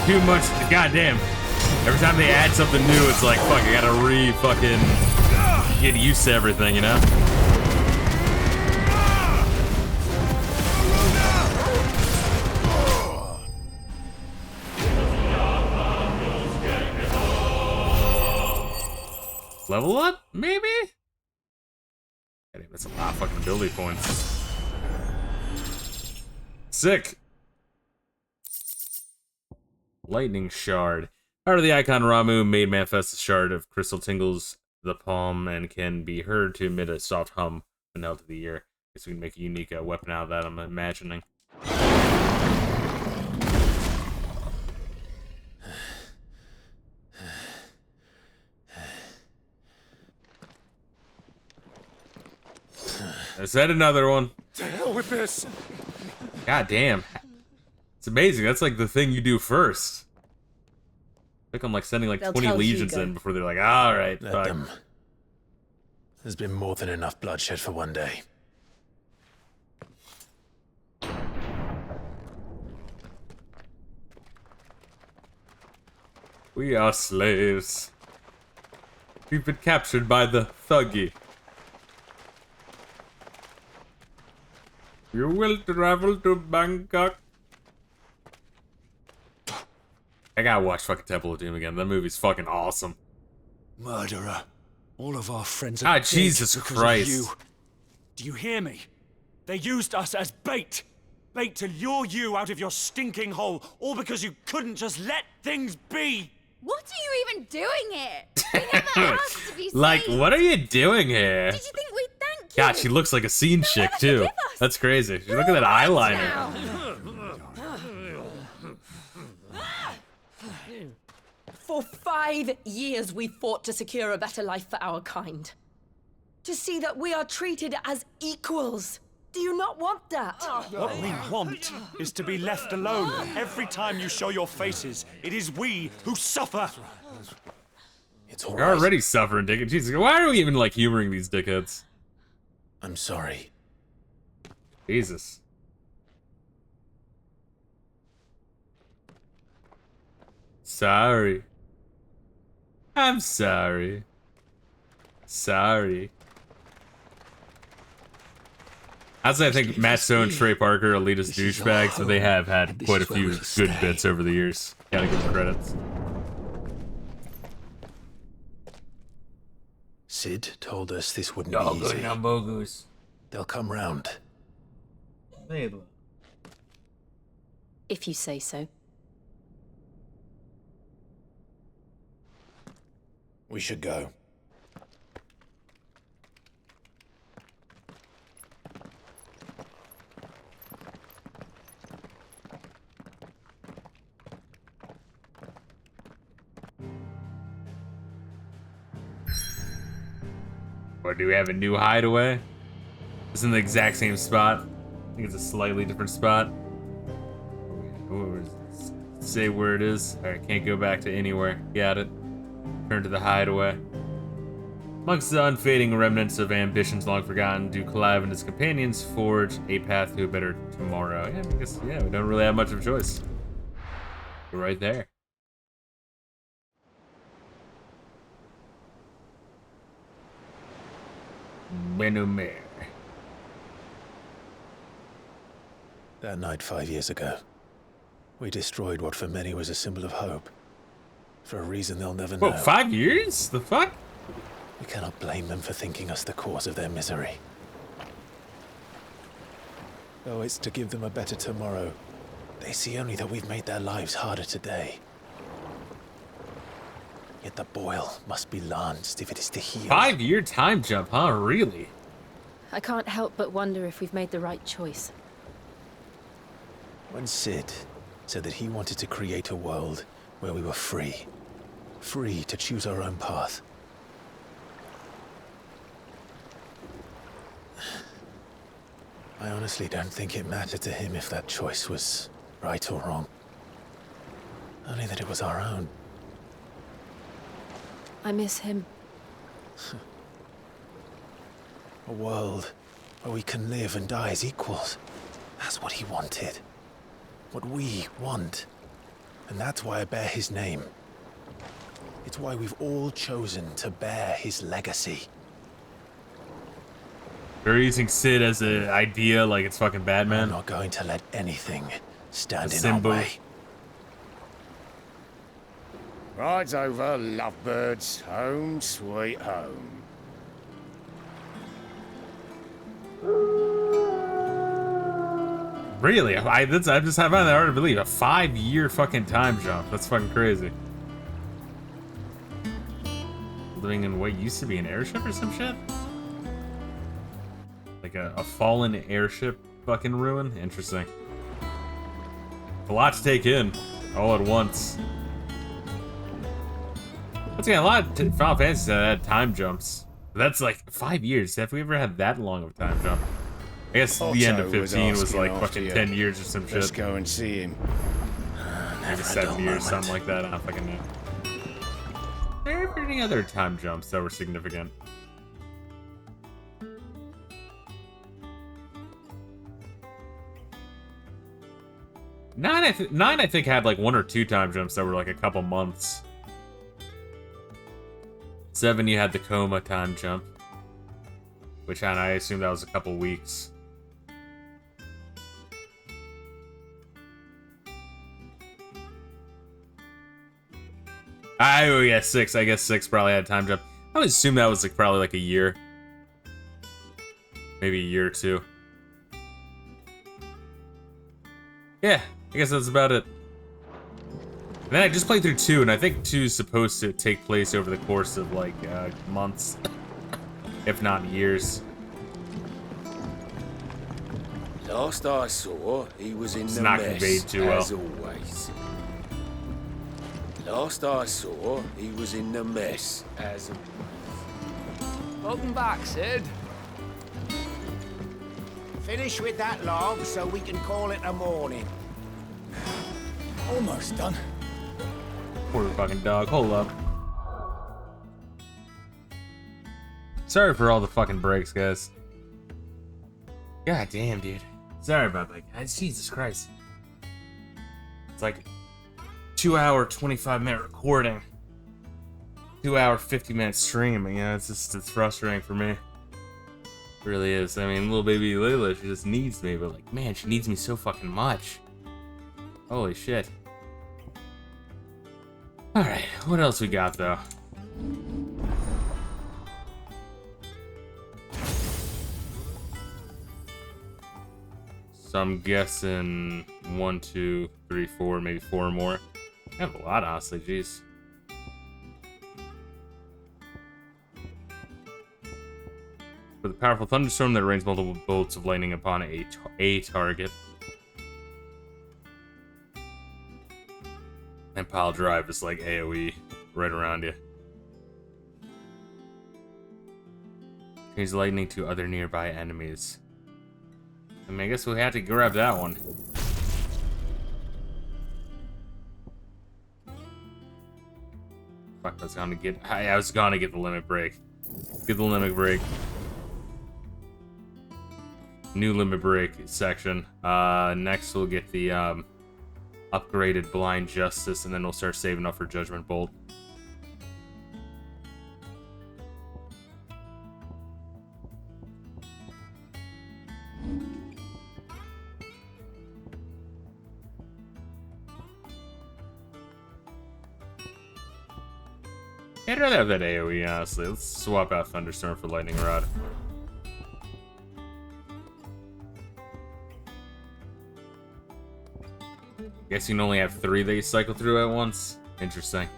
too much. Goddamn. Every time they add something new, it's like, fuck, I gotta fucking get used to everything, you know? Level up, maybe? That's a lot of fucking ability points. Sick. Lightning Shard. Part of the icon Ramu made manifest a shard of crystal tingles the palm and can be heard to emit a soft hum when held to the ear. Guess we can make a unique weapon out of that, I'm imagining. I said another one. To hell with this. God damn. It's amazing. That's like the thing you do first. I think I'm like sending like 20 legions in before they're like, all right, Let them. There's been more than enough bloodshed for one day. We are slaves. We've been captured by the Thuggy. You will travel to Bangkok. I gotta watch fucking Temple of Doom again. That movie's fucking awesome. Murderer. All of our friends are dead Jesus because Christ. of you. Do you hear me? They used us as bait. Bait to lure you out of your stinking hole, all because you couldn't just let things be. What are you even doing here? We never asked to be seen. Like, what are you doing here? Did you think we'd thank you? God, she looks like a scene chick, too. That's crazy. Look at that eyeliner. For 5 years, we fought to secure a better life for our kind. To see that we are treated as equals. Do you not want that? What we want is to be left alone. Every time you show your faces, it is we who suffer. It's all You're right. already suffering, dickhead. Jesus, why are we even, like, humoring these dickheads? I'm sorry. Jesus. Sorry. I'm sorry. Sorry. I think Matt Stone and Trey Parker are elitist douchebags, but they have had quite a few good bits over the years. Gotta give them credits. Sid told us this wouldn't be easy. They'll come round. If you say so. We should go. Or do we have a new hideaway? It's in the exact same spot. I think it's a slightly different spot. Say where it is. Alright, can't go back to anywhere. Got it. Turn to the hideaway. Amongst the unfading remnants of ambitions long forgotten, do Clive and his companions forge a path to a better tomorrow? Yeah, I guess, yeah, we don't really have much of a choice. We're right there. Menomere. That night 5 years ago, we destroyed what for many was a symbol of hope. For a reason they'll never know. Whoa, 5 years? The fuck? We cannot blame them for thinking us the cause of their misery. Though it's to give them a better tomorrow, they see only that we've made their lives harder today. Yet the boil must be lanced if it is to heal. 5-year time jump, huh? Really? I can't help but wonder if we've made the right choice. When Sid said that he wanted to create a world where we were free. Free to choose our own path. I honestly don't think it mattered to him if that choice was right or wrong. Only that it was our own. I miss him. A world where we can live and die as equals. That's what he wanted. What we want. And that's why I bear his name. It's why we've all chosen to bear his legacy. They're using Sid as an idea like it's fucking Batman. I'm not going to let anything stand A in symbol. our way. Rides over, lovebirds. Home, sweet home. Really? I just find that hard to believe. A 5-year fucking time jump. That's fucking crazy. Living in what used to be an airship or some shit? Like a fallen airship fucking ruin? Interesting. A lot to take in all at once. Once again, a lot of Final Fantasy that had time jumps. That's like 5 years. Have we ever had that long of a time jump? I guess the end of 15 was like fucking 10 years or some shit. Let's go and see him. Maybe 7 years, something like that. I don't fucking know. There ever any other time jumps that were significant? Nine, I think, had like 1 or 2 time jumps that were like a couple months. 7, you had the coma time jump, which I assume that was a couple weeks. Oh yeah, 6. I guess 6 probably had a time jump. I would assume that was like probably like a year, maybe a year or 2. Yeah, I guess that's about it. And then I just played through 2, and I think 2 is supposed to take place over the course of like months, if not years. Last I saw, he was in It's the not mess, conveyed too well. as always. Last I saw, he was in the mess, as always. Welcome back, Sid. Finish with that log so we can call it a morning. Almost done. Poor fucking dog. Hold up. Sorry for all the fucking breaks, guys. God damn, dude. Sorry about that, guys. Jesus Christ. It's like 2-hour, 25-minute recording. 2-hour, 50-minute stream. You know, it's frustrating for me. It really is. I mean, little baby Layla, she just needs me, but like, man, she needs me so fucking much. Holy shit. Alright, what else we got, though? So I'm guessing 1, 2, 3, 4, maybe 4 more. I have a lot, honestly, jeez. With a powerful thunderstorm that rains multiple bolts of lightning upon a target. And pile drive is like AoE right around you. Change lightning to other nearby enemies. I mean, I guess we have to grab that one. Fuck, I was gonna get the limit break. Get the limit break. New limit break section. Next we'll get the upgraded blind justice, and then we'll start saving up for judgment bolt. I'd rather have that AoE, honestly. Let's swap out Thunderstorm for Lightning Rod. Guess you can only have 3 that you cycle through at once. Interesting.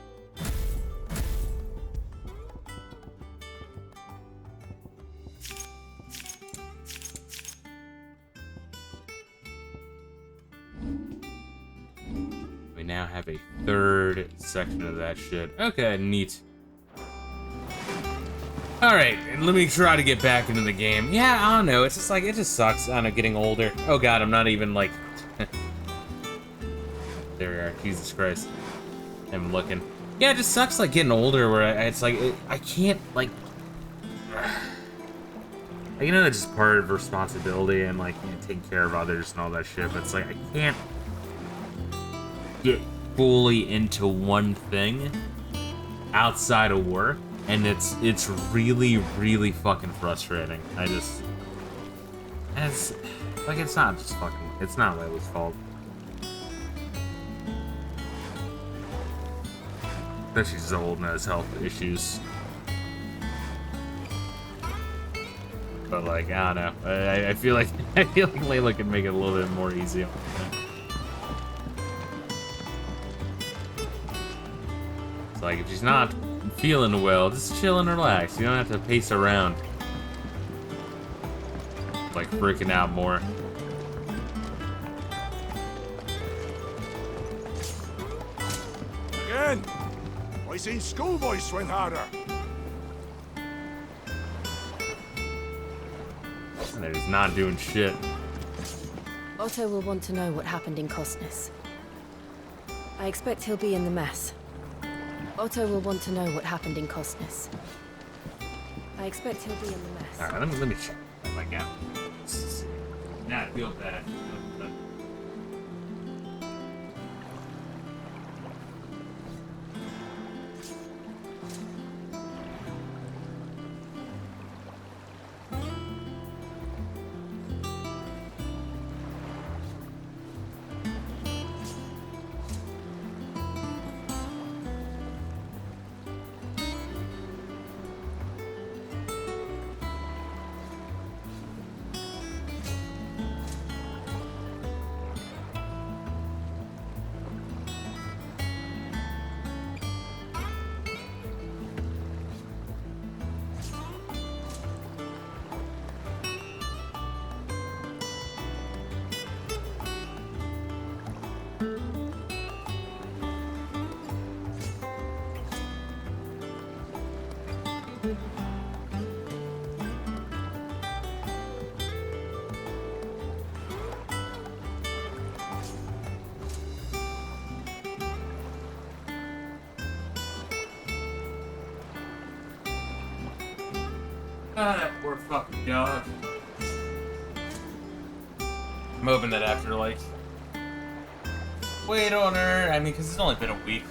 We now have a 3rd section of that shit. Okay, neat. Alright, let me try to get back into the game. Yeah, I don't know, it's just like, it just sucks. I don't know, getting older. Oh god, I'm not even like... There we are, Jesus Christ. I'm looking. Yeah, it just sucks like getting older where it's like, I can't like... You know, that's just part of responsibility and like, you know, taking care of others and all that shit, but it's like, I can't get fully into one thing outside of work, and it's really, really fucking frustrating. It's like, it's not Layla's fault. That she's old and has health issues. But like, I don't know. I feel like Layla can make it a little bit more easy. It's like, if she's not feeling well, just chill and relax. You don't have to pace around. Like, freaking out more. Again! I seen schoolboys swing harder. And they're just not doing shit. Otto will want to know what happened in Cosnes. I expect he'll be in the mess. Otto will want to know what happened in Cosnes. I expect he'll be in the mess. Alright, let me check if I can. Now I feel bad. Ah, that poor fucking dog. I'm hoping that after, like, wait on her. I mean, because it's only been a week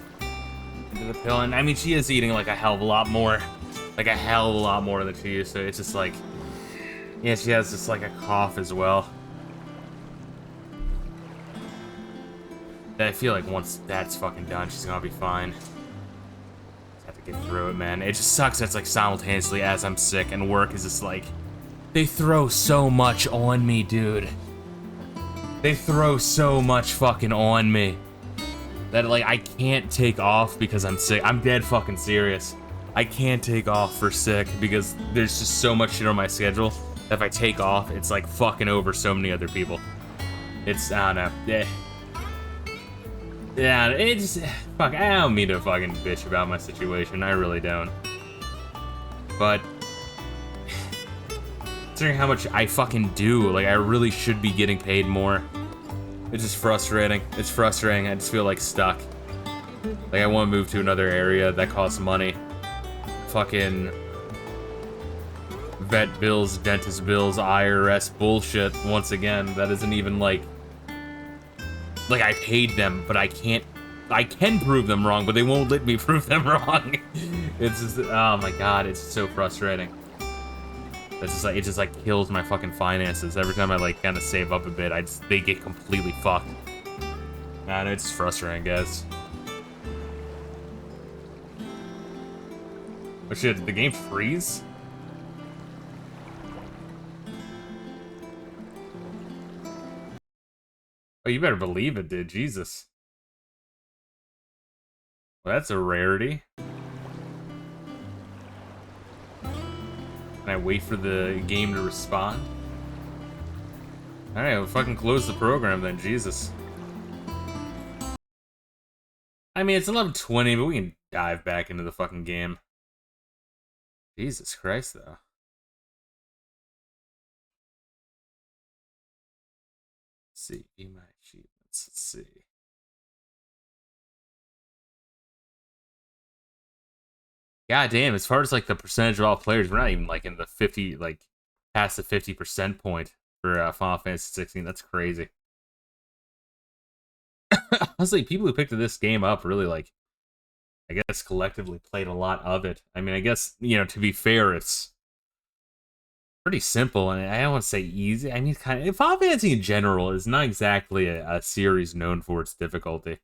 into the pill, and I mean, she is eating like a hell of a lot more. Like a hell of a lot more than she used to. It's just like, yeah, she has just like a cough as well. I feel like once that's fucking done, she's gonna be fine. Get through it, man. It just sucks that's like simultaneously as I'm sick and work is just like, they throw so much on me, dude. They throw so much fucking on me that like I can't take off because I'm sick. I'm dead fucking serious. I can't take off for sick because there's just so much shit on my schedule that if I take off, it's like fucking over so many other people. It's, I don't know. Yeah. Yeah, it's... Fuck, I don't mean to fucking bitch about my situation. I really don't. But... considering how much I fucking do, like, I really should be getting paid more. It's just frustrating. It's frustrating. I just feel, like, stuck. Like, I want to move to another area that costs money. Fucking... vet bills, dentist bills, IRS bullshit, once again. That isn't even, like... Like, I paid them, but I can't... I can prove them wrong, but they won't let me prove them wrong. It's just... Oh my god, it's so frustrating. It's just like... It just, like, kills my fucking finances. Every time I, like, kind of save up a bit, they get completely fucked. And it's frustrating, guys. Oh shit, did the game freeze? Oh, you better believe it did, Jesus. Well, that's a rarity. Can I wait for the game to respond? Alright, we'll fucking close the program then, Jesus. I mean, it's 11:20, but we can dive back into the fucking game. Jesus Christ, though. Let's see, my achievements, let's see. God damn, as far as like the percentage of all players, we're not even like in the 50, like past the 50% point for Final Fantasy 16. That's crazy. honestly, people who picked this game up really, like, I guess collectively played a lot of it. I mean, I guess, you know, to be fair, it's pretty simple, and I don't want to say easy. I mean, kind of, Final Fantasy in general is not exactly a series known for its difficulty.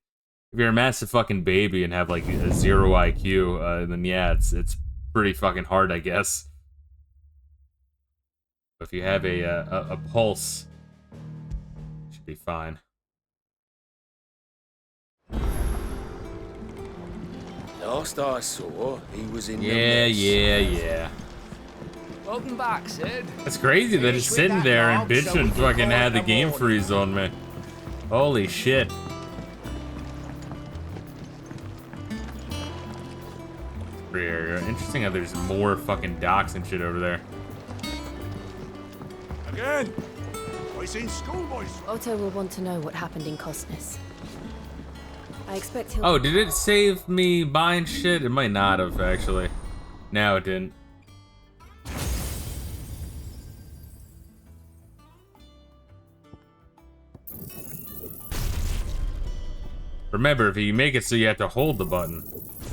If you're a massive fucking baby and have like a 0 IQ, then yeah, it's pretty fucking hard, I guess. But if you have a pulse, it should be fine. Last I saw, he was in the Yeah, mess. yeah. Welcome back, Sid. It's crazy that it's sitting there and bitching fucking had the game freeze on me. Holy shit. Pretty interesting how there's more fucking docks and shit over there. Again! I seen schoolboys. Otto will want to know what happened in Costness. I expect he'll... Oh, did it save me buying shit? It might not have, actually. No, it didn't. Remember, if you make it so you have to hold the button.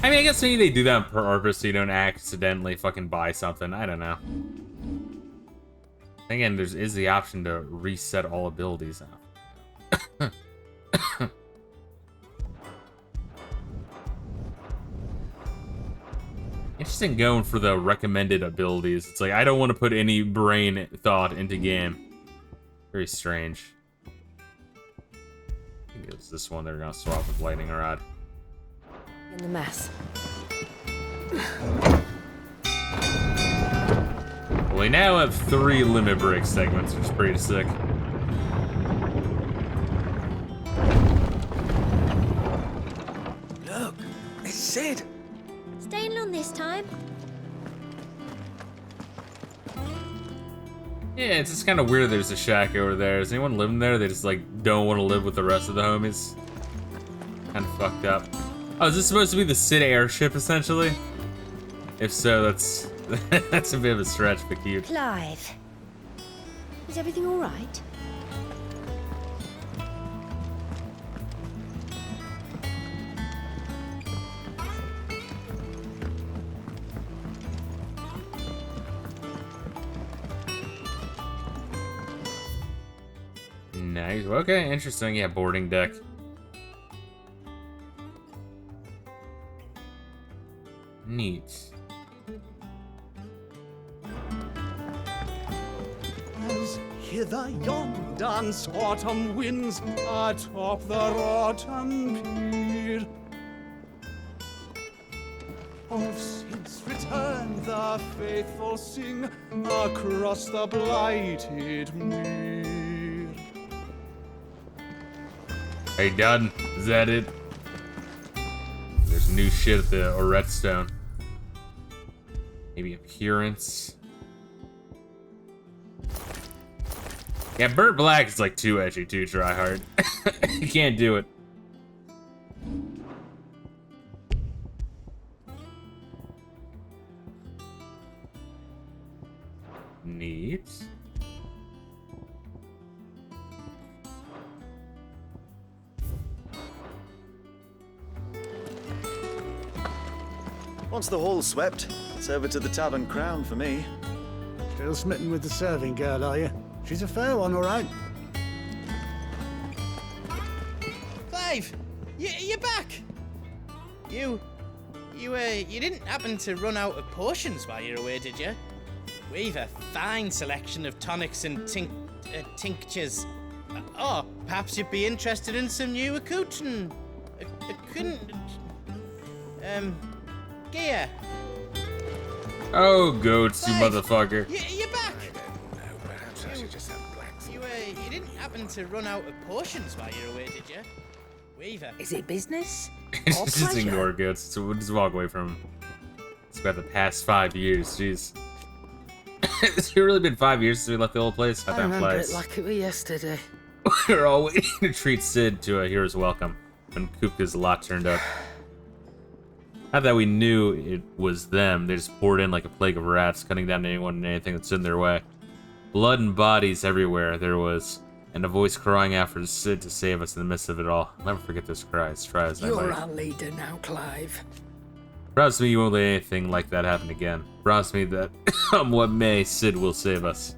I mean, I guess maybe they do that on purpose so you don't accidentally fucking buy something. I don't know. Again, there is the option to reset all abilities now. Interesting going for the recommended abilities. It's like, I don't want to put any brain thought into game. Very strange. I think it's this one they're gonna swap with lightning rod. In the mess. Well, we now have 3 limit break segments, which is pretty sick. Look, it's Sid. Staying long this time? Yeah, it's just kind of weird there's a shack over there. Is anyone living there? They just, like, don't want to live with the rest of the homies. Kind of fucked up. Oh, is this supposed to be the Sid airship, essentially? If so, that's that's a bit of a stretch, but cute. Clive, is everything all right? Nice. Okay, interesting. Yeah, boarding deck. Neat. As hither yon dance autumn winds atop the rotten pier. Of Sid's return the faithful sing across the blighted mere. Are you done? Is that it? There's new shit at the Redstone. Maybe appearance. Yeah, Burnt Black is like too edgy, too try hard. You can't do it. Neat. Once the hall's swept, it's over to the Tavern Crown for me. Still smitten with the serving girl, are you? She's a fair one, all right. Clive, you're back. You didn't happen to run out of potions while you're away, did you? We've a fine selection of tonics and tinctures. Oh, perhaps you'd be interested in some new accoutrement. Gear. Oh, goats, you motherfucker. You're back. Perhaps I should just have blacks. You didn't happen to run out of potions while you're away, did you? Weaver. Is it business? Just ignore goats. So we'll just walk away from him. It's about the past 5 years, jeez. It's really been 5 years since we left the old place. I remember it like it was yesterday. We're all waiting to treat Sid to a hero's welcome when Kupka's lot turned up. Not that we knew it was them, they just poured in like a plague of rats, cutting down anyone and anything that stood in their way. Blood and bodies everywhere. There was and a voice crying out for Sid to save us in the midst of it all. I'll never forget those cries. Try as I You're might. our leader now, Clive. Promise me you won't let anything like that happen again. Promise me that what may, Sid will save us.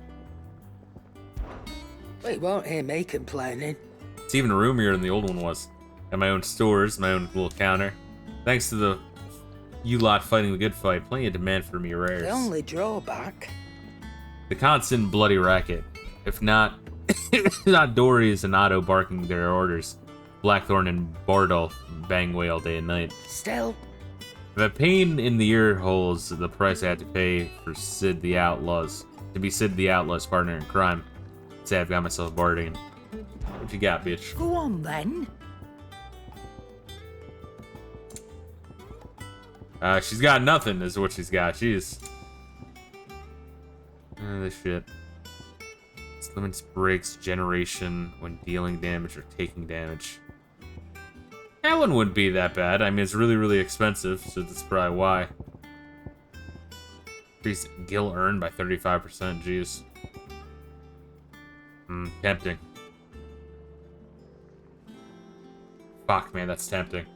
We won't hear me complaining. It's even roomier than the old one was. Got my own stores, my own little counter. Thanks to the you lot fighting the good fight, plenty of demand for me rares. The only drawback. The constant bloody racket. If not Dory's and Otto barking their orders. Blackthorn and Bardolph bang away all day and night. Still. The pain in the ear holes the price I had to pay for Sid the Outlaws. To be Sid the Outlaw's partner in crime. Say I've got myself a bargain. What you got, bitch? Go on then. She's got nothing, is what she's got. She's. This shit. This limits breaks generation when dealing damage or taking damage. That one wouldn't be that bad. I mean, it's really, really expensive, so that's probably why. Increase gil earned by 35%. Jeez. Tempting. Fuck, man, that's tempting.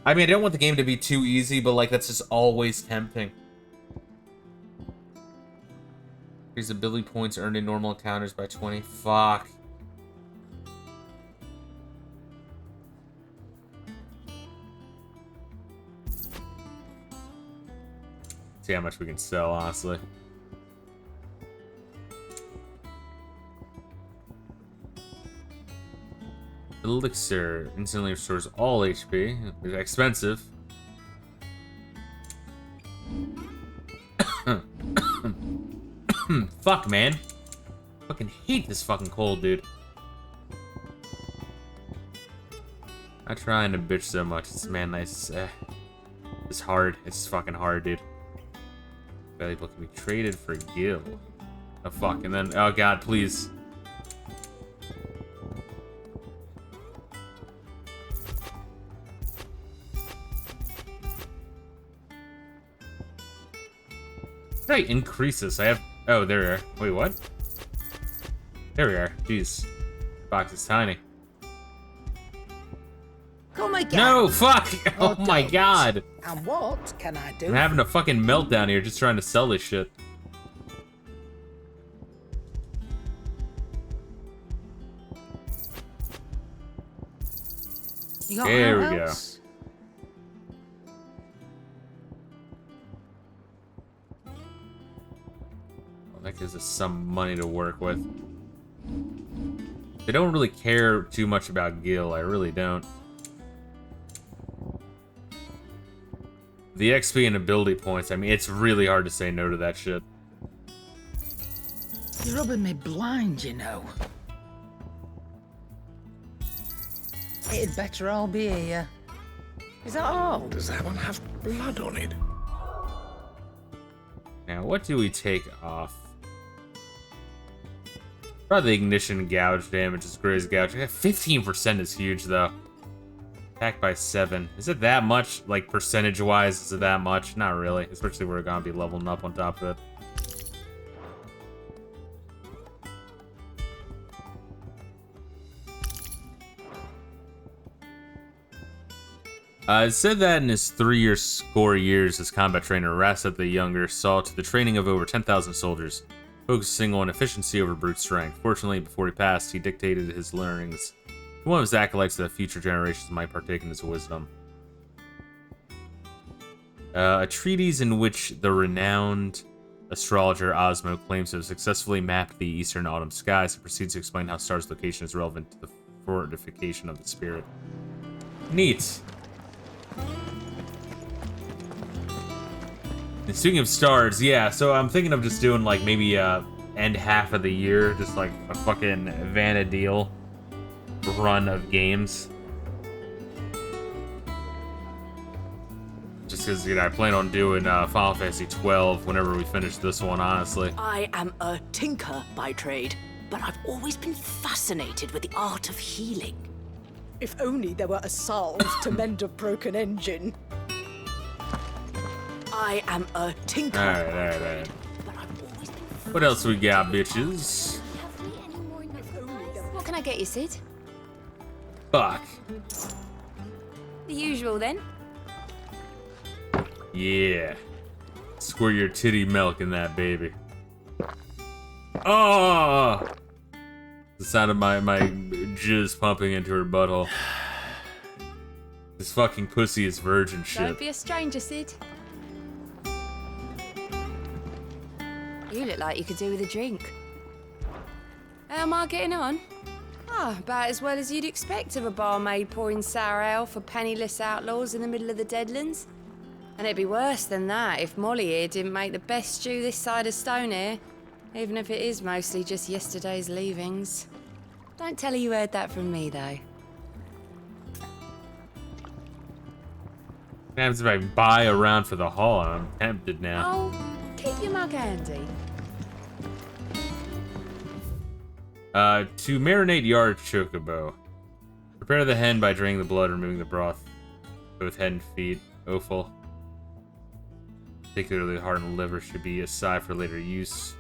I mean, I don't want the game to be too easy, but, like, that's just always tempting. Increase ability points earned in normal encounters by 20. Fuck. See how much we can sell, honestly. Elixir instantly restores all HP. It's expensive. Fuck, man. Fucking hate this fucking cold, dude. Not trying to bitch so much. It's, man, it's hard. It's fucking hard, dude. Valuable can be traded for gil. Oh, fuck. And then, oh, God, please. How do I increase this? I have... Oh, there we are. Wait, what? There we are. Jeez. The box is tiny. Come again. No, fuck! Oh my god! And what can I do? I'm having a fucking meltdown here just trying to sell this shit. There we go. That gives us some money to work with. They don't really care too much about gil. I really don't. The XP and ability points, I mean, it's really hard to say no to that shit. You're rubbing me blind, you know. It'd better all be here. Is that all? Does that one have blood on it? Now, what do we take off? Probably the ignition gouge damage is great as gouge. 15% is huge, though. Attack by 7. Is it that much? Like, percentage-wise, is it that much? Not really. Especially if we're gonna be leveling up on top of it. It said that in his 3-year score years as combat trainer, Rasset the Younger saw to the training of over 10,000 soldiers, focusing on efficiency over brute strength. Fortunately, before he passed, he dictated his learnings to one of his acolytes that future generations might partake in his wisdom. A treatise in which the renowned astrologer Osmo claims to have successfully mapped the eastern autumn skies and proceeds to explain how stars' location is relevant to the fortification of the spirit. Neat. And speaking of stars, yeah, so I'm thinking of just doing, like, maybe, end half of the year, just, like, a fucking Vanadil run of games. Just because, you know, I plan on doing, Final Fantasy 12 whenever we finish this one, honestly. I am a tinker by trade, but I've always been fascinated with the art of healing. If only there were a salve to mend a broken engine. I am a tinker. Alright. What else we got, bitches? get you, Sid? Fuck. The usual, then. Yeah. Squirt your titty milk in that baby. Oh! The sound of my jizz pumping into her butthole. This fucking pussy is virgin shit. Don't be a stranger, Sid. You look like you could do with a drink. How am I getting on? Ah, about as well as you'd expect of a barmaid pouring sour ale for penniless outlaws in the middle of the Deadlands. And it'd be worse than that if Molly here didn't make the best stew this side of Stone here, even if it is mostly just yesterday's leavings. Don't tell her you heard that from me, though. What happens if I buy a round for the haul? I'm tempted now. Oh, keep your mug handy. To marinate yard chocobo. Prepare the hen by draining the blood, removing the broth. Both head and feet. Offal. Particularly the heart and liver should be aside for later use.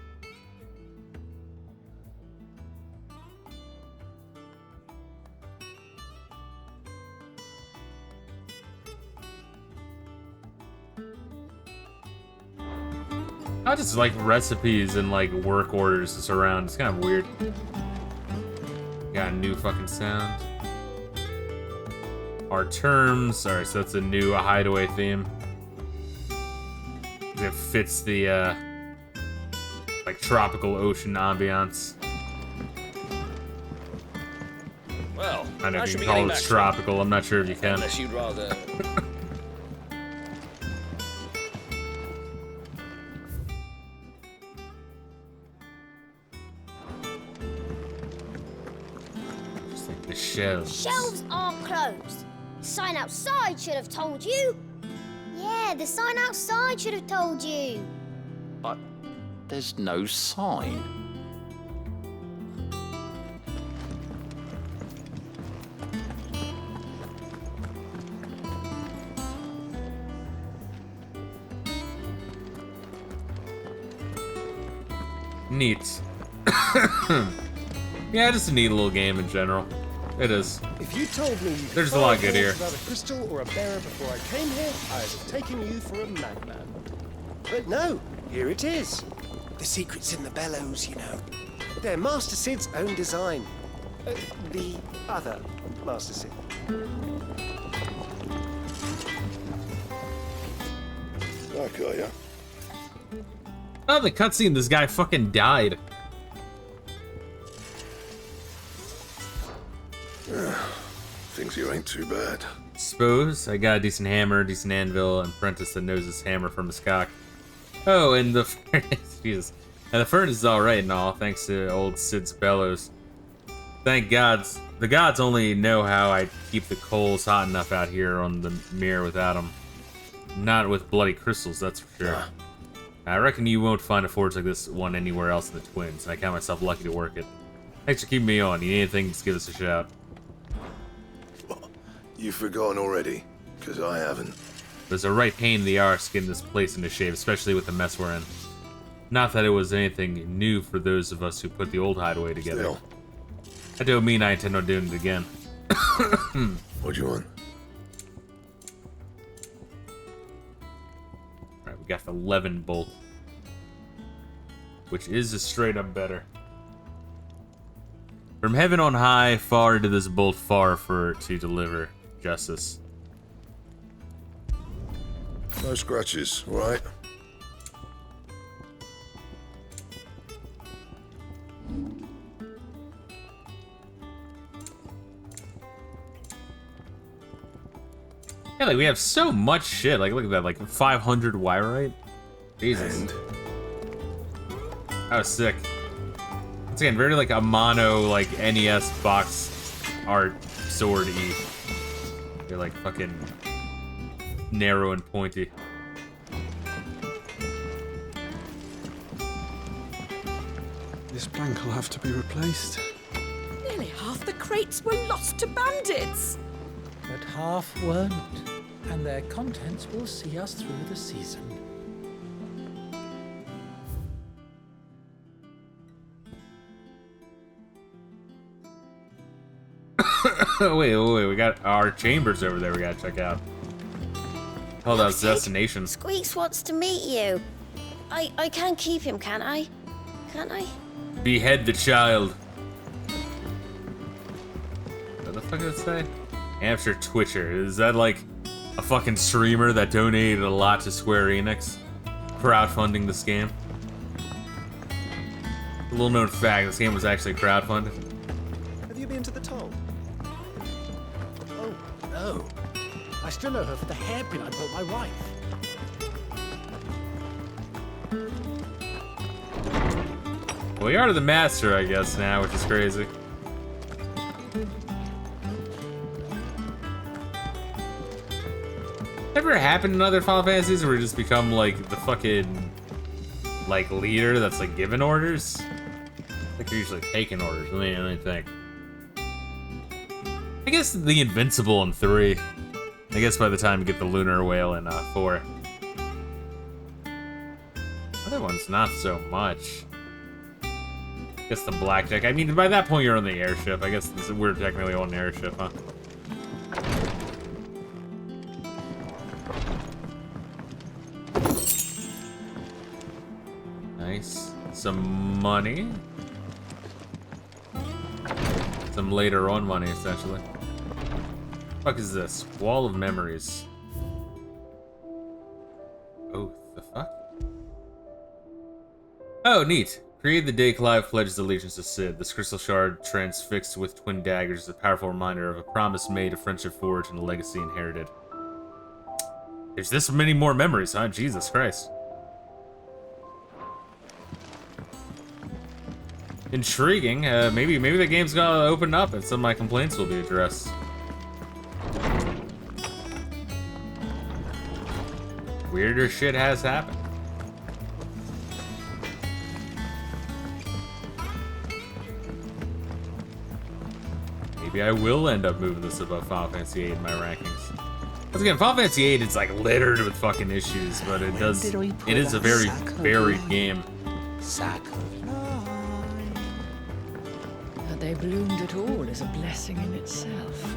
I just like recipes and like work orders just around. It's kind of weird. Got a new fucking sound. Our terms. Alright, so that's a new hideaway theme. It fits the like tropical ocean ambiance. Well, I don't know I if should you be can getting call it back tropical. I'm not sure if you can. unless you'd rather. Just like the shelves. Shelves are closed. The sign outside should have told you. Yeah, the sign outside should have told you. But there's no sign. Neat. Yeah, just a neat little game in general. It is. If you told me you could There's a lot find good here. about a crystal or a bearer before I came here, I'd have taken you for a madman. But no, here it is. The secret's in the bellows, you know. They're Master Sid's own design. The other Master Sid. Back, are ya? Oh, the cutscene. This guy fucking died. Things here ain't too bad. Suppose I got a decent hammer, decent anvil, and apprentice that knows his hammer from his cock. Oh, and the furnace, Jesus, and the furnace is all right and all, thanks to old Sid's bellows. Thank gods, the gods only know how I keep the coals hot enough out here on the mirror without them. Not with bloody crystals, that's for sure. I reckon you won't find a forge like this one anywhere else in the Twins, and I count myself lucky to work it. Thanks for keeping me on. You need anything, just give us a shout. You've forgotten already? Because I haven't. There's a right pain in the arse getting this place into shape, especially with the mess we're in. Not that it was anything new for those of us who put the old hideaway together. Still. That don't mean I intend on doing it again. What do you want? Alright, we got the 11 bolt. Which is a straight up better. From heaven on high, far did this bolt far for to deliver justice. No scratches, all right? Yeah, like we have so much shit. Like look at that, like 500 wyrite. Jesus. And that was sick. Once again, very like a mono like NES box art sword-y. They're like fucking narrow and pointy. This plank will have to be replaced. Nearly half the crates were lost to bandits. But half weren't, and their contents will see us through the season. wait, we got our chambers over there we gotta check out. Oh, that was the destination. Squeaks wants to meet you. I can keep him, can't I? Can't I? Behead the child. What the fuck did it say? Amateur Twitcher. Is that like a fucking streamer that donated a lot to Square Enix? Crowdfunding this game? A little known fact, this game was actually crowdfunded. Have you been to the toll? Oh, no. I still owe her for the hairpin I bought my wife. Well, we are the master, I guess, now, which is crazy. Ever happened in other Final Fantasies where we just become, like, the fucking, like, leader that's, like, giving orders? I think you're usually taking orders. Let me think. I guess the Invincible in 3. I guess by the time you get the Lunar Whale in 4. Other ones, not so much. I guess the Blackjack. I mean, by that point, you're on the airship. I guess we're technically on the airship, huh? Nice. Some money. Some later on money, essentially. What the fuck is this? Wall of Memories. Oh, the fuck? Oh, neat. Created the day Clive pledges allegiance to Cid. This crystal shard transfixed with twin daggers is a powerful reminder of a promise made, a friendship forged, and a legacy inherited. There's this many more memories, huh? Jesus Christ. Intriguing. Maybe the game's gonna open up and some of my complaints will be addressed. Weirder shit has happened. Maybe I will end up moving this above Final Fantasy VIII in my rankings. Once again, Final Fantasy VIII is like littered with fucking issues, but it is a very varied game. That they bloomed at all is a blessing in itself.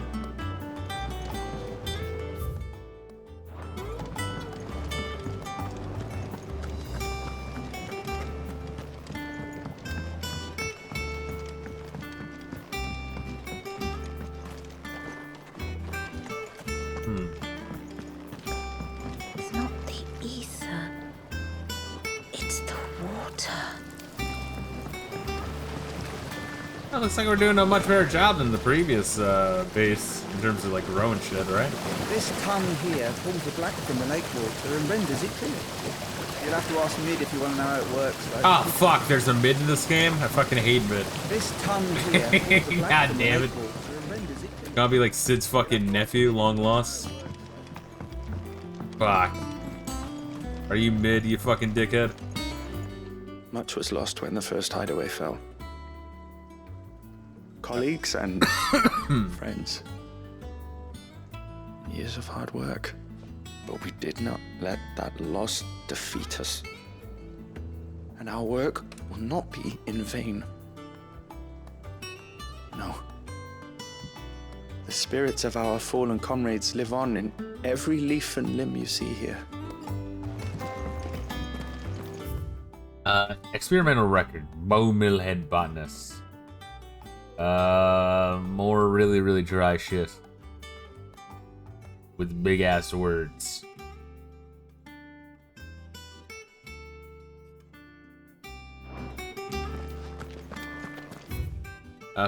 It's not the ether. It's the water. Well, looks like we're doing a much better job than the previous base in terms of like growing shit, right? This tongue here pulls the black from the lake water and renders it clear. You'll have to ask Mid if you want to know how it works, though. Ah, fuck, there's a mid in this game? I fucking hate mid. This tongue here pulls the black God from the damn lake it. water and renders it clear. Gonna be like Sid's fucking nephew, long lost. Fuck. Are you mid, you fucking dickhead? Much was lost when the first hideaway fell. Colleagues and friends. Years of hard work. But we did not let that loss defeat us. And our work will not be in vain. No. The spirits of our fallen comrades live on in every leaf and limb you see here. Experimental record. Bow Millhead Botanist. More really, really dry shit. With big ass words.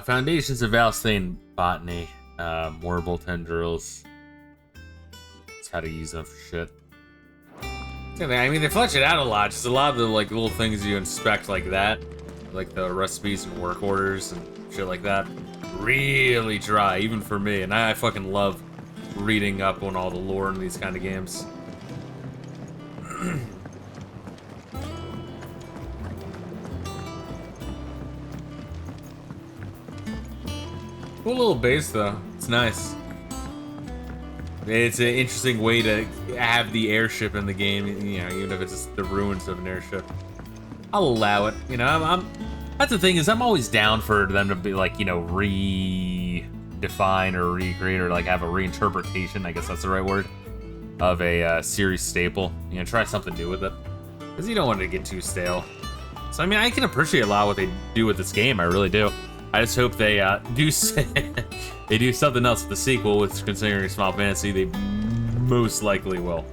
Foundations of Alsthane Botany. Morbal tendrils. That's how to use them for shit. I mean, they flesh it out a lot. Just a lot of the like little things you inspect like that. Like the recipes and work orders and shit like that. Really dry, even for me. And I fucking love reading up on all the lore in these kind of games. Cool little base though. It's nice. It's an interesting way to have the airship in the game, you know, even if it's just the ruins of an airship. I'll allow it. You know, I'm that's the thing is I'm always down for them to be like, you know, define or recreate or like have a reinterpretation, I guess that's the right word, of a series staple. You know, try something new with it, because you don't want it to get too stale. So I mean, I can appreciate a lot of what they do with this game. I really do. I just hope they they do something else with the sequel, which, considering Final Fantasy, they most likely will.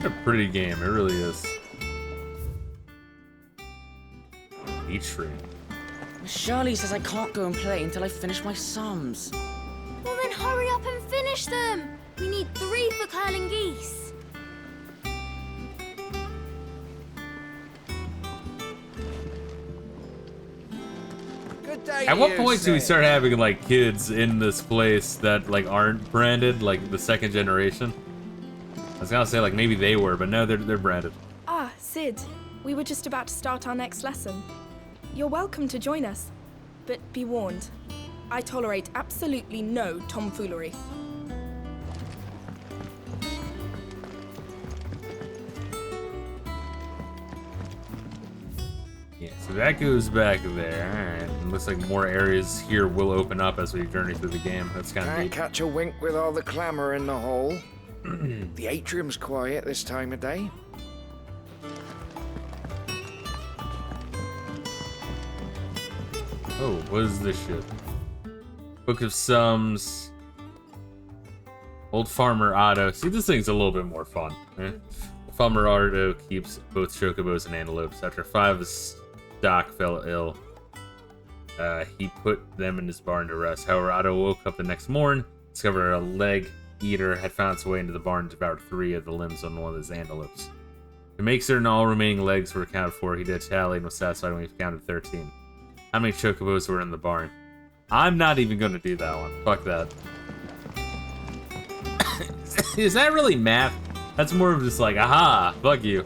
A pretty game, it really is. Each tree. Shirley says I can't go and play until I finish my sums. Well then hurry up and finish them! We need 3 for curling geese. Good day. At what point do we start having like kids in this place that like aren't branded, like the second generation? I was gonna say like maybe they were, but no, they're branded. Ah, Sid. We were just about to start our next lesson. You're welcome to join us, but be warned. I tolerate absolutely no tomfoolery. Yeah, so that goes back there. Alright, looks like more areas here will open up as we journey through the game. That's kind of Can't neat. catch a wink with all the clamour in the hall. The atrium's quiet this time of day. Oh, what is this shit? Book of Sums. Old Farmer Otto. See, this thing's a little bit more fun. Farmer Otto keeps both chocobos and antelopes. After 5 of his stock fell ill, he put them in his barn to rest. However, Otto woke up the next morn, discovered a leg eater had found its way into the barn and devoured 3 of the limbs on one of his antelopes. To make certain all remaining legs were accounted for, he did tally and was satisfied when he counted 13. How many chocobos were in the barn? I'm not even going to do that one. Fuck that. Is that really math? That's more of just like, aha, fuck you.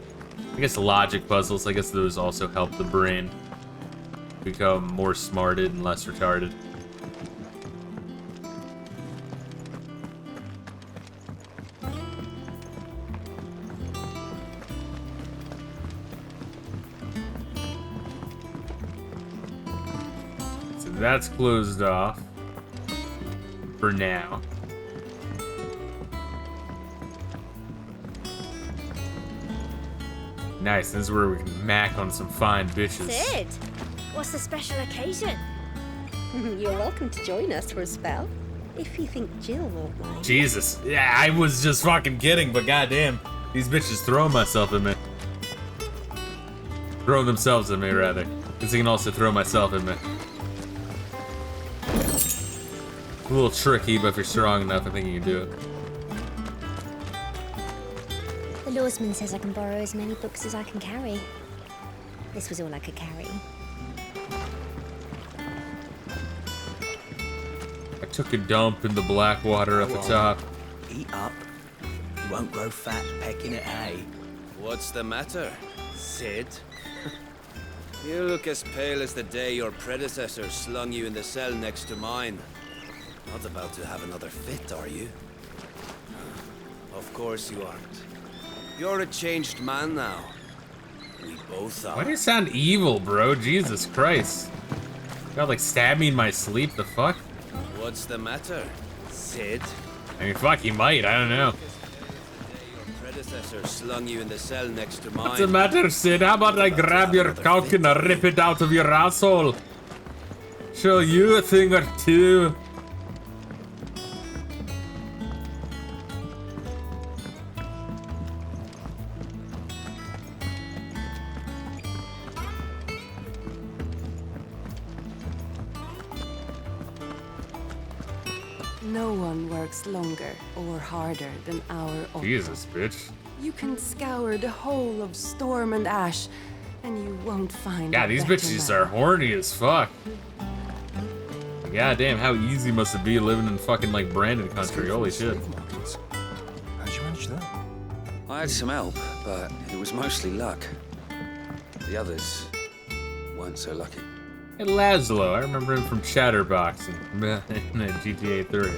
I guess logic puzzles, I guess those also help the brain become more smarted and less retarded. That's closed off for now. Nice, this is where we can mac on some fine bitches. Sid, what's the special occasion? You're welcome to join us for a spell, if you think Jill won't mind. Jesus, yeah, I was just fucking kidding, but goddamn, these bitches throwing myself at me. Throwing themselves at me, rather. Because I can also throw myself at me. A little tricky, but if you're strong enough, I think you can do it. The lawsman says I can borrow as many books as I can carry. This was all I could carry. I took a dump in the black water at the top. Eat up. You won't grow fat pecking at hay. What's the matter, Sid? You look as pale as the day your predecessor slung you in the cell next to mine. Not about to have another fit, are you? Of course you aren't. You're a changed man now. We both are. Why do you sound evil, bro? Jesus Christ. You got like stab me in my sleep, the fuck? What's the matter, Sid? I mean, fuck, he might, I don't know. Your predecessor slung you in the cell next to mine. What's the matter, Sid? How about I grab your cock and rip it out of your asshole? Show you a thing or two. No one works longer or harder than our Otto. Jesus, bitch. You can scour the whole of Storm and Ash, and you won't find Yeah, a these better bitches man. are horny as fuck. God damn, how easy must it be living in fucking like Brandon country? Holy shit. How'd you manage that? I had some help, but it was mostly luck. The others weren't so lucky. Hey, Laszlo, I remember him from Chatterbox in GTA 3.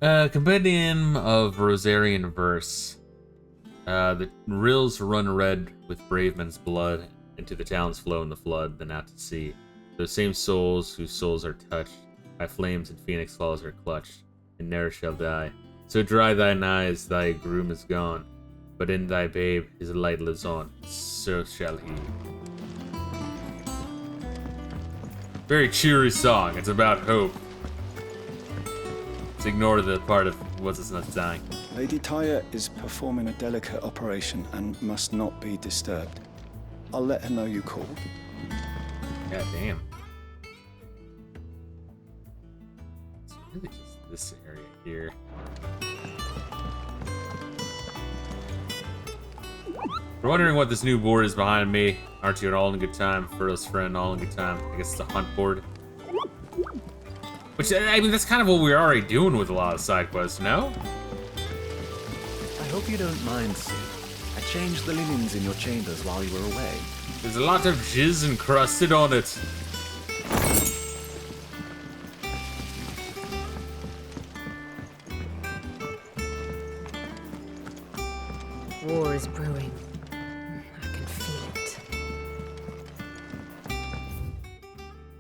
Compendium of Rosarian verse. The rills run red with brave men's blood, into the towns flow in the flood, then out to sea. Those same souls whose souls are touched by flames and phoenix falls are clutched, and ne'er shall die. So dry thine eyes, thy groom is gone, but in thy babe his light lives on, so shall he. Very cheery song, it's about hope. Let's ignore the part of what's his nuts dying. Lady Tyre is performing a delicate operation and must not be disturbed. I'll let her know you called. God damn. It's really just this area here. We're wondering what this new board is behind me. Aren't you at all in a good time? Furl's friend, all in good time. I guess it's the hunt board. Which, I mean, that's kind of what we're already doing with a lot of side quests, no? I hope you don't mind, Sue. I changed the linens in your chambers while you were away. There's a lot of jizz encrusted on it. War is brewing. I can feel it.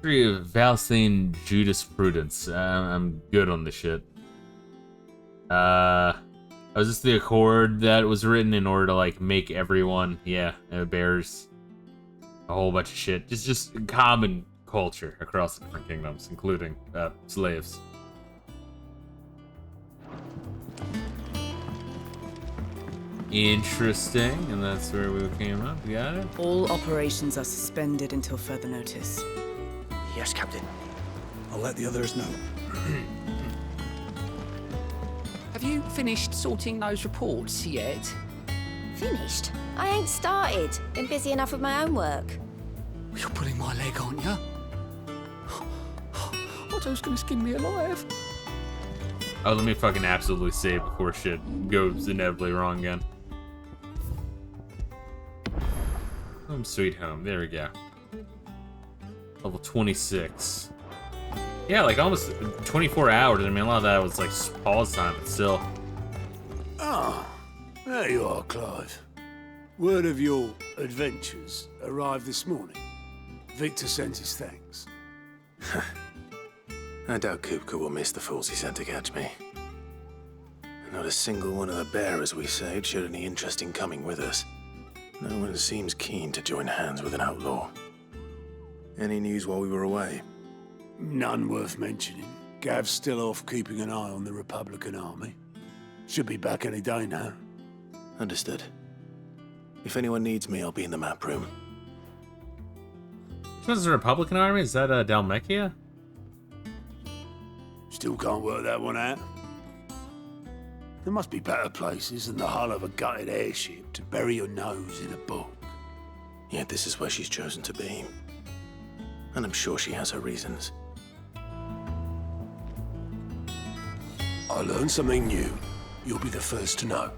Tree of Valsane Jurisprudence. I'm good on this shit. Was this the accord that was written in order to like make everyone? Yeah, it bears a whole bunch of shit. Just common culture across the different kingdoms, including slaves. Interesting, and that's where we came up. You got it? All operations are suspended until further notice. Yes, Captain. I'll let the others know. Have you finished sorting those reports yet? Finished? I ain't started. Been busy enough with my own work. You're pulling my leg, aren't you? Otto's gonna skin me alive. Oh, let me fucking absolutely save before shit goes inevitably wrong again. Home sweet home. There we go. Level 26. Yeah, like almost 24 hours. I mean, a lot of that was like pause time, but still. Ah, there you are, Clive. Word of your adventures arrived this morning. Victor sent his thanks. I doubt Kupka will miss the fools he sent to catch me. Not a single one of the bearers we saved showed any interest in coming with us. No one seems keen to join hands with an outlaw. Any news while we were away? None worth mentioning. Gav's still off keeping an eye on the Republican army. Should be back any day now. Understood. If anyone needs me, I'll be in the map room. Which one's the Republican army? Is that Dalmechia? Still can't work that one out. There must be better places than the hull of a gutted airship to bury your nose in a book. Yet this is where she's chosen to be. And I'm sure she has her reasons. I learned something new. You'll be the first to know.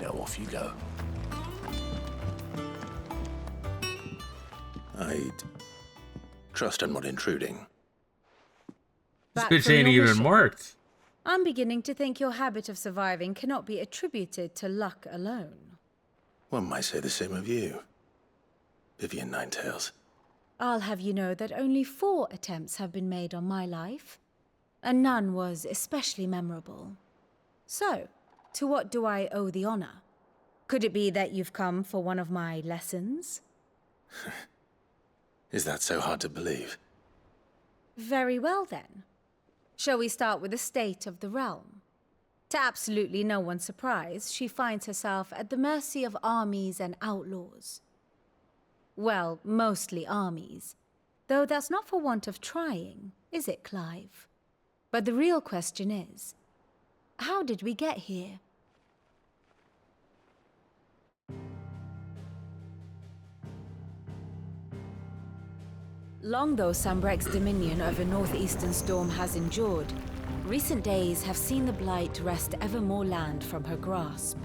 Now off you go. I'd trust I'm not intruding. This Back bitch from ain't your even mission. marked. I'm beginning to think your habit of surviving cannot be attributed to luck alone. One might say the same of you, Vivian Ninetails. I'll have you know that only 4 attempts have been made on my life, and none was especially memorable. So, to what do I owe the honor? Could it be that you've come for one of my lessons? Is that so hard to believe? Very well then. Shall we start with the state of the realm? To absolutely no one's surprise, she finds herself at the mercy of armies and outlaws. Well, mostly armies. Though that's not for want of trying, is it, Clive? But the real question is, how did we get here? Long though Sambrek's dominion over northeastern Storm has endured, recent days have seen the Blight wrest ever more land from her grasp.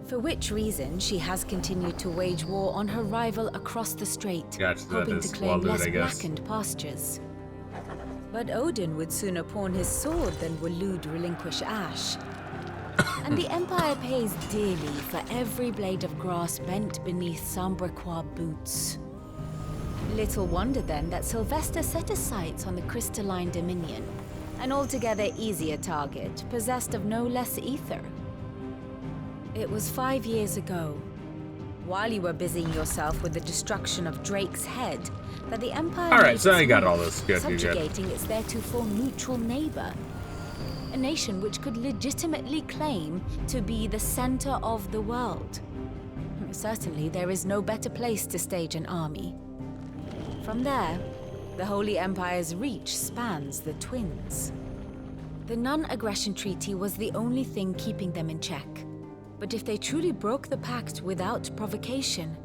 For which reason she has continued to wage war on her rival across the strait, Gotcha, that hoping is to claim Walut, less I guess. blackened pastures. But Odin would sooner pawn his sword than Waloed relinquish Ash. And the Empire pays dearly for every blade of grass bent beneath Sambraquois boots. Little wonder then that Sylvester set his sights on the crystalline Dominion, an altogether easier target, possessed of no less ether. It was 5 years ago, while you were busying yourself with the destruction of Drake's head, that the Empire Alright, so made I its got move, all this. Good, subjugating its theretofore neutral neighbor. A nation which could legitimately claim to be the center of the world. Certainly, there is no better place to stage an army. From there, the Holy Empire's reach spans the Twins. The non-aggression treaty was the only thing keeping them in check. But if they truly broke the pact without provocation,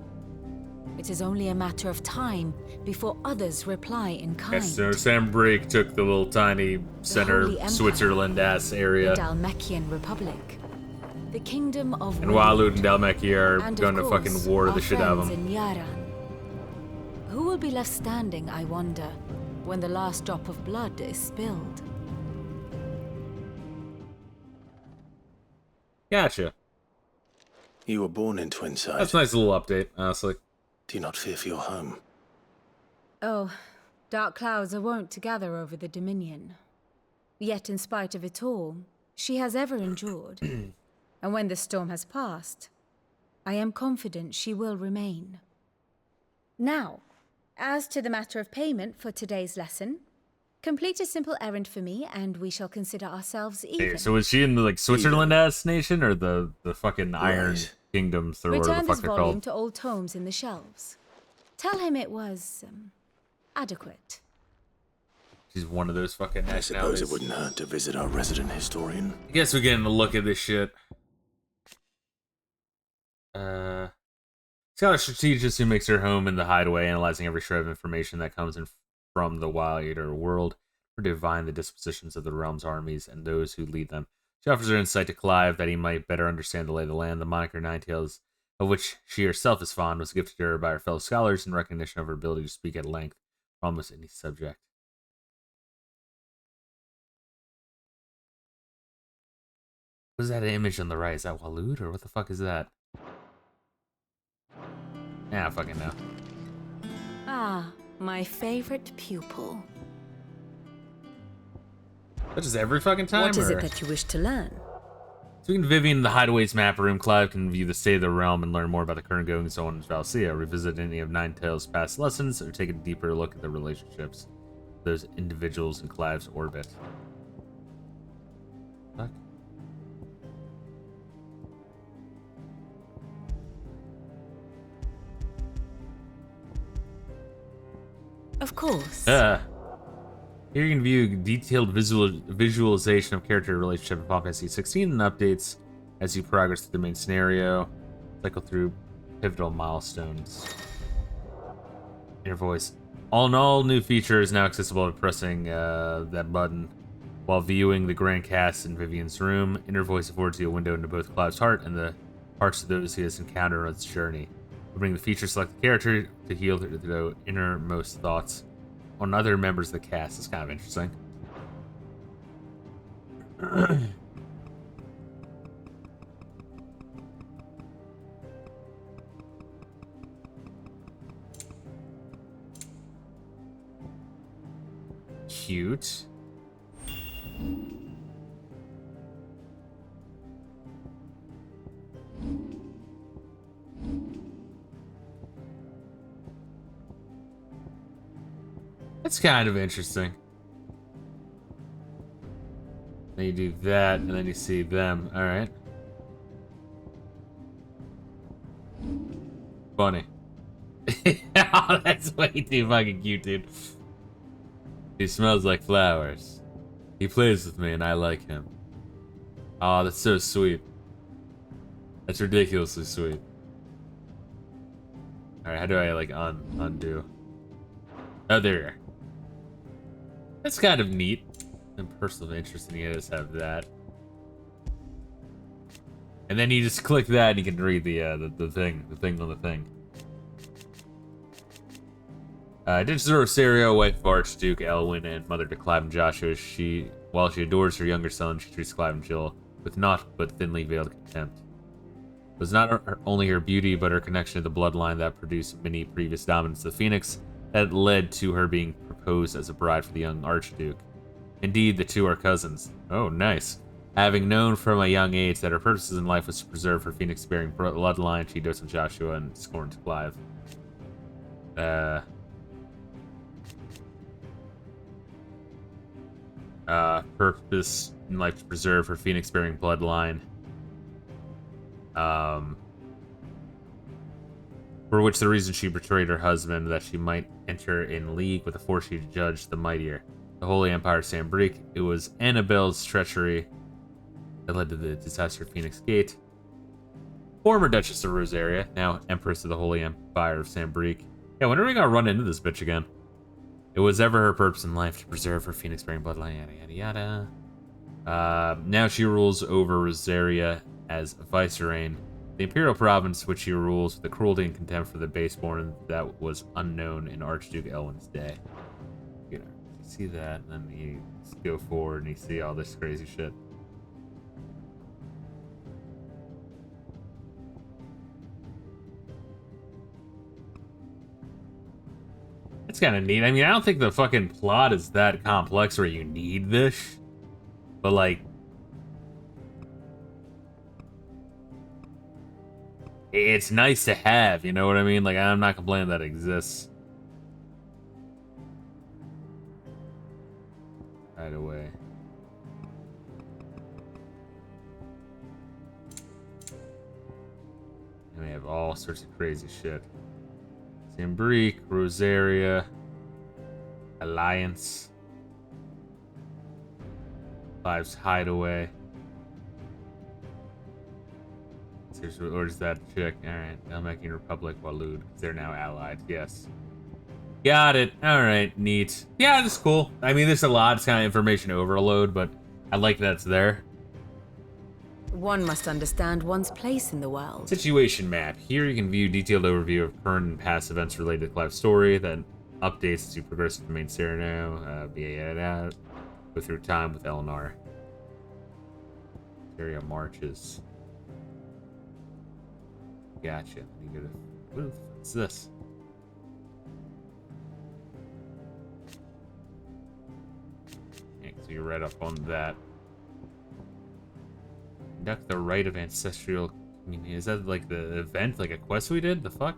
it is only a matter of time before others reply in kind. Yes, so Sam Break took the little tiny center Switzerland-ass area. The Dalmekian Republic, the Kingdom of And Waloed and Dalmeki are going to fucking war the shit out of them. In Yaran. Who will be left standing, I wonder, when the last drop of blood is spilled? Gotcha. You were born in Twinside. That's a nice little update, honestly. Do you not fear for your home? Oh, dark clouds are wont to gather over the Dominion. Yet in spite of it all, she has ever endured. And when the storm has passed, I am confident she will remain. Now, as to the matter of payment for today's lesson, complete a simple errand for me, and we shall consider ourselves even. Hey, so was she in the like Switzerland-ass nation or the fucking Iron Kingdoms or whatever the Return fuck this they're volume called? to old tomes in the shelves. Tell him it was adequate. She's one of those fucking I suppose nationalities. it wouldn't hurt to visit our resident historian. I guess we're getting a look at this shit. Scholar strategist who makes her home in the hideaway, analyzing every shred of information that comes in from the wider world to divine the dispositions of the realm's armies and those who lead them. She offers her insight to Clive that he might better understand the lay of the land. The moniker Ninetales, of which she herself is fond, was gifted to her by her fellow scholars in recognition of her ability to speak at length on almost any subject. What is that image on the right? Is that Waloed or what the fuck is that? Yeah, I fucking know. Ah, my favorite pupil. That is every fucking time. What is or? it that you wish to learn? Speaking to Vivian in the Hideaway's map room, Clive can view the state of the realm and learn more about the current goings on in Valsia, revisit any of Ninetales' past lessons, or take a deeper look at the relationships of those individuals in Clive's orbit. Fuck. Of course. Here you can view detailed visualization of character relationship in Final Fantasy 16 and updates as you progress through the main scenario. Cycle through pivotal milestones. Inner voice. All in all, new feature is now accessible by pressing that button while viewing the grand cast in Vivian's room. Inner voice affords you a window into both Clive's heart and the hearts of those he has encountered on its journey. Opening the feature, select the character to heal their innermost thoughts on other members of the cast. It's kind of interesting. Cute. That's kind of interesting. Then you do that, and then you see them. Alright. Funny. Oh, that's way too fucking cute, dude. He smells like flowers. He plays with me, and I like him. Oh, that's so sweet. That's ridiculously sweet. Alright, how do I, like, undo? Oh, there you are. That's kind of neat. And personal interest in you just have that. And then you just click that and you can read the thing on the thing. Ditches Rosario, wife of Archduke Elwyn and mother to Clive and Joshua. While she adores her younger son, she treats Clive and Jill with naught but thinly veiled contempt. It was not only her beauty, but her connection to the bloodline that produced many previous dominants of the Phoenix that led to her being proposed as a bride for the young Archduke. Indeed, the two are cousins. Oh, nice. Having known from a young age that her purposes in life was to preserve her Phoenix-bearing bloodline, she dotes on Joshua and scorns Clive. Purpose in life to preserve her Phoenix-bearing bloodline. For which the reason she betrayed her husband, that she might enter in league with the force she judged the mightier, the Holy Empire of Sambrique. It was Annabelle's treachery that led to the disaster of Phoenix Gate. Former Duchess of Rosaria, now Empress of the Holy Empire of Sambrique. Yeah, when are we gonna run into this bitch again? It was ever her purpose in life to preserve her Phoenix-bearing bloodline, yada yada yada. Now she rules over Rosaria as vicereign, the imperial province which she rules with the cruelty and contempt for the baseborn that was unknown in Archduke Elwyn's day. You know, you see that, and then you go forward and you see all this crazy shit. It's kind of neat. I mean, I don't think the fucking plot is that complex where you need this. But, like... it's nice to have, you know what I mean? Like, I'm not complaining that it exists. Right away. And we have all sorts of crazy shit. Sambrique, Rosaria, Alliance, Clive's Hideaway. Seriously, or is that chick? Alright, Elmaking Republic, Walud. They're now allied, yes. Got it. Alright, neat. Yeah, that's cool. I mean, there's a lot. It's kind of information overload, but I like that it's there. One must understand one's place in the world. Situation map. Here you can view detailed overview of current and past events related to Clive's story, that updates as you progress with the main scenario. Go through time with Eleanor. Area marches. Gotcha. You go to, what is this? Yeah, so you're right up on that. Conduct the rite of ancestral community. Is that like the event, like a quest we did? The fuck?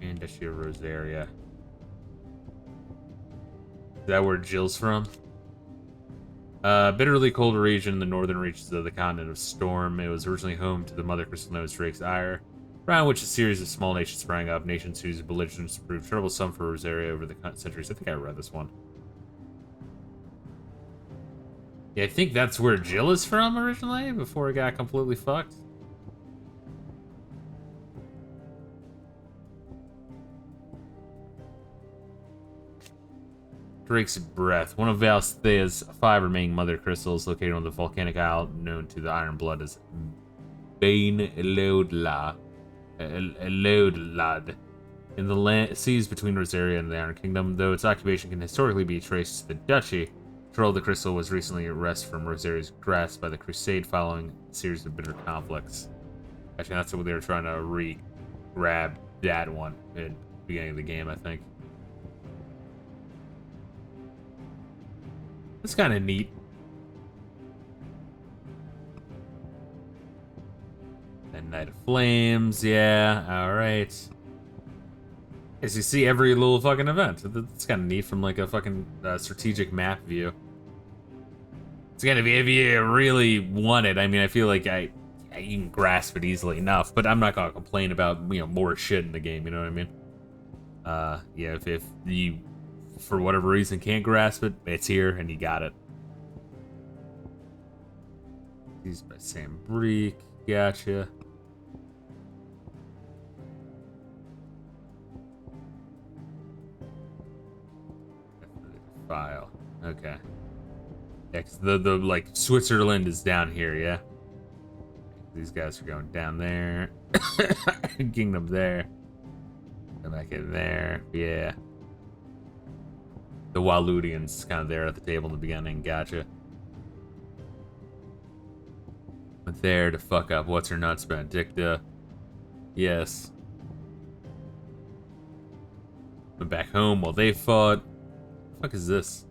Duchy of Rosaria. Is that where Jill's from? Bitterly cold region in the northern reaches of the continent of Storm. It was originally home to the mother crystal known as Drake's Ire, around which a series of small nations sprang up, nations whose belligerence proved troublesome for Rosaria over the centuries. I think I read this one. Yeah, I think that's where Jill is from originally, before it got completely fucked. Drake's Breath, one of Valthea's 5 remaining mother crystals located on the volcanic isle known to the Iron Blood as Bain Elodlad. In the seas between Rosaria and the Iron Kingdom, though its occupation can historically be traced to the Duchy, control of the crystal was recently wrested from Rosaria's grasp by the Crusade following a series of bitter conflicts. Actually, that's what they were trying to re-grab that one at the beginning of the game, I think. It's kind of neat. And Night of Flames, yeah, alright. As you see every little fucking event. It's kind of neat from like a fucking strategic map view. It's gonna be, if you really want it, I mean, I feel like you can grasp it easily enough, but I'm not gonna complain about, you know, more shit in the game, you know what I mean? Yeah, if you, for whatever reason, can't grasp it, it's here and you got it. These by Sambrique, gotcha. File, okay. Yeah, 'cause the like Switzerland is down here, yeah. These guys are going down there. Kingdom there. Go back in there. Yeah. The Waludians kind of there at the table in the beginning. Gotcha. Went there to fuck up what's her nuts, Benedicta. Yes. Went back home while they fought. What the fuck is this?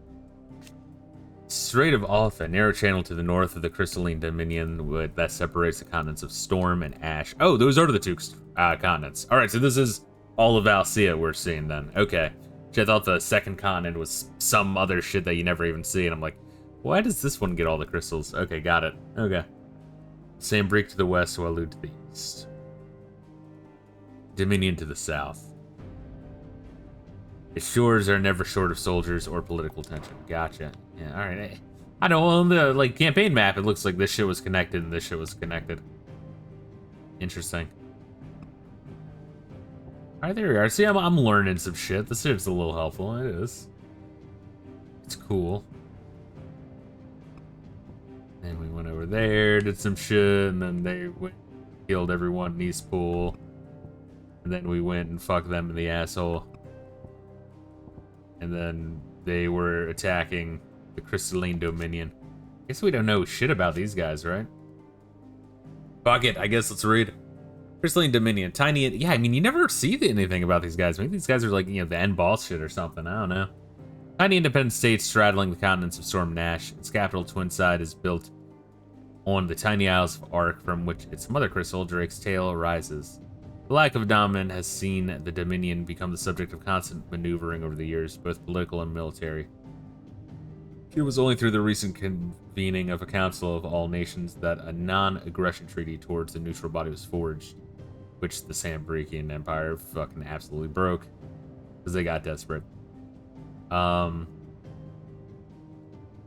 Strait of Alpha, narrow channel to the north of the Crystalline Dominion that separates the continents of Storm and Ash. Oh, those are the two continents. All right, so this is all of Alcea we're seeing then. Okay. I thought the second continent was some other shit that you never even see, and I'm like, why does this one get all the crystals? Okay, got it. Okay. Sambrique to the west, Walud to the east. Dominion to the south. Its shores are never short of soldiers or political tension. Gotcha. Yeah, alright. I know, on the like campaign map, it looks like this shit was connected and this shit was connected. Interesting. Alright, there we are. See, I'm learning some shit. This shit's a little helpful. It is. It's cool. And we went over there, did some shit, and then they went, killed everyone in East Pool. And then we went and fucked them in the asshole. And then they were attacking the Crystalline Dominion. Guess we don't know shit about these guys, right? Fuck it, I guess let's read. Crystalline Dominion, tiny, yeah, I mean, you never see anything about these guys. Maybe these guys are like, you know, the end boss shit or something, I don't know. Tiny independent state straddling the continents of Storm and Ash. Its capital, Twinside, is built on the tiny Isles of Ark from which its mother crystal, Drake's Tail, rises. The lack of dominance has seen the Dominion become the subject of constant maneuvering over the years, both political and military. It was only through the recent convening of a Council of All Nations that a non-aggression treaty towards the neutral body was forged, which the Sambrican Empire fucking absolutely broke, because they got desperate. And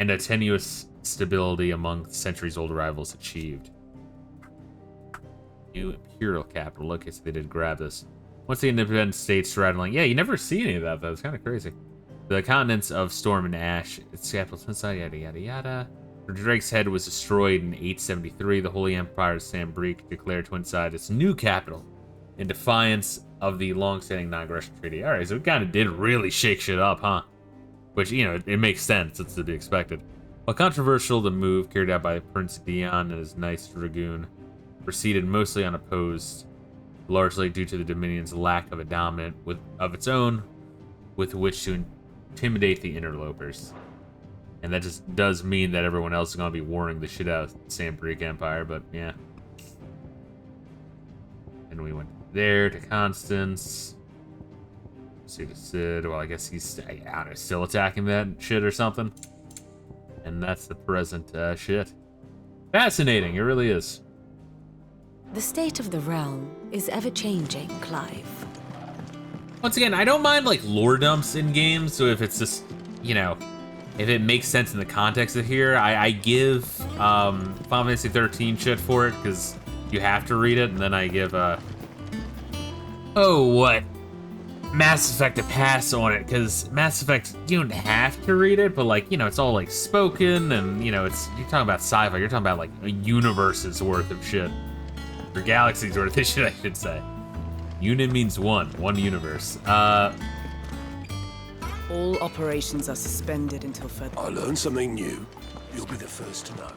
a tenuous stability among centuries-old rivals achieved. New imperial capital. Okay, so they did grab this. Once the independent states straddling, yeah, you never see any of that though. It's kind of crazy. The continents of Storm and Ash, its capital, Twinside, yada yada yada. Drake's head was destroyed in 873. The Holy Empire of Sambrique declared Twinside its new capital in defiance of the long-standing non-aggression treaty. All right, so it kind of did really shake shit up, huh? Which, you know, it makes sense. It's to be expected. While controversial, the move carried out by Prince Dion and his Nice Dragoon proceeded mostly unopposed, largely due to the Dominion's lack of a dominant of its own with which to intimidate the interlopers. And that just does mean that everyone else is going to be warring the shit out of the Sambrique Empire, but yeah. And we went there to Constance. See the Cid. Well, I guess he's still attacking that shit or something. And that's the present shit. Fascinating, it really is. The state of the realm is ever-changing, Clive. Once again, I don't mind, like, lore dumps in games, so if it's just, you know, if it makes sense in the context of here, I give Final Fantasy 13 shit for it, because you have to read it, and then I give, Mass Effect a pass on it, because Mass Effect, you don't have to read it, but, like, you know, it's all, like, spoken, and, you know, you're talking about sci-fi, you're talking about, like, a universe's worth of shit. Or galaxies worth of shit, I should say. Unit means one universe. All operations are suspended until further. I learned something new. You'll be the first to know.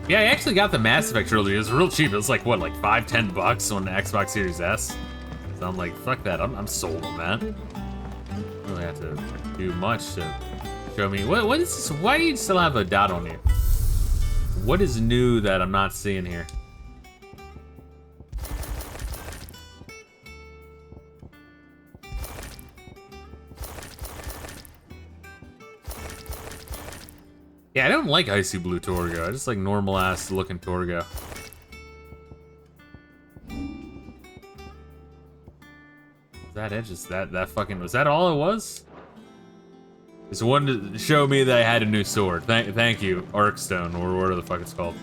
Yeah, I actually got the Mass Effect trilogy. It was real cheap. It was like, what, like $5-10 on the Xbox Series S? So I'm like, fuck that. I'm sold on that. I don't really have to do much to show me. What is this? Why do you still have a dot on you? What is new that I'm not seeing here? Yeah, I don't like Icy Blue Torgo. I just like normal ass looking Torgo. That edge is that fucking, was that all it was? Just wanted to show me that I had a new sword. Thank you, Arkstone, or whatever the fuck it's called.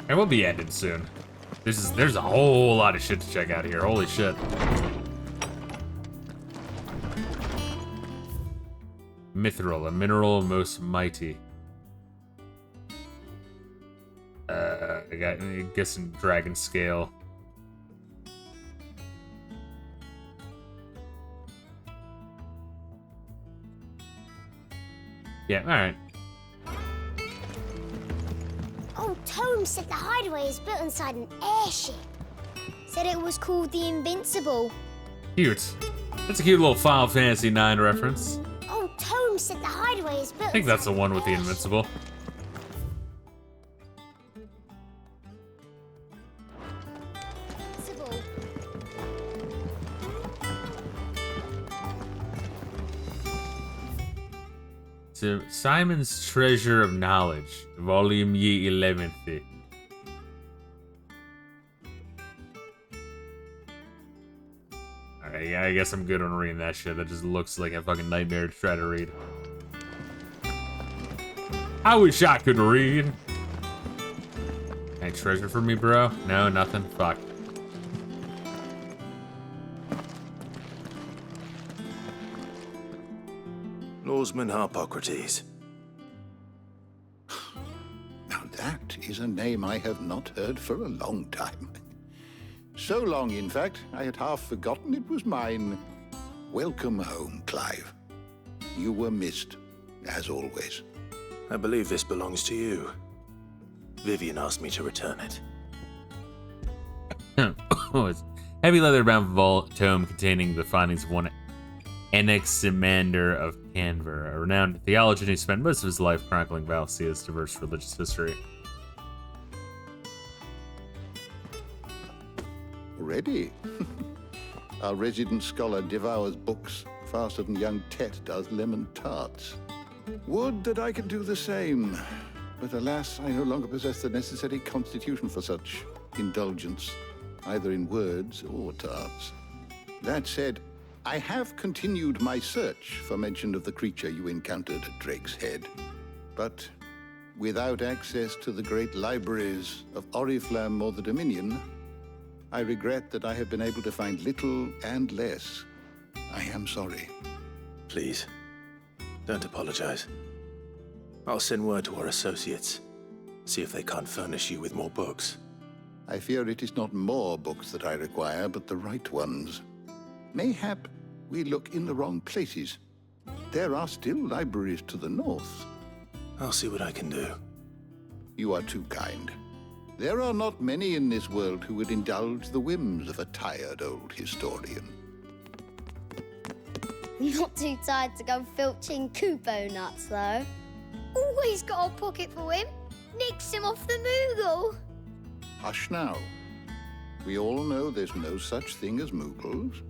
And we'll be ended soon. There's a whole lot of shit to check out here. Holy shit. Mithril, a mineral most mighty. I guess some dragon scale. Yeah, alright. Old Tome said the hideaway is built inside an airship. Said it was called the Invincible. Cute. That's a cute little Final Fantasy IX reference. Old Tome said the hideaway is built I think that's the one with the Invincible. So, Simon's Treasure of Knowledge, Volume Ye 11th. Alright, yeah, I guess I'm good on reading that shit. That just looks like a fucking nightmare to try to read. I wish I could read. Any treasure for me, bro? No, nothing? Fuck. Lawsman Harpocrates. Now that is a name I have not heard for a long time. So long, in fact, I had half forgotten it was mine. Welcome home, Clive. You were missed, as always. I believe this belongs to you. Vivian asked me to return it. Oh, it's heavy leather-bound vault tome containing the findings of one Anaximander of Canver, a renowned theologian who spent most of his life chronicling Valsia's diverse religious history. Already? Our resident scholar devours books faster than young Tet does lemon tarts. Would that I could do the same. But alas, I no longer possess the necessary constitution for such indulgence, either in words or tarts. That said, I have continued my search for mention of the creature you encountered at Drake's Head. But without access to the great libraries of Oriflamme or the Dominion, I regret that I have been able to find little and less. I am sorry. Please, don't apologize. I'll send word to our associates. See if they can't furnish you with more books. I fear it is not more books that I require, but the right ones. Mayhap we look in the wrong places. There are still libraries to the north. I'll see what I can do. You are too kind. There are not many in this world who would indulge the whims of a tired old historian. Not too tired to go filching Kupo nuts, though. Always got a pocket for him. Nicks him off the Moogle. Hush now. We all know there's no such thing as Moogles.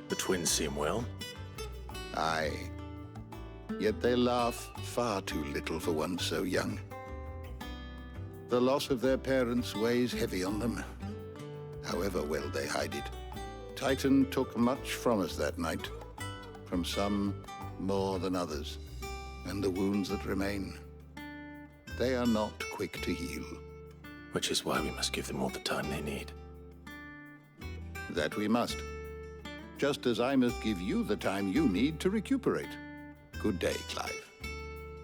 The twins seem well. Aye. Yet they laugh far too little for one so young. The loss of their parents weighs heavy on them, however well they hide it. Titan took much from us that night, from some more than others, and the wounds that remain, they are not quick to heal. Which is why we must give them all the time they need. That we must. Just as I must give you the time you need to recuperate. Good day, Clive.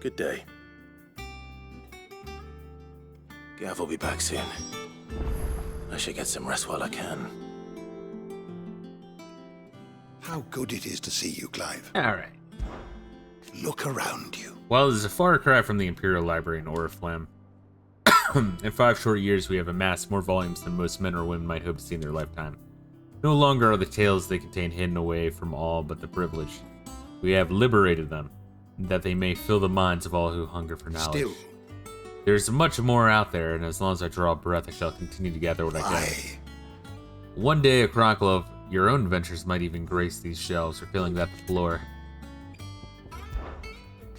Good day. Gav will be back soon. I should get some rest while I can. How good it is to see you, Clive. Alright. Look around you. Well, this is a far cry from the Imperial Library in Oriflamme. In 5 short years, we have amassed more volumes than most men or women might hope to see in their lifetime. No longer are the tales they contain hidden away from all but the privileged. We have liberated them, that they may fill the minds of all who hunger for knowledge. Still. There's much more out there, and as long as I draw a breath, I shall continue to gather what I can. One day, a chronicle of your own adventures might even grace these shelves, revealing that the floor.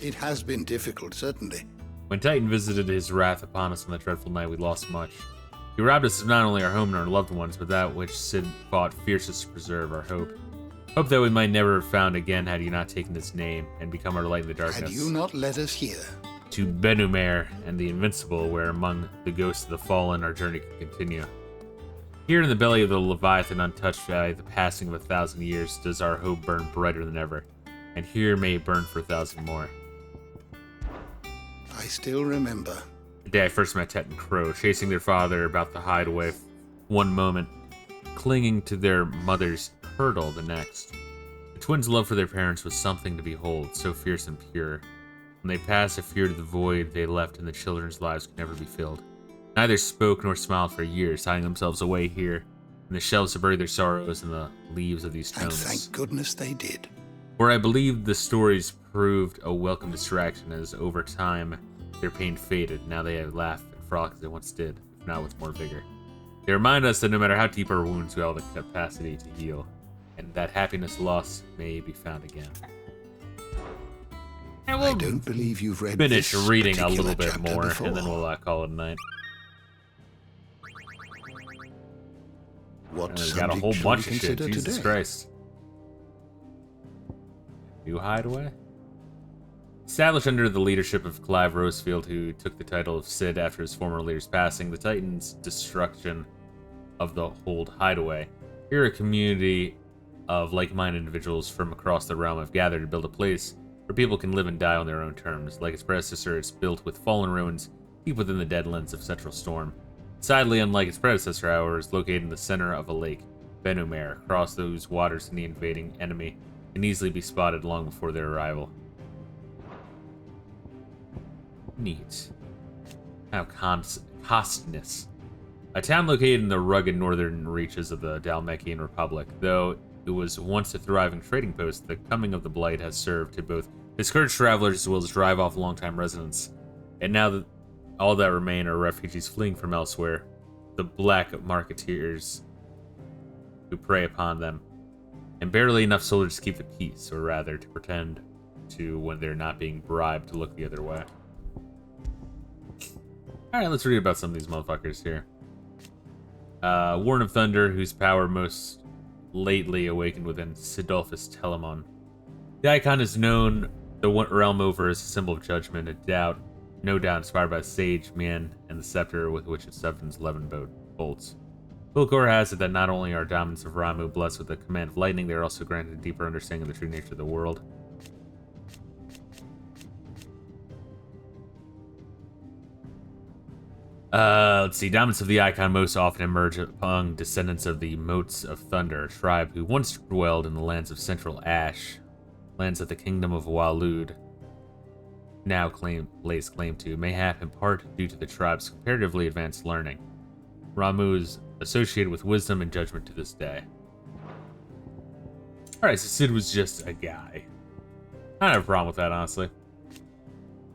It has been difficult, certainly. When Titan visited his wrath upon us on the dreadful night, we lost much. He robbed us of not only our home and our loved ones, but that which Sid fought fiercest to preserve, our hope. Hope that we might never have found again had you not taken his name and become our light in the darkness. Had you not let us hear. To Benumere and the Invincible, where among the ghosts of the fallen our journey can continue. Here in the belly of the Leviathan, untouched by the passing of 1,000 years, does our hope burn brighter than ever. and here may it burn for 1,000 more. I still remember. The day I first met Tet and Crow, chasing their father about the hideaway one moment, clinging to their mother's hurdle the next. The twins' love for their parents was something to behold, so fierce and pure. When they passed, a fear to the void they left in the children's lives could never be filled. Neither spoke nor smiled for years, hiding themselves away here in the shelves to bury their sorrows in the leaves of these tomes. And thank goodness they did. Where I believe the stories proved a welcome distraction as over time their pain faded. Now they have laughed and frolic as they once did, if not with more vigor. They remind us that no matter how deep our wounds, we all have the capacity to heal, and that happiness lost may be found again. And we'll I don't believe you've read finish this reading a particular little bit chapter more, before. and then we'll call it a night. What We got a subject whole shall bunch we of shit. consider Jesus today? Christ. New hideaway? Established under the leadership of Clive Rosefield, who took the title of Cid after his former leader's passing, the Titans' destruction of the Hold Hideaway. Here, a community of like-minded individuals from across the realm have gathered to build a place where people can live and die on their own terms. Like its predecessor, it's built with fallen ruins deep within the deadlands of Central Storm. Sadly, unlike its predecessor, however, is located in the center of a lake, Benumere. Across those waters, the invading enemy can easily be spotted long before their arrival. Neat. Now, Costness. A town located in the rugged northern reaches of the Dalmatian Republic. Though it was once a thriving trading post, the coming of the Blight has served to both discourage travelers as well as drive off longtime residents. And now that all that remain are refugees fleeing from elsewhere, the black marketeers who prey upon them, and barely enough soldiers to keep the peace, or rather to pretend to when they're not being bribed to look the other way. Alright, let's read about some of these motherfuckers here. Warren of Thunder, whose power most lately awakened within Sidolphus Telamon. The icon is known the realm over as a symbol of judgment, no doubt inspired by the sage man and the scepter with which it sovereigns 11 bolts. Folklore has it that not only are dominants of Ramu blessed with the command of lightning, they are also granted a deeper understanding of the true nature of the world. Let's see. Dominants of the icon most often emerge among descendants of the Motes of Thunder, a tribe who once dwelled in the lands of Central Ash, lands that the kingdom of Walud now lays claim to, mayhap in part due to the tribe's comparatively advanced learning. Ramu is associated with wisdom and judgment to this day. Alright, so Cid was just a guy. I don't have a problem with that, honestly.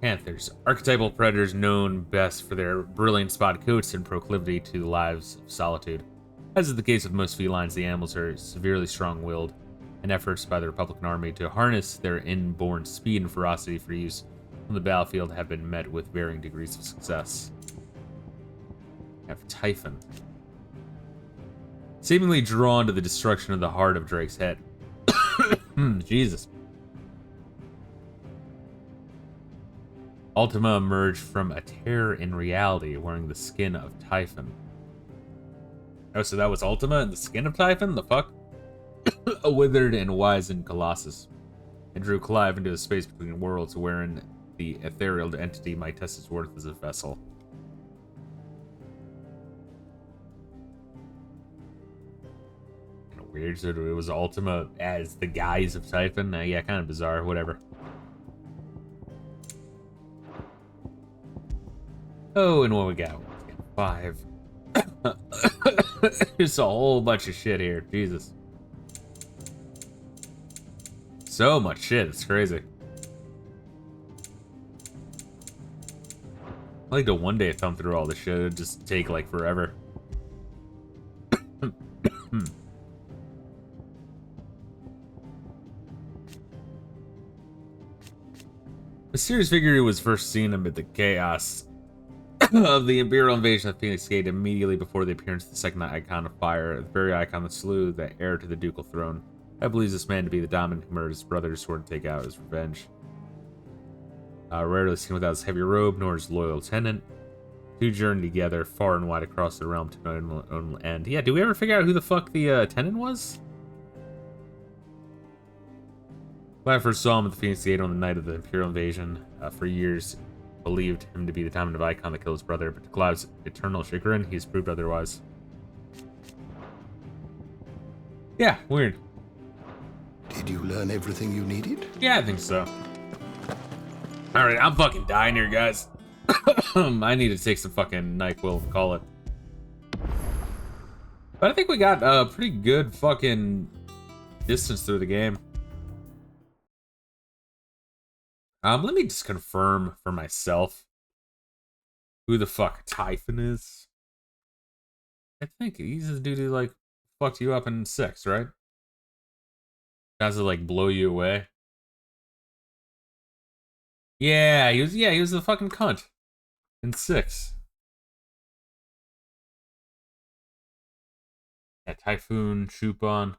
Panthers, archetypal predators known best for their brilliant spotted coats and proclivity to the lives of solitude. As is the case with most felines, the animals are severely strong-willed, and efforts by the Republican Army to harness their inborn speed and ferocity for use on the battlefield have been met with varying degrees of success. We have Typhon. Seemingly drawn to the destruction of the heart of Drake's head. Jesus. Ultima emerged from a tear in reality, wearing the skin of Typhon. Oh, so that was Ultima and the skin of Typhon? The fuck? A withered and wizened Colossus. It drew Clive into a space between worlds wherein the ethereal entity might test its worth as a vessel. Kind of weird, so it was Ultima as the guise of Typhon? Yeah, kind of bizarre, whatever. Oh, and what we got? 5. There's a whole bunch of shit here. Jesus. So much shit. It's crazy. I like to one day thumb through all this shit. It'd just take like forever. The series figure was first seen amid the chaos of the Imperial invasion of Phoenix Gate immediately before the appearance of the second icon of fire, the very icon that slew the heir to the ducal throne. I believe this man to be the dominant who murdered his brother to swore to take out his revenge. Rarely seen without his heavy robe, nor his loyal tenant. Two journeyed together far and wide across the realm to no own end. Yeah, do we ever figure out who the fuck the tenant was? When I first saw him at the Phoenix Gate on the night of the Imperial invasion, for years, believed him to be the Diamond of Icon that killed his brother, but to Clive's eternal chagrin, he's proved otherwise. Yeah, weird. Did you learn everything you needed? Yeah, I think so. Alright, I'm fucking dying here, guys. I need to take some fucking NyQuil and call it. But I think we got a pretty good fucking distance through the game. Let me just confirm for myself who the fuck Typhon is. I think he's the dude who, like, fucked you up in 6, right? Guys that, like, blow you away. Yeah, he was the fucking cunt in 6. Yeah, Typhoon, Chupon.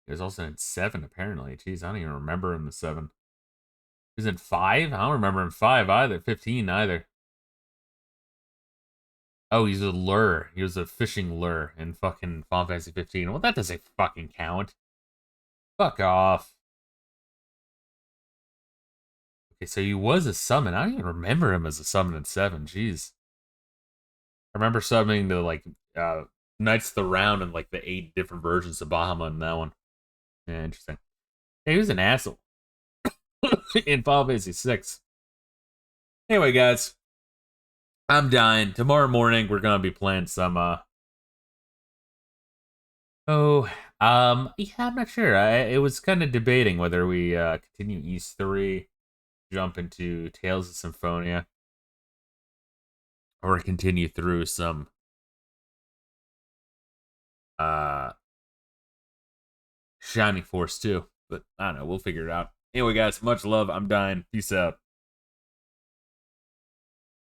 He was also in 7, apparently. Jeez, I don't even remember him in 7. He was in 5? I don't remember him in 5 either. 15 either. Oh, he's a lure. He was a fishing lure in fucking Final Fantasy 15. Well, that doesn't fucking count. Fuck off. Okay, so he was a summon. I don't even remember him as a summon in 7. Jeez. I remember summoning the, like, Knights of the Round and, like, the 8 different versions of Bahamut in that one. Yeah, interesting. Hey, he was an asshole. In Final Fantasy 6. Anyway, guys. I'm dying. Tomorrow morning, we're gonna be playing some, yeah, I'm not sure. It was kind of debating whether we, continue East 3, jump into Tales of Symphonia, or continue through some, Shining Force 2. But, I don't know, we'll figure it out. Anyway, guys, much love. I'm dying. Peace out.